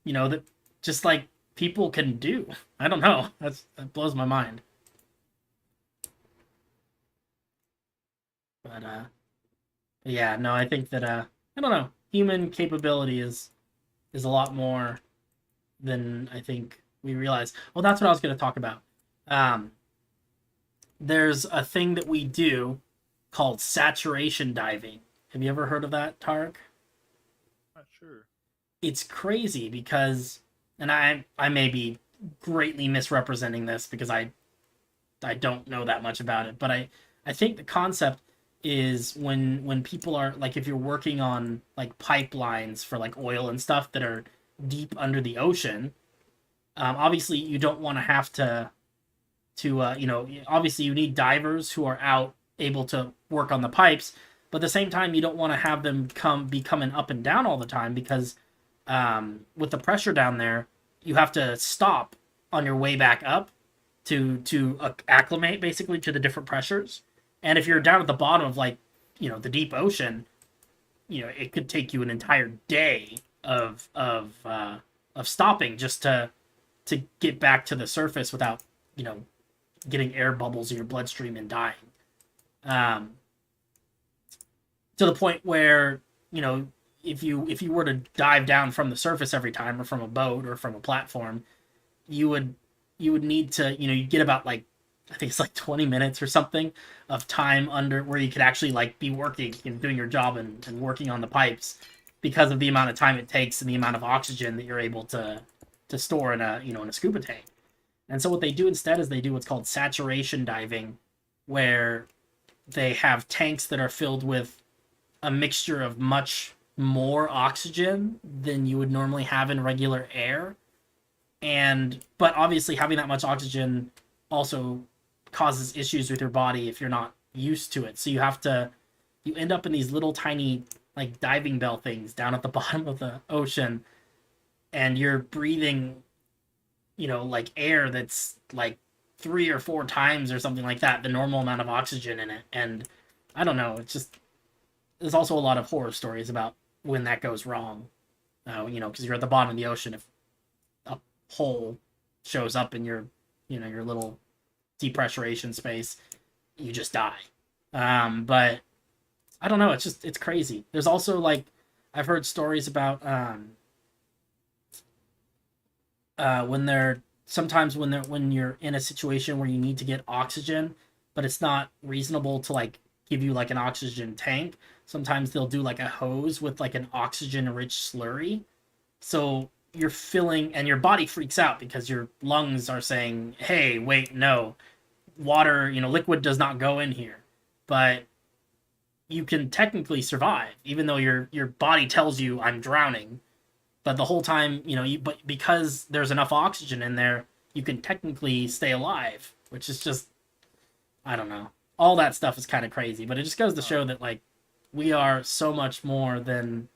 that just like people can do. I don't know. That blows my mind. But yeah, no, I think that I don't know. Human capability is a lot more than I think we realize. Well, that's what I was going to talk about. Um, there's a thing that we do called saturation diving. Have you ever heard of that, Tarek? Not sure. It's crazy because, and I may be greatly misrepresenting this because I don't know that much about it, but I think the concept is when people are like, if you're working on like pipelines for like oil and stuff that are deep under the ocean, obviously you don't want to have to obviously you need divers who are out able to work on the pipes, but at the same time you don't want to have them be coming up and down all the time because with the pressure down there, you have to stop on your way back up to acclimate basically to the different pressures. And if you're down at the bottom of like the deep ocean, it could take you an entire day of stopping just to get back to the surface without getting air bubbles in your bloodstream and dying. Um, to the point where if you were to dive down from the surface every time, or from a boat or from a platform, you would need to you get about like, I think it's like 20 minutes or something of time under where you could actually like be working and doing your job and working on the pipes, because of the amount of time it takes and the amount of oxygen that you're able to store in a in a scuba tank. And so what they do instead is they do what's called saturation diving, where they have tanks that are filled with a mixture of much more oxygen than you would normally have in regular air. But obviously having that much oxygen also causes issues with your body if you're not used to it. So you end up in these little tiny like diving bell things down at the bottom of the ocean, and you're breathing like air that's like 3 or 4 times or something like that the normal amount of oxygen in it. And I don't know, it's just, there's also a lot of horror stories about when that goes wrong. Because you're at the bottom of the ocean, if a hole shows up in your your little depressurization space, you just die. But I don't know, it's crazy. There's also like, I've heard stories about when you're in a situation where you need to get oxygen, but it's not reasonable to like give you like an oxygen tank. Sometimes they'll do like a hose with like an oxygen rich slurry. So you're filling, and your body freaks out because your lungs are saying, hey, wait, no, water, liquid does not go in here. But you can technically survive, even though your body tells you I'm drowning. But the whole time, but because there's enough oxygen in there, you can technically stay alive, which is just, I don't know. All that stuff is kind of crazy, but it just goes to show that like we are so much more than,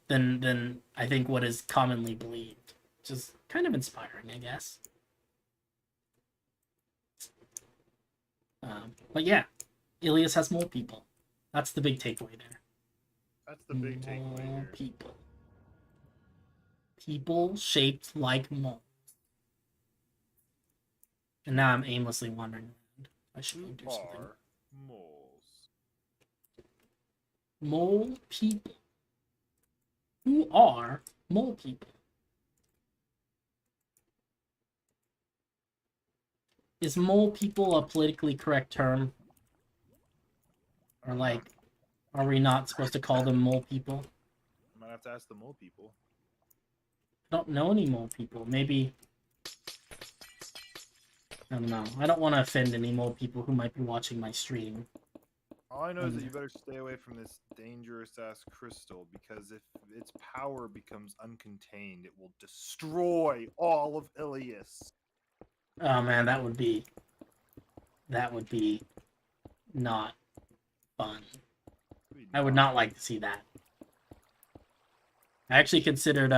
than I think what is commonly believed, which is kind of inspiring, I guess. But yeah, Illias has mole people. That's the big takeaway there. That's the big takeaway Mole here. people. People shaped like moles. And now I'm aimlessly wandering around. I should go do something. Are moles. Mole people. Who are mole people? Is mole people a politically correct term? Or like, are we not supposed to call them mole people? I might have to ask the mole people. I don't know any mole people. Maybe. I don't know. I don't want to offend any mole people who might be watching my stream. All I know is that you better stay away from this dangerous ass crystal, because if its power becomes uncontained, it will destroy all of Illias. Oh man, that would be not fun. I would not like to see that. I actually considered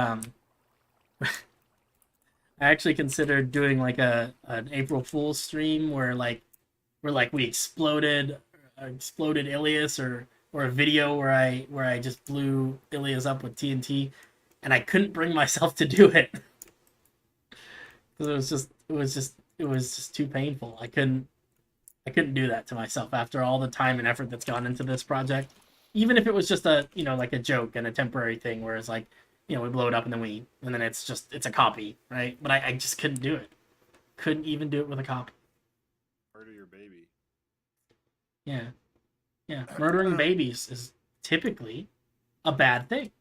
doing like an April Fool's stream where we exploded Illias, or a video where I just blew Illias up with TNT, and I couldn't bring myself to do it because it was just too painful. I couldn't do that to myself after all the time and effort that's gone into this project. Even if it was just a like a joke and a temporary thing, where it's like, we blow it up and then it's a copy, right? But I just couldn't do it. Couldn't even do it with a copy. Murder your baby. Yeah. Yeah. Murdering babies is typically a bad thing.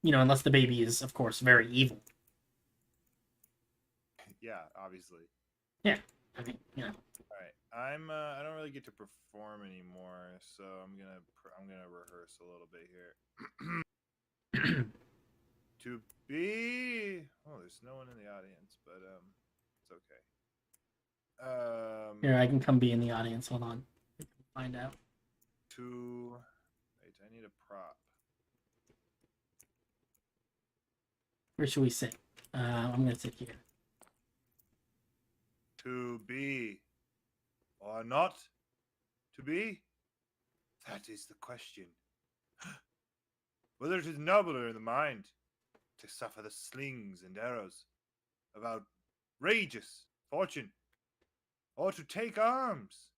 Unless the baby is, of course, very evil. Yeah, obviously. Yeah. I mean, Alright. I don't really get to perform anymore, so I'm gonna rehearse a little bit here. To be... Oh, there's no one in the audience, but it's okay. Here, I can come be in the audience. Hold on. Find out. Wait, I need a prop. Where should we sit? I'm gonna sit here. To be or not to be? That is the question. Whether it is nobler in the mind to suffer the slings and arrows of outrageous fortune, or to take arms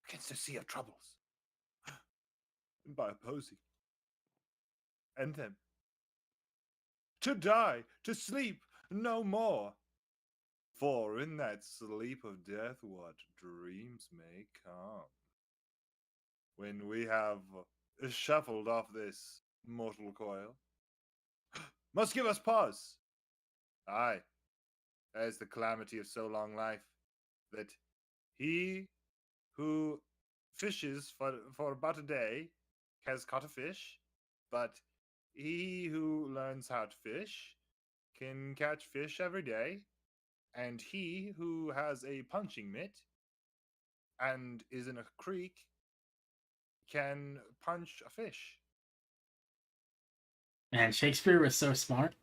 against a sea of troubles, and by opposing, end them. To die, to sleep no more. For in that sleep of death, what dreams may come. When we have shuffled off this mortal coil, must give us pause. Aye, that is the calamity of so long life, that he who fishes for but a day has caught a fish, but he who learns how to fish can catch fish every day, and he who has a punching mitt and is in a creek can punch a fish. Man, Shakespeare was so smart.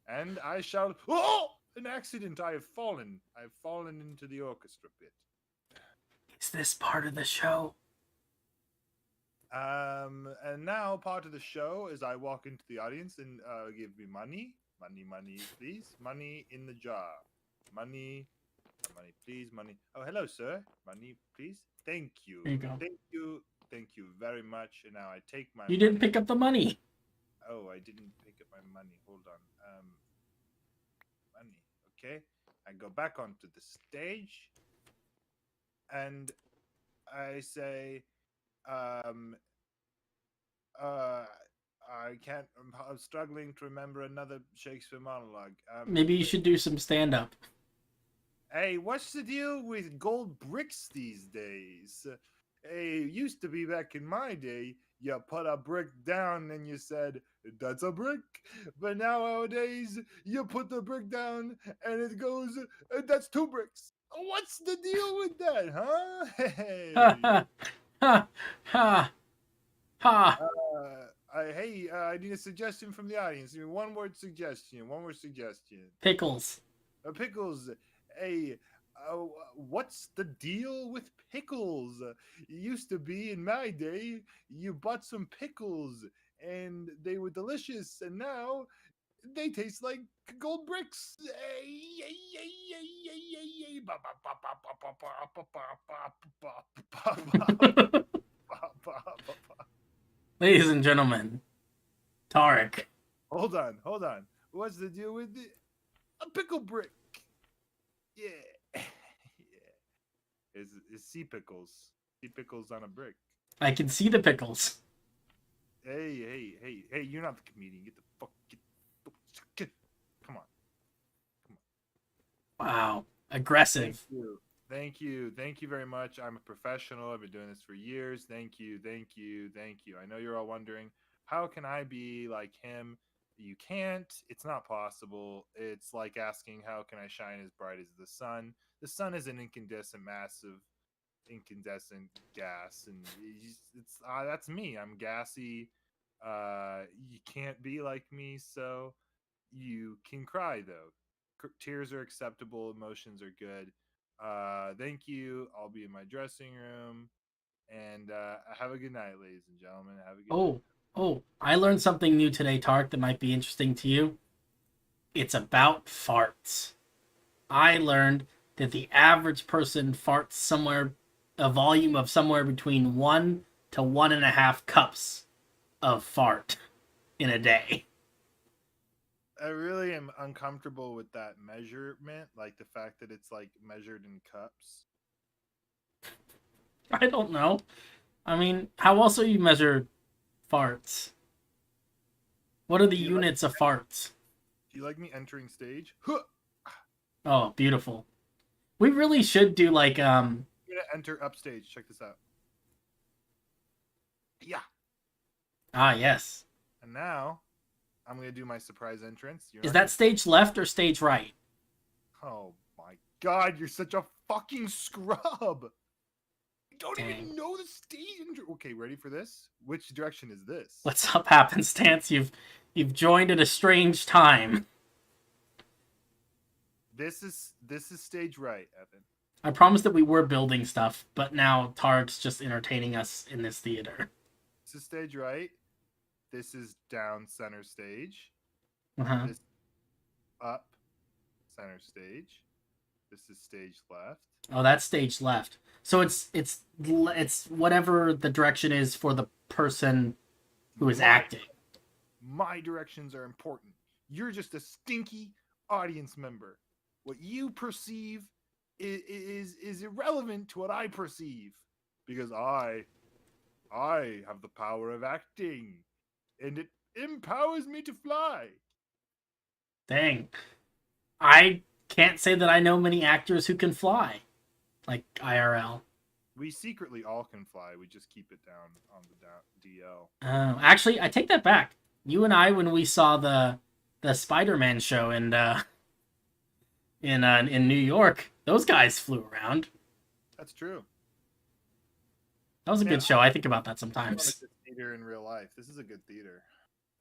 And I shall... Oh! An accident! I have fallen into the orchestra pit. Is this part of the show? And now part of the show is I walk into the audience and give me money, please, money in the jar, money, please, money. Oh, hello, sir. Money, please. Thank you. There you go. Thank you very much. And now I take my. You didn't pick up the money. Oh, I didn't pick up my money. Hold on. Money. Okay. I go back onto the stage, and I say, I can't. I'm struggling to remember another Shakespeare monologue. Maybe you should do some stand-up. Hey, what's the deal with gold bricks these days? Hey, it used to be back in my day, you put a brick down and you said, that's a brick. But nowadays, you put the brick down and it goes, that's two bricks. What's the deal with that, huh? Hey. Ha ha ha ha. I need a suggestion from the audience. One word suggestion. One word suggestion. Pickles. Pickles. Hey, what's the deal with pickles? It used to be in my day, you bought some pickles and they were delicious, and now they taste like gold bricks. Ladies and gentlemen, Tarek. Hold on. What's the deal with a pickle brick? Yeah. Yeah. It's sea pickles. Sea pickles on a brick. I can see the pickles. Hey, you're not the comedian. Get the fuck come on. Wow. Aggressive. Thank you very much. I'm a professional. I've been doing this for years. Thank you. I know you're all wondering, how can I be like him? You can't. It's not possible. It's like asking, how can I shine as bright as the sun? The sun is an massive incandescent gas, and it's that's me. I'm gassy. You can't be like me, so you can cry though. Tears are acceptable. Emotions are good. Thank you. I'll be in my dressing room, and have a good night, ladies and gentlemen. Have a good night. Oh, I learned something new today, Tark, that might be interesting to you. It's about farts. I learned that the average person farts somewhere, a volume of somewhere between 1 to 1.5 cups of fart in a day. I really am uncomfortable with that measurement, like the fact that it's like measured in cups. I don't know. I mean, how else will you measure farts? What are the units of farts? Do you like me entering stage? Oh, beautiful. We really should do like I'm gonna enter upstage. Check this out. Yeah. Ah, yes. And now I'm gonna do my surprise entrance. Is that stage left or stage right? Oh my god, you're such a fucking scrub. You don't Dang. even know the stage. Okay, ready for this? Which direction is this? What's up, happenstance? You've joined at a strange time. This is stage right, Evan. I promised that we were building stuff, but now Tarek's just entertaining us in this theater. This is stage right. This is down center stage. Uh-huh. This up center stage. This is stage left. Oh, that's stage left. So it's whatever the direction is for the person who is acting. My directions are important. You're just a stinky audience member. What you perceive is irrelevant to what I perceive, because I have the power of acting, and it empowers me to fly. Dang. I can't say that I know many actors who can fly, like IRL. We secretly all can fly. We just keep it down on the DL. Actually, I take that back. You and I, when we saw the Spider-Man show in New York, those guys flew around. That's true. That was a good show. I think about that sometimes. It's a good theater in real life. This is a good theater.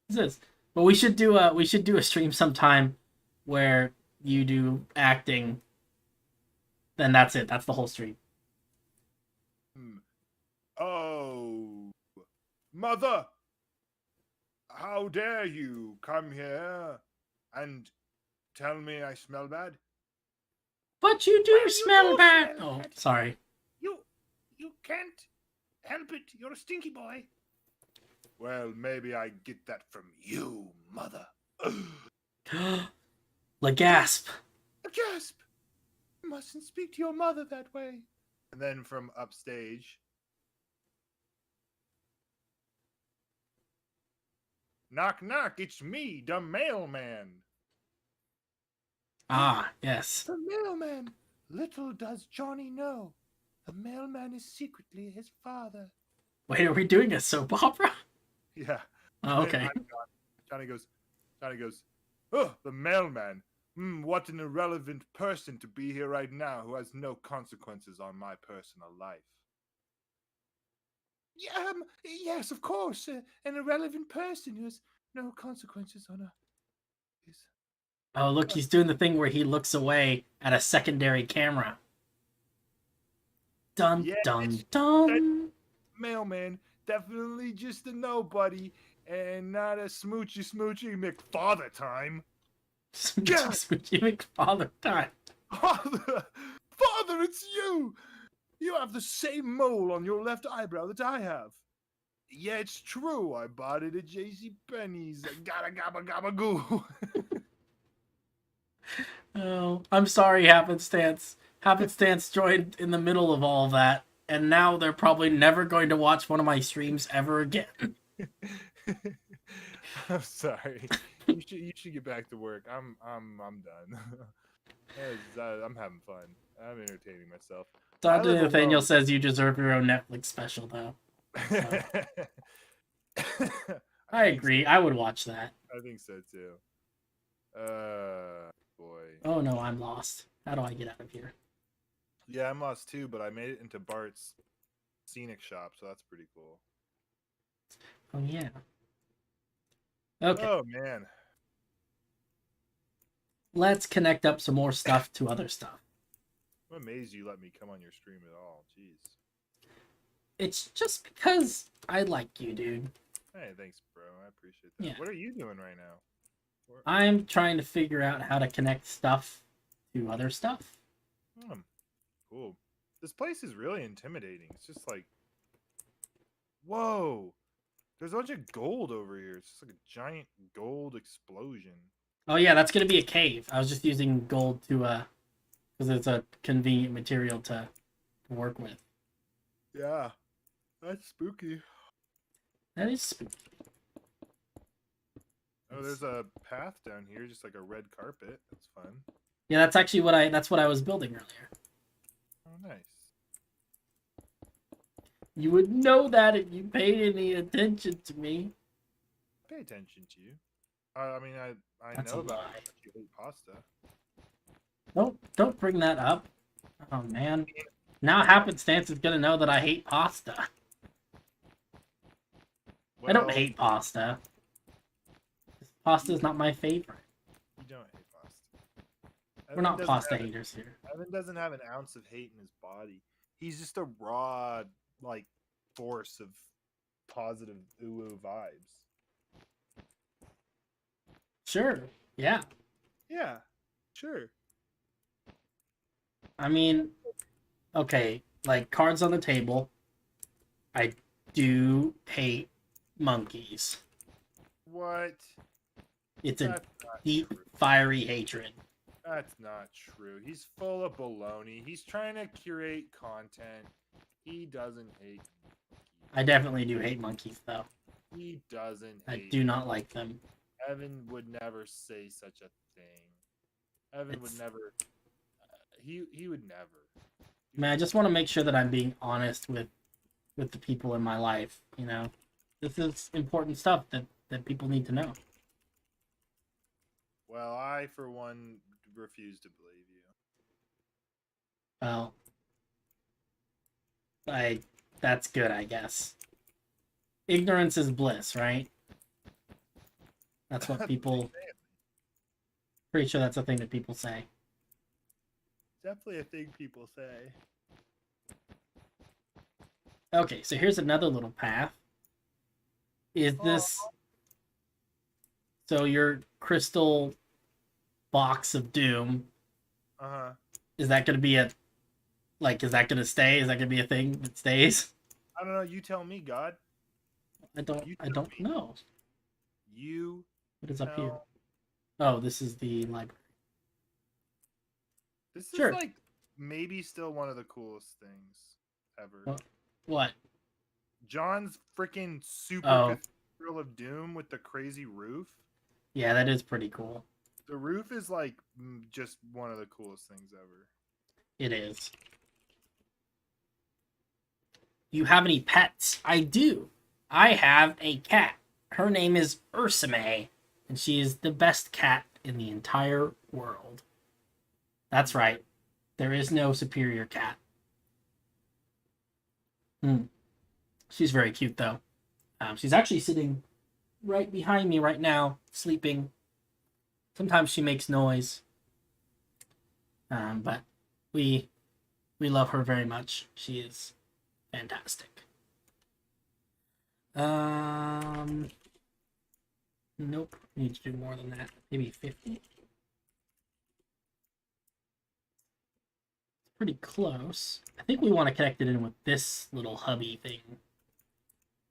This is. But we should do a stream sometime where you do acting. Then that's it. That's the whole stream. Oh, mother! How dare you come here and tell me I smell bad? But you do smell bad. Oh, sorry. You can't help it. You're a stinky boy. Well, maybe I get that from you, mother. La gasp. A gasp. You mustn't speak to your mother that way. And then from upstage, knock knock, it's me, the mailman. Ah, yes. The mailman. Little does Johnny know, the mailman is secretly his father. Wait, are we doing a soap opera? Yeah. Oh, okay. Johnny goes, oh, the mailman. What an irrelevant person to be here right now who has no consequences on my personal life. Yeah, yes, of course. An irrelevant person who has no consequences on a. Oh, look, he's doing the thing where he looks away at a secondary camera. Dun, Yeah, dun, it's dun. mailman. Definitely just a nobody and not a smoochy McFather time. Smoochy, smoochy McFather time. Father, Father, it's you! You have the same mole on your left eyebrow that I have. Yeah, it's true. I bought it at J.C. Penney's. Gotta gabba gabba goo. Oh, I'm sorry, Happenstance. Happenstance joined in the middle of all that, and now they're probably never going to watch one of my streams ever again. I'm sorry. You should get back to work. I'm done. I'm having fun. I'm entertaining myself. I Dante live Nathaniel alone. says you deserve your own Netflix special, though. I think agree. so. I would watch that. I think so too. Boy. Oh no, I'm lost. How do I get out of here? Yeah, I'm lost too, but I made it into Bart's scenic shop, so that's pretty cool. Oh yeah. Okay. Oh man. Let's connect up some more stuff to other stuff. I'm amazed you let me come on your stream at all. Jeez. It's just because I like you, dude. Hey, thanks, bro. I appreciate that. Yeah. What are you doing right now? I'm trying to figure out how to connect stuff to other stuff. Cool. This place is really intimidating. It's just like, whoa. There's a bunch of gold over here. It's just like a giant gold explosion. Oh yeah, that's gonna be a cave. I was just using gold to because it's a convenient material to work with. Yeah. That's spooky. That is spooky. Oh, there's a path down here, just like a red carpet. That's fun. Yeah, that's actually that's what I was building earlier. Oh, nice. You would know that if you paid any attention to me. Pay attention to you. I mean, I That's know a about lie. how much you hate pasta. Don't bring that up. Oh man. Now Happenstance is gonna know that I hate pasta. Well, I don't hate pasta. Pasta's not my favorite. You don't hate pasta. We're not pasta haters here. Evan doesn't have an ounce of hate in his body. He's just a raw, like, force of positive ooh vibes. Sure. Yeah. Yeah, sure. I mean, okay, like cards on the table. I do hate monkeys. What? It's a That's not deep, true. fiery hatred. That's not true. He's full of baloney. He's trying to curate content. He doesn't hate monkeys. I definitely do hate monkeys, though. He doesn't I hate do not like them. Evan would never say such a thing. Evan would never. He would never. Man, I just want to make sure that I'm being honest with the people in my life. You know, this is important stuff that people need to know. Well, I for one refuse to believe you. Well, that's good, I guess. Ignorance is bliss, right? That's what people. Pretty sure that's a thing that people say. Definitely a thing people say. Okay, so here's another little path. Is this... So your crystal box of doom... Uh-huh. Is that going to be a... Like, is that going to stay? Is that going to be a thing that stays? I don't know. You tell me, God. I don't know. You What is up here? Oh, this is the library. This Sure. is like maybe still one of the coolest things ever. What? John's freaking super Cathedral of Doom with the crazy roof. Yeah, that is pretty cool. The roof is like just one of the coolest things ever. It is. Do you have any pets? I do. I have a cat. Her name is Ursame, and she is the best cat in the entire world. That's right. There is no superior cat. She's very cute, though. She's actually sitting right behind me right now, sleeping. Sometimes she makes noise. But we love her very much. She is fantastic. Nope. Need to do more than that. Maybe 50. Pretty close. I think we want to connect it in with this little hubby thing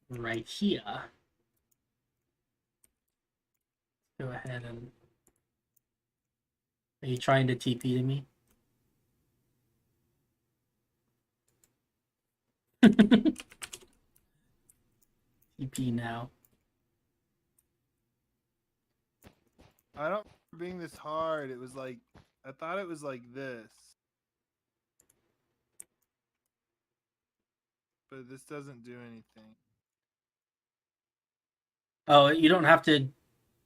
right here. Go ahead and... Are you trying to TP to me? TP now. I don't remember being this hard. It was like, I thought it was like this. But this doesn't do anything. Oh, you don't have to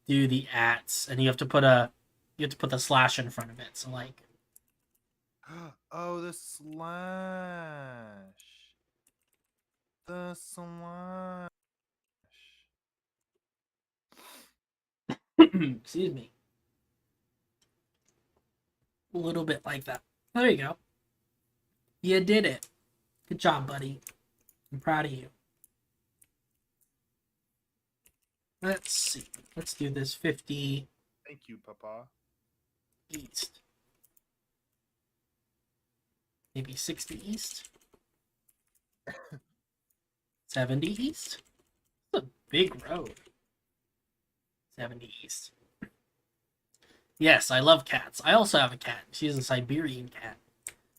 do the ats, and you have to put the slash in front of it. So like, oh, the slash. The slash. excuse me, a little bit like that. There you go. You did it. Good job, buddy. I'm proud of you. Let's see. Let's do this 50. Thank you, Papa. East. Maybe 60 east. 70 east. That's a big road. 70 east. Yes, I love cats. I also have a cat. She's a Siberian cat.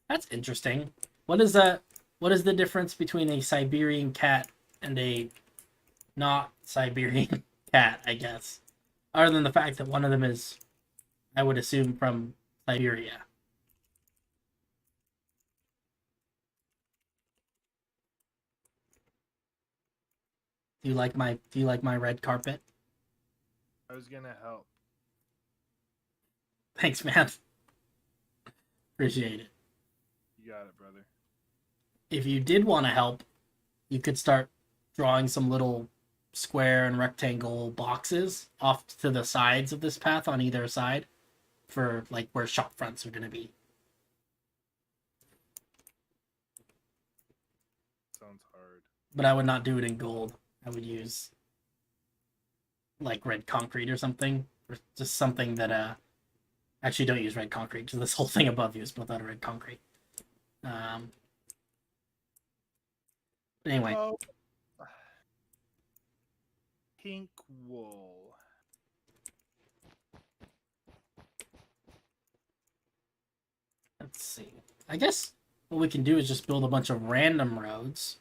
That's interesting. What is that? What is the difference between a Siberian cat and a not Siberian cat, I guess? Other than the fact that one of them is, I would assume, from Siberia. Do you like my red carpet? I was gonna help. Thanks, man. Appreciate it. You got it, brother. If you did want to help, you could start drawing some little square and rectangle boxes off to the sides of this path on either side for like where shop fronts are going to be. Sounds hard. But I would not do it in gold. I would use like red concrete or something, or just something that actually don't use red concrete because this whole thing above you is built out of red concrete. But anyway. Oh. Pink wool. Let's see. I guess what we can do is just build a bunch of random roads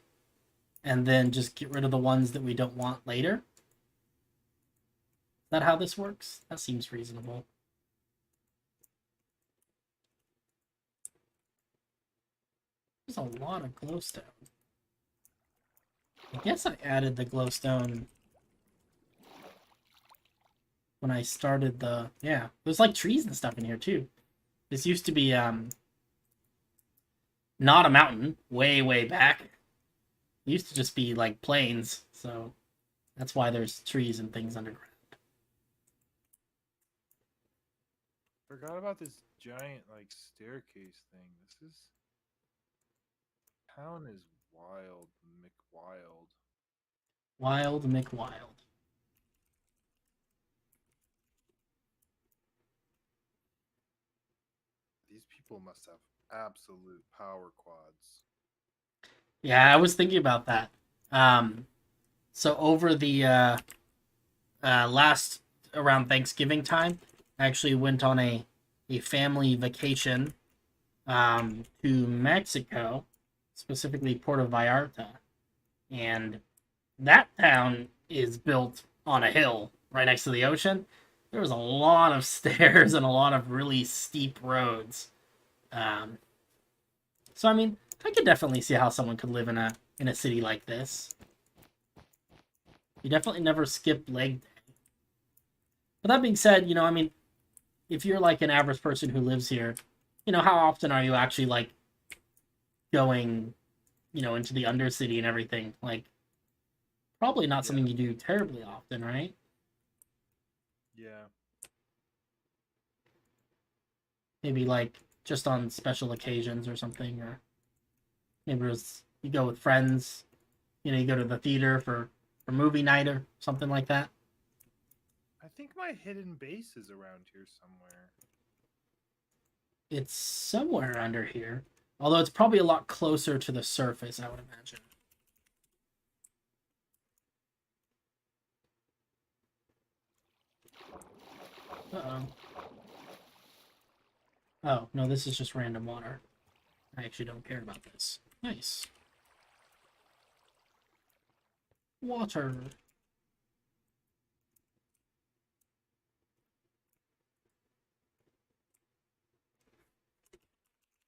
and then just get rid of the ones that we don't want later. Is that how this works? That seems reasonable. There's a lot of glowstone. I guess I added the glowstone when I started the... Yeah, there's like trees and stuff in here too. This used to be not a mountain, way back. It used to just be like plains, so that's why there's trees and things underground. Forgot about this giant like staircase thing. This is... Town is wild, McWild. Wild McWild. These people must have absolute power quads. Yeah, I was thinking about that. So over the last around Thanksgiving time, I actually went on a family vacation to Mexico, specifically Puerto Vallarta, and that town is built on a hill right next to the ocean. There was a lot of stairs and a lot of really steep roads. So I mean, I could definitely see how someone could live in a city like this. You definitely never skip leg day. But that being said, you know, I mean, if you're like an average person who lives here, how often are you actually like going, into the Undercity and everything? Like, probably not something you do terribly often, right? Yeah. Maybe like just on special occasions or something, or maybe you go with friends, you go to the theater for movie night or something like that. I think my hidden base is around here somewhere. It's somewhere under here, although it's probably a lot closer to the surface, I would imagine. Uh-oh. Oh, no, this is just random water. I actually don't care about this. Nice. Water.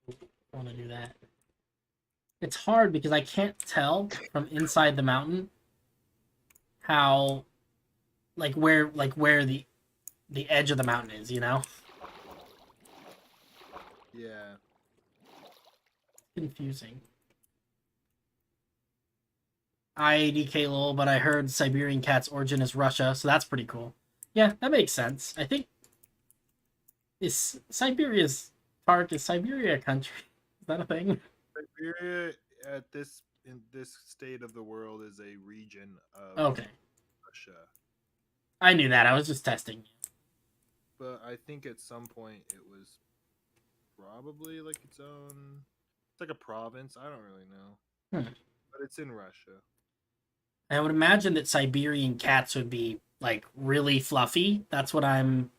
I want to do that. It's hard because I can't tell from inside the mountain how, where the edge of the mountain is, Yeah. Confusing. IADK lol, but I heard Siberian cat's origin is Russia, so that's pretty cool. Yeah, that makes sense. I think is Siberia a country? Is that a thing? Siberia in this state of the world is a region of Okay. Russia. I knew that. I was just testing. But I think at some point it was probably like its own. It's like a province. I don't really know. But it's in Russia. I would imagine that Siberian cats would be like really fluffy. That's what I'm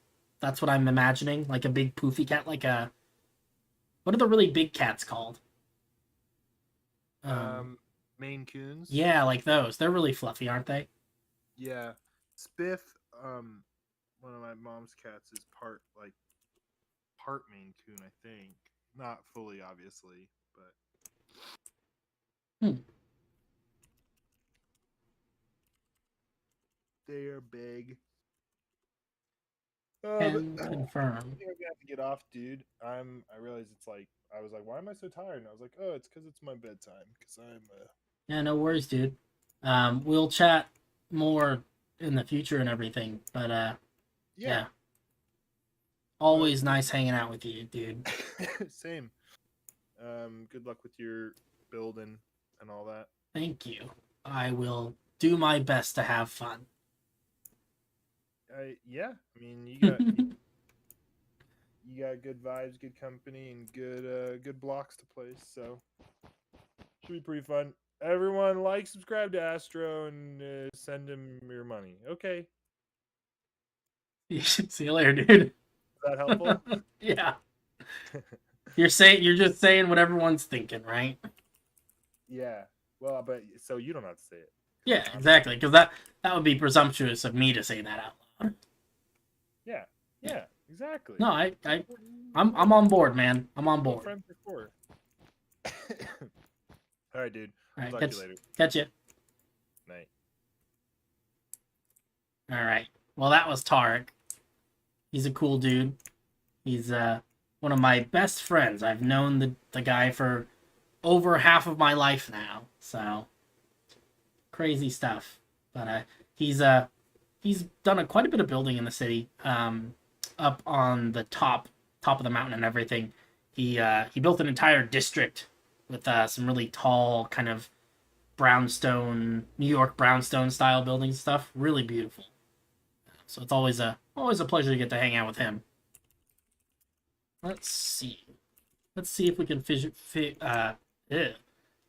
imagining. Like a big poofy cat, what are the really big cats called? Maine Coons. Yeah, like those. They're really fluffy, aren't they? Yeah. Spiff, one of my mom's cats is part Maine Coon, I think. Not fully, obviously, but they are big. Can confirm. I think I'm gonna have to get off, dude. I realize I was like, why am I so tired? And I was like, oh, it's because it's my bedtime. Because I'm. Yeah, no worries, dude. We'll chat more in the future and everything, but yeah. Always nice hanging out with you, dude. Same. Good luck with your building and all that. Thank you. I will do my best to have fun. Yeah. I mean, you got good vibes, good company, and good blocks to place. So should be pretty fun. Everyone, subscribe to Astro, and send him your money. Okay. See you later, dude. Is that helpful? Yeah. You're just saying what everyone's thinking, right? Yeah. Well, but so you don't have to say it. Yeah, exactly. Because that would be presumptuous of me to say that out loud. Yeah, exactly. No, I'm on board, man. I'm on board. Friends before. All right, dude. All right, talk to you later. Catch you. Night. All right. Well, that was Tarek. He's a cool dude. He's one of my best friends. I've known the guy for over half of my life now. So crazy stuff. But he's done quite a bit of building in the city. Up on the top of the mountain and everything. He built an entire district with some really tall kind of brownstone, New York brownstone style building stuff. Really beautiful. So it's always a pleasure to get to hang out with him. Let's see if we can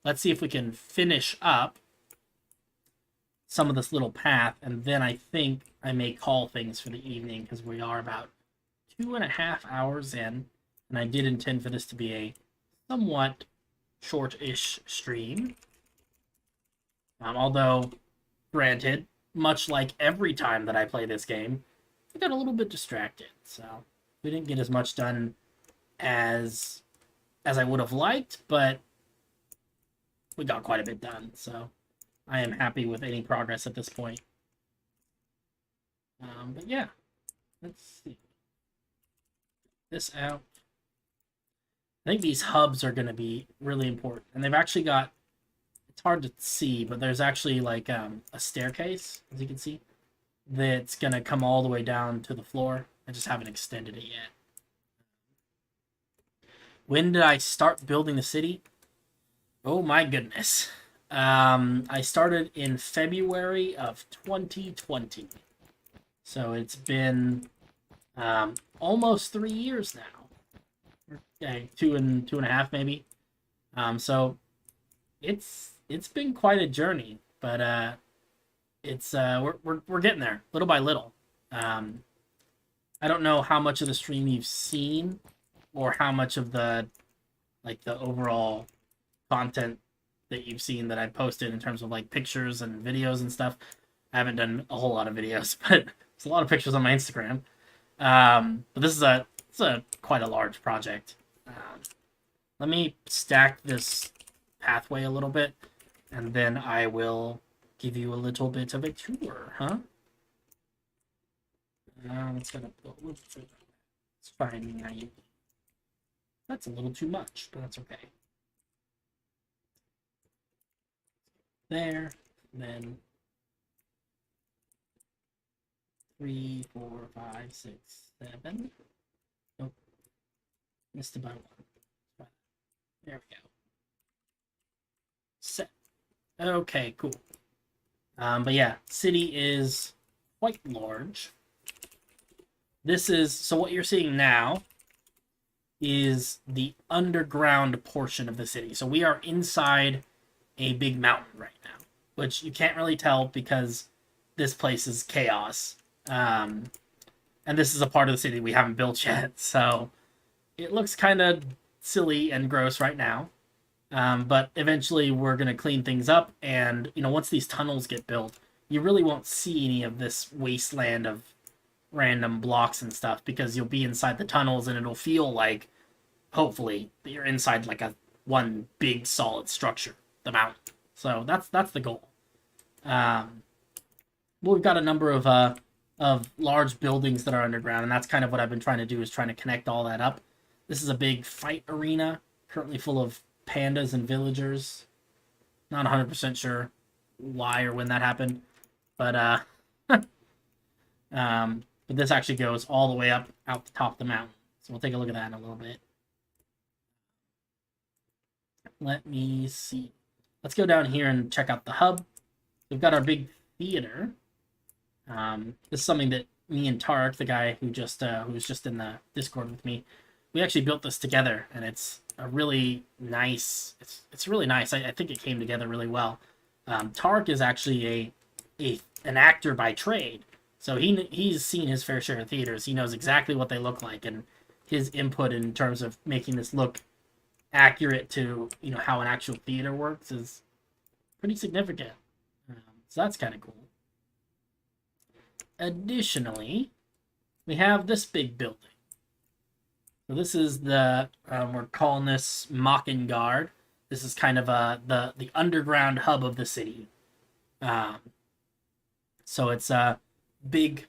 let's see if we can finish up some of this little path, and then I think I may call things for the evening because we are about 2.5 hours in, and I did intend for this to be a somewhat short-ish stream. Although, granted, much like every time that I play this game, I got a little bit distracted, so we didn't get as much done as I would have liked, but we got quite a bit done, so I am happy with any progress at this point. But yeah, let's see. this out. I think these hubs are going to be really important. And they've actually got, it's hard to see, but there's actually like a staircase, as you can see, that's going to come all the way down to the floor. I just haven't extended it yet. When did I start building the city? Oh my goodness. I started in February of 2020. So it's been almost 3 years now. Okay, two and a half maybe. So it's been quite a journey, but it's we're getting there little by little. I don't know how much of the stream you've seen, or how much of the overall content that you've seen that I posted in terms of like pictures and videos and stuff. I haven't done a whole lot of videos, but there's a lot of pictures on my Instagram. But this is quite a large project. Let me stack this pathway a little bit, and then I will give you a little bit of a tour, huh? It's gonna go a little further. It's fine. That's a little too much, but that's okay. There, then 3, 4, 5, 6, 7. Nope, missed about 1. There we go. Set. Okay, cool. But yeah, city is quite large. This is, so what you're seeing now is the underground portion of the city. So we are inside a big mountain right now, which you can't really tell because this place is chaos. And this is a part of the city we haven't built yet, so it looks kind of silly and gross right now. But eventually we're going to clean things up, and once these tunnels get built, you really won't see any of this wasteland of random blocks and stuff, because you'll be inside the tunnels and it'll feel like, hopefully, that you're inside like one big solid structure, the mountain. So that's the goal. Well, we've got a number of large buildings that are underground, and that's kind of what I've been trying to do, is trying to connect all that up. This is a big fight arena, currently full of pandas and villagers. Not 100% sure why or when that happened, but but this actually goes all the way up out the top of the mountain. So we'll take a look at that in a little bit. Let me see. Let's go down here and check out the hub. We've got our big theater. This is something that me and Tarek, the guy who was just in the Discord with me, we actually built this together, and it's a really nice. It's really nice. I think it came together really well. Tarek is actually an actor by trade, so he's seen his fair share of theaters. He knows exactly what they look like, and his input in terms of making this look accurate to how an actual theater works is pretty significant. So that's kind of cool. Additionally, we have this big building. So this is we're calling this Mockinguard. This is kind of the underground hub of the city. So it's a big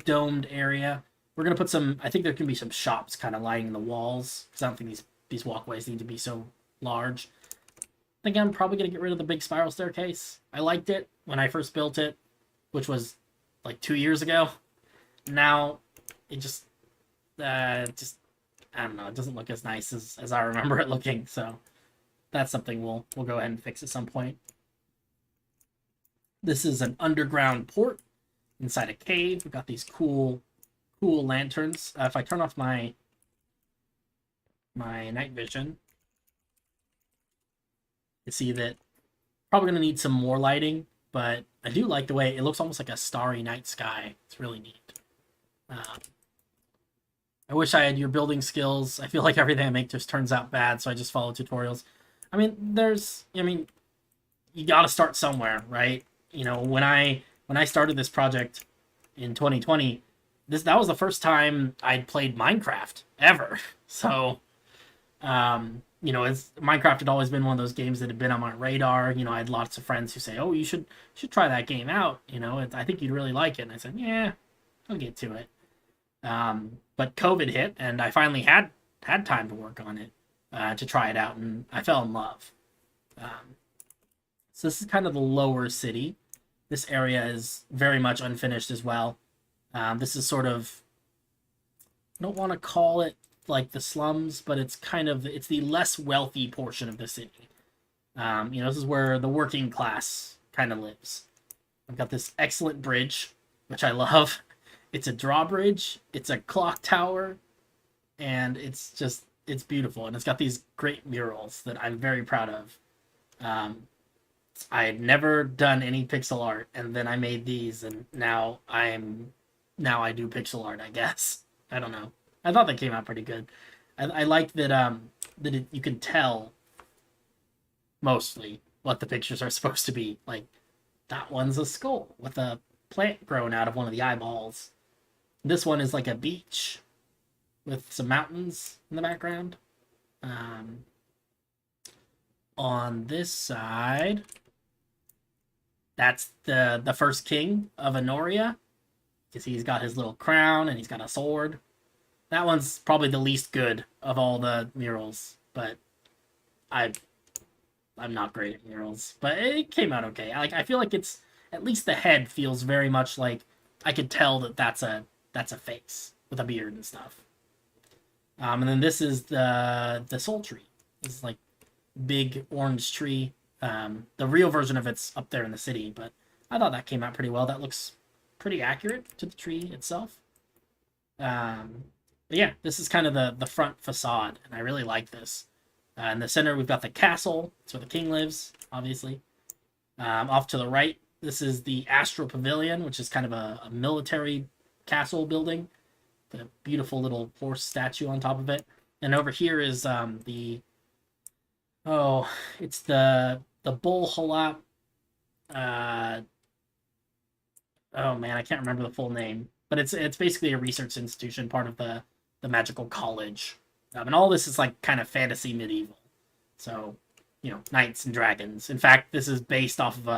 domed area. We're gonna put I think there can be some shops kind of lining the walls, because I don't think these walkways need to be so large. I think I'm probably gonna get rid of the big spiral staircase. I liked it when I first built it, which was like 2 years ago. Now it just I don't know, it doesn't look as nice as I remember it looking. So that's something we'll go ahead and fix at some point. This is an underground port inside a cave. We've got these cool lanterns. If I turn off my night vision, you see that probably gonna need some more lighting, but I do like the way it looks, almost like a starry night sky. It's really neat. I wish I had your building skills. I feel like everything I make just turns out bad, so I just follow tutorials. I mean, you gotta start somewhere, right? When I started this project in 2020, that was the first time I'd played Minecraft ever. So, Minecraft had always been one of those games that had been on my radar. I had lots of friends who say, "Oh, you should try that game out. I think you'd really like it." And I said, "Yeah, I'll get to it." But COVID hit, and I finally had time to work on it, to try it out, and I fell in love. So this is kind of the lower city. This area is very much unfinished as well. This is sort of, I don't want to call it like the slums, but it's the less wealthy portion of the city. This is where the working class kind of lives. I've got this excellent bridge, which I love. It's a drawbridge, it's a clock tower, and it's beautiful. And it's got these great murals that I'm very proud of. I had never done any pixel art, and then I made these, and now I do pixel art, I guess. I don't know. I thought they came out pretty good. I liked that you can tell mostly what the pictures are supposed to be. Like, that one's a skull with a plant growing out of one of the eyeballs. This one is like a beach with some mountains in the background. On this side, that's the first king of Honoria. You see he's got his little crown and he's got a sword. That one's probably the least good of all the murals, but I'm not great at murals, but it came out okay. I feel like it's, at least the head feels very much like I could tell that that's a face with a beard and stuff. And then this is the soul tree. This is like big orange tree. The real version of it's up there in the city, but I thought that came out pretty well. That looks pretty accurate to the tree itself. But yeah, this is kind of the front facade, and I really like this. In the center, we've got the castle. That's where the king lives, obviously. Off to the right, this is the Astral Pavilion, which is kind of a military castle building. The beautiful little horse statue on top of it. And over here is it's the Bull Halap. Oh man, I can't remember the full name, but it's basically a research institution, part of the magical college. And all this is like kind of fantasy medieval. So, knights and dragons. In fact, this is based off of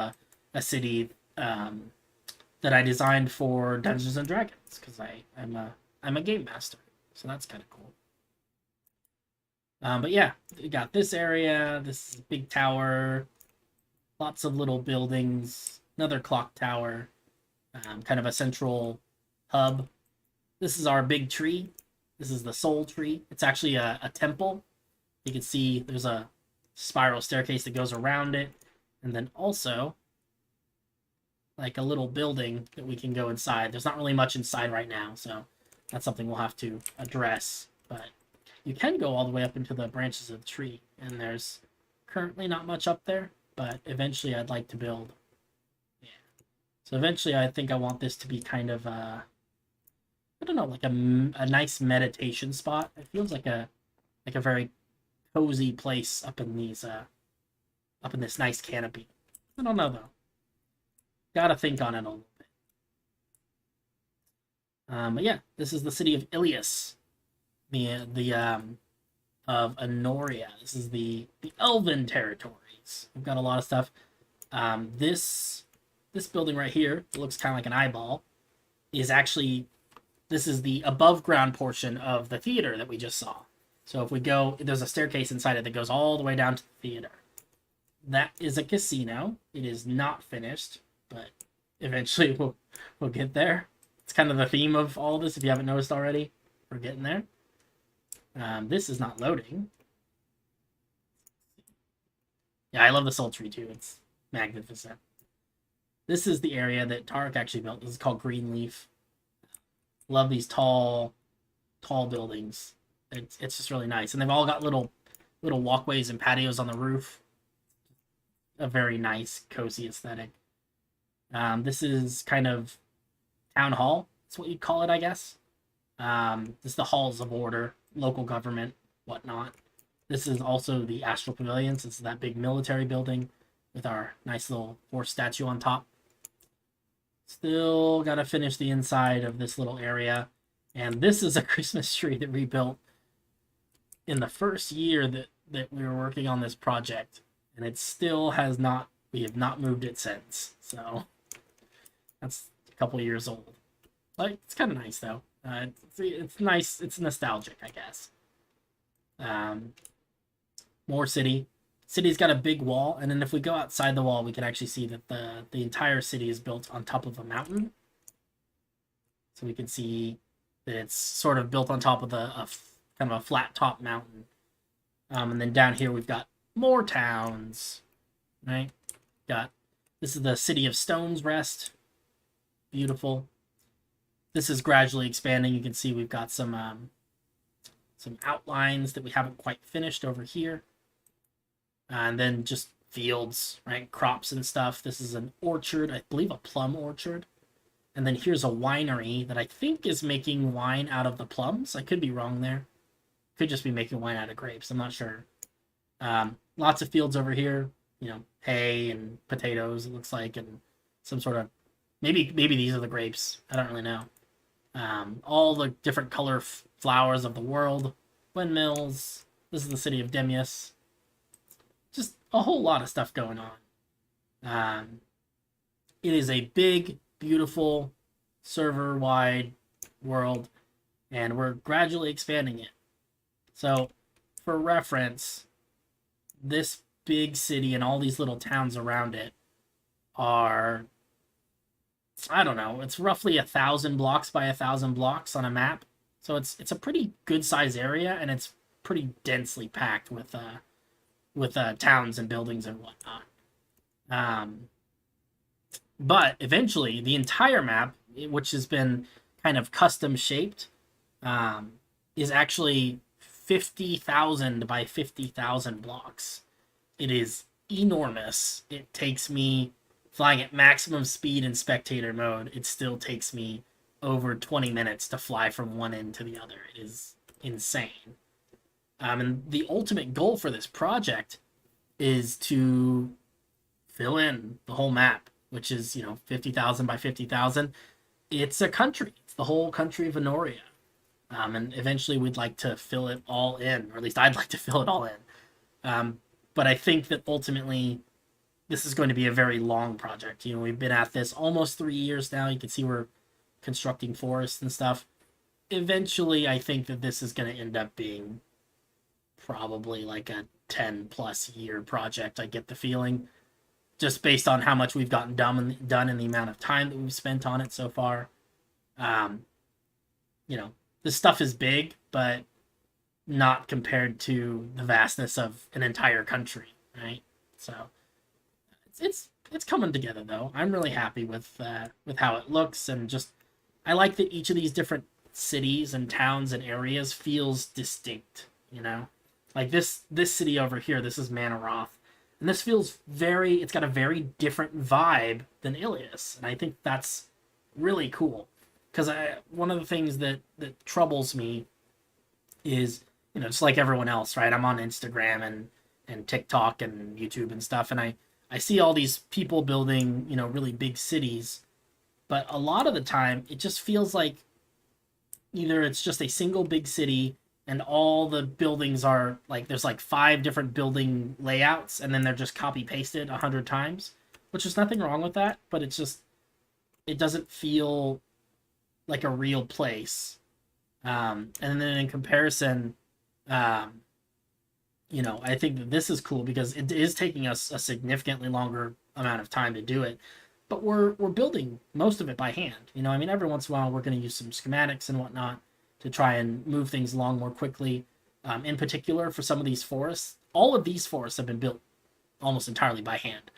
a city that I designed for Dungeons and Dragons, because I'm a game master. So that's kind of cool. But yeah, we got this area. This is a big tower. Lots of little buildings. Another clock tower. Kind of a central hub. This is our big tree. This is the soul tree. It's actually a temple. You can see there's a spiral staircase that goes around it. And then also, like a little building that we can go inside. There's not really much inside right now, so that's something we'll have to address. But you can go all the way up into the branches of the tree, and there's currently not much up there, but eventually I'd like to build. Yeah. So eventually I think I want this to be kind of I don't know, like a nice meditation spot. It feels like a very cozy place up in this nice canopy. I don't know though. Gotta think on it a little bit. But yeah, this is the city of Illias, of Honoria. This is the Elven territories. We've got a lot of stuff. This building right here, it looks kind of like an eyeball, is actually, this is the above ground portion of the theater that we just saw. So if we go, there's a staircase inside it that goes all the way down to the theater. That is a casino. It is not finished, but eventually we'll get there. It's kind of the theme of all this, if you haven't noticed already. We're getting there. This is not loading. Yeah, I love the soul tree too. It's magnificent. This is the area that Tarek actually built. This is called Greenleaf. Love these tall buildings. It's just really nice. And they've all got little walkways and patios on the roof. A very nice, cozy aesthetic. This is kind of town hall. That's what you'd call it, I guess. This is the halls of order, local government, whatnot. This is also the Astral Pavilion. This is that big military building with our nice little horse statue on top. Still gotta finish the inside of this little area. And this is a Christmas tree that we built in the first year that we were working on this project. And it still we have not moved it since. So that's a couple years old. But it's kind of nice though. It's nice. It's nostalgic, I guess. More city. City's got a big wall, and then if we go outside the wall, we can actually see that the entire city is built on top of a mountain. So we can see that it's sort of built on top of kind of a flat top mountain. And then down here we've got more towns, right? This is the city of Stone's Rest. Beautiful. This is gradually expanding. You can see we've got some outlines that we haven't quite finished over here. And then just fields, right? Crops and stuff. This is an orchard, I believe a plum orchard. And then here's a winery that I think is making wine out of the plums. I could be wrong there. Could just be making wine out of grapes. I'm not sure. Lots of fields over here. Hay and potatoes, it looks like, and some sort of... Maybe these are the grapes. I don't really know. All the different color flowers of the world. Windmills. This is the city of Demius. Just a whole lot of stuff going on. It is a big, beautiful, server-wide world, and we're gradually expanding it. So, for reference, this big city and all these little towns around it are, I don't know, it's roughly 1,000 blocks by 1,000 blocks on a map. So it's a pretty good size area, and it's pretty densely packed with towns and buildings and whatnot. But eventually, the entire map, which has been kind of custom shaped, is actually 50,000 by 50,000 blocks. It is enormous. It takes me, flying at maximum speed in spectator mode, it still takes me over 20 minutes to fly from one end to the other. It is insane. And the ultimate goal for this project is to fill in the whole map, which is, 50,000 by 50,000. It's a country. It's the whole country of Honoria. And eventually we'd like to fill it all in, or at least I'd like to fill it all in. But I think that ultimately this is going to be a very long project. We've been at this almost 3 years now. You can see we're constructing forests and stuff. Eventually, I think that this is going to end up being probably like a 10-plus year project, I get the feeling. Just based on how much we've gotten done and the amount of time that we've spent on it so far. This stuff is big, but not compared to the vastness of an entire country, right? So it's coming together, though. I'm really happy with how it looks, and just I like that each of these different cities and towns and areas feels distinct. Like this city over here. This is Manaroth. And this feels it's got a very different vibe than Illias. And I think that's really cool. Because one of the things that troubles me is, just like everyone else, right? I'm on Instagram and TikTok and YouTube and stuff. And I see all these people building, really big cities. But a lot of the time, it just feels like either it's just a single big city and all the buildings are there's 5 different building layouts, and then they're just copy pasted 100 times, which is nothing wrong with that, but it doesn't feel like a real place. And then in comparison, I think that this is cool because it is taking us a significantly longer amount of time to do it, but we're building most of it by hand. Every once in a while we're going to use some schematics and whatnot to try and move things along more quickly. In particular, for some of these forests, all of these forests have been built almost entirely by hand.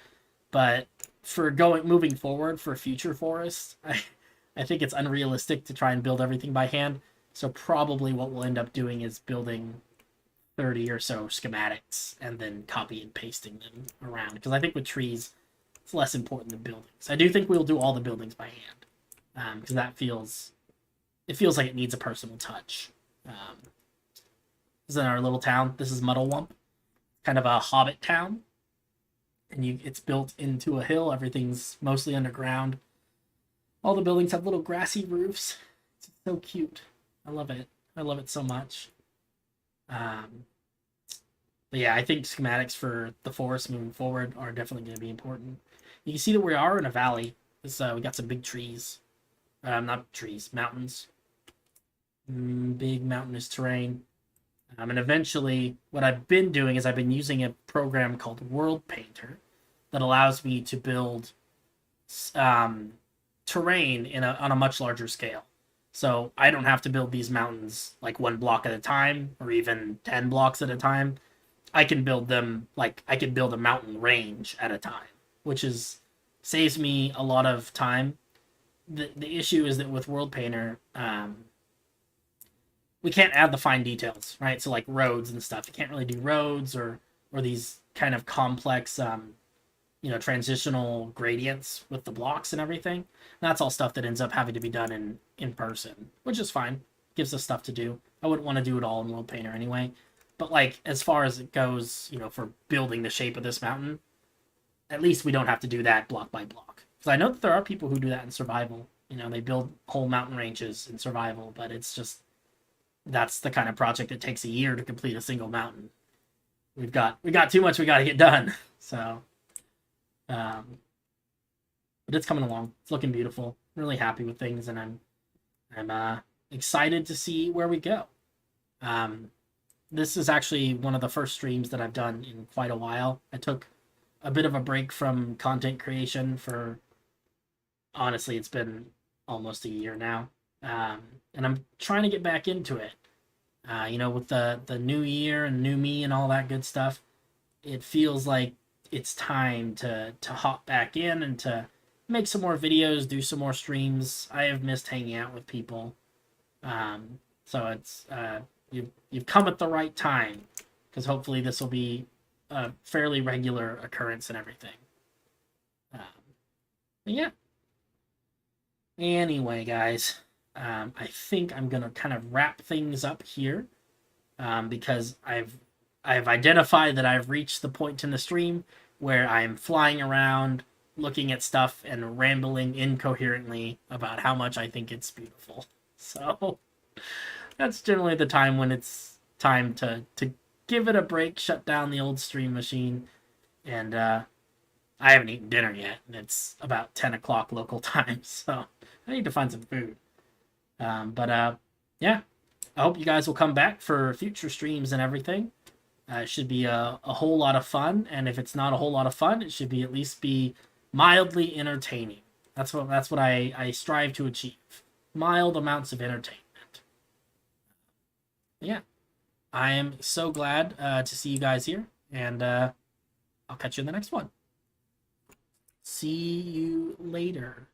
But for moving forward for future forests, I think it's unrealistic to try and build everything by hand. So probably what we'll end up doing is building 30 or so schematics and then copy and pasting them around. Because I think with trees, it's less important than buildings. I do think we'll do all the buildings by hand. Because that feels like it needs a personal touch. This is in our little town. This is Muddlewump, kind of a hobbit town, and it's built into a hill. Everything's mostly underground. All the buildings have little grassy roofs. It's so cute. I love it. I love it so much. But yeah, I think schematics for the forest moving forward are definitely going to be important. You can see that we are in a valley. We got some big trees. Not trees, mountains. big mountainous terrain. And eventually, what I've been doing is I've been using a program called World Painter that allows me to build terrain on a much larger scale. So I don't have to build these mountains like one block at a time or even 10 blocks at a time. I can build them like I can build a mountain range at a time, which is saves me a lot of time. The issue is that with World Painter, we can't add the fine details, right? So like roads and stuff, you can't really do roads or these kind of complex transitional gradients with the blocks and everything. And that's all stuff that ends up having to be done in person, which is fine. Gives us stuff to do. I wouldn't want to do it all in World Painter anyway. But like as far as it goes, for building the shape of this mountain, at least we don't have to do that block by block. Because I know that there are people who do that in survival. They build whole mountain ranges in survival, but it's just that's the kind of project that takes a year to complete a single mountain. We got too much we got to get done. So, but it's coming along. It's looking beautiful. I'm really happy with things, and I'm excited to see where we go. This is actually one of the first streams that I've done in quite a while. I took a bit of a break from content creation for, honestly, it's been almost a year now. And I'm trying to get back into it. With the new year and new me and all that good stuff, it feels like it's time to hop back in and to make some more videos, do some more streams. I have missed hanging out with people. So it's you've come at the right time, because hopefully this will be a fairly regular occurrence and everything. But yeah. Anyway, guys, I think I'm gonna kind of wrap things up here, because I've identified that I've reached the point in the stream where I'm flying around, looking at stuff, and rambling incoherently about how much I think it's beautiful. So that's generally the time when it's time to give it a break, shut down the old stream machine, and I haven't eaten dinner yet, and it's about 10 o'clock local time, so I need to find some food. Yeah, I hope you guys will come back for future streams and everything. It should be a whole lot of fun, and if it's not a whole lot of fun, it should be at least be mildly entertaining. That's what I strive to achieve. Mild amounts of entertainment. Yeah, I am so glad to see you guys here, and I'll catch you in the next one. See you later.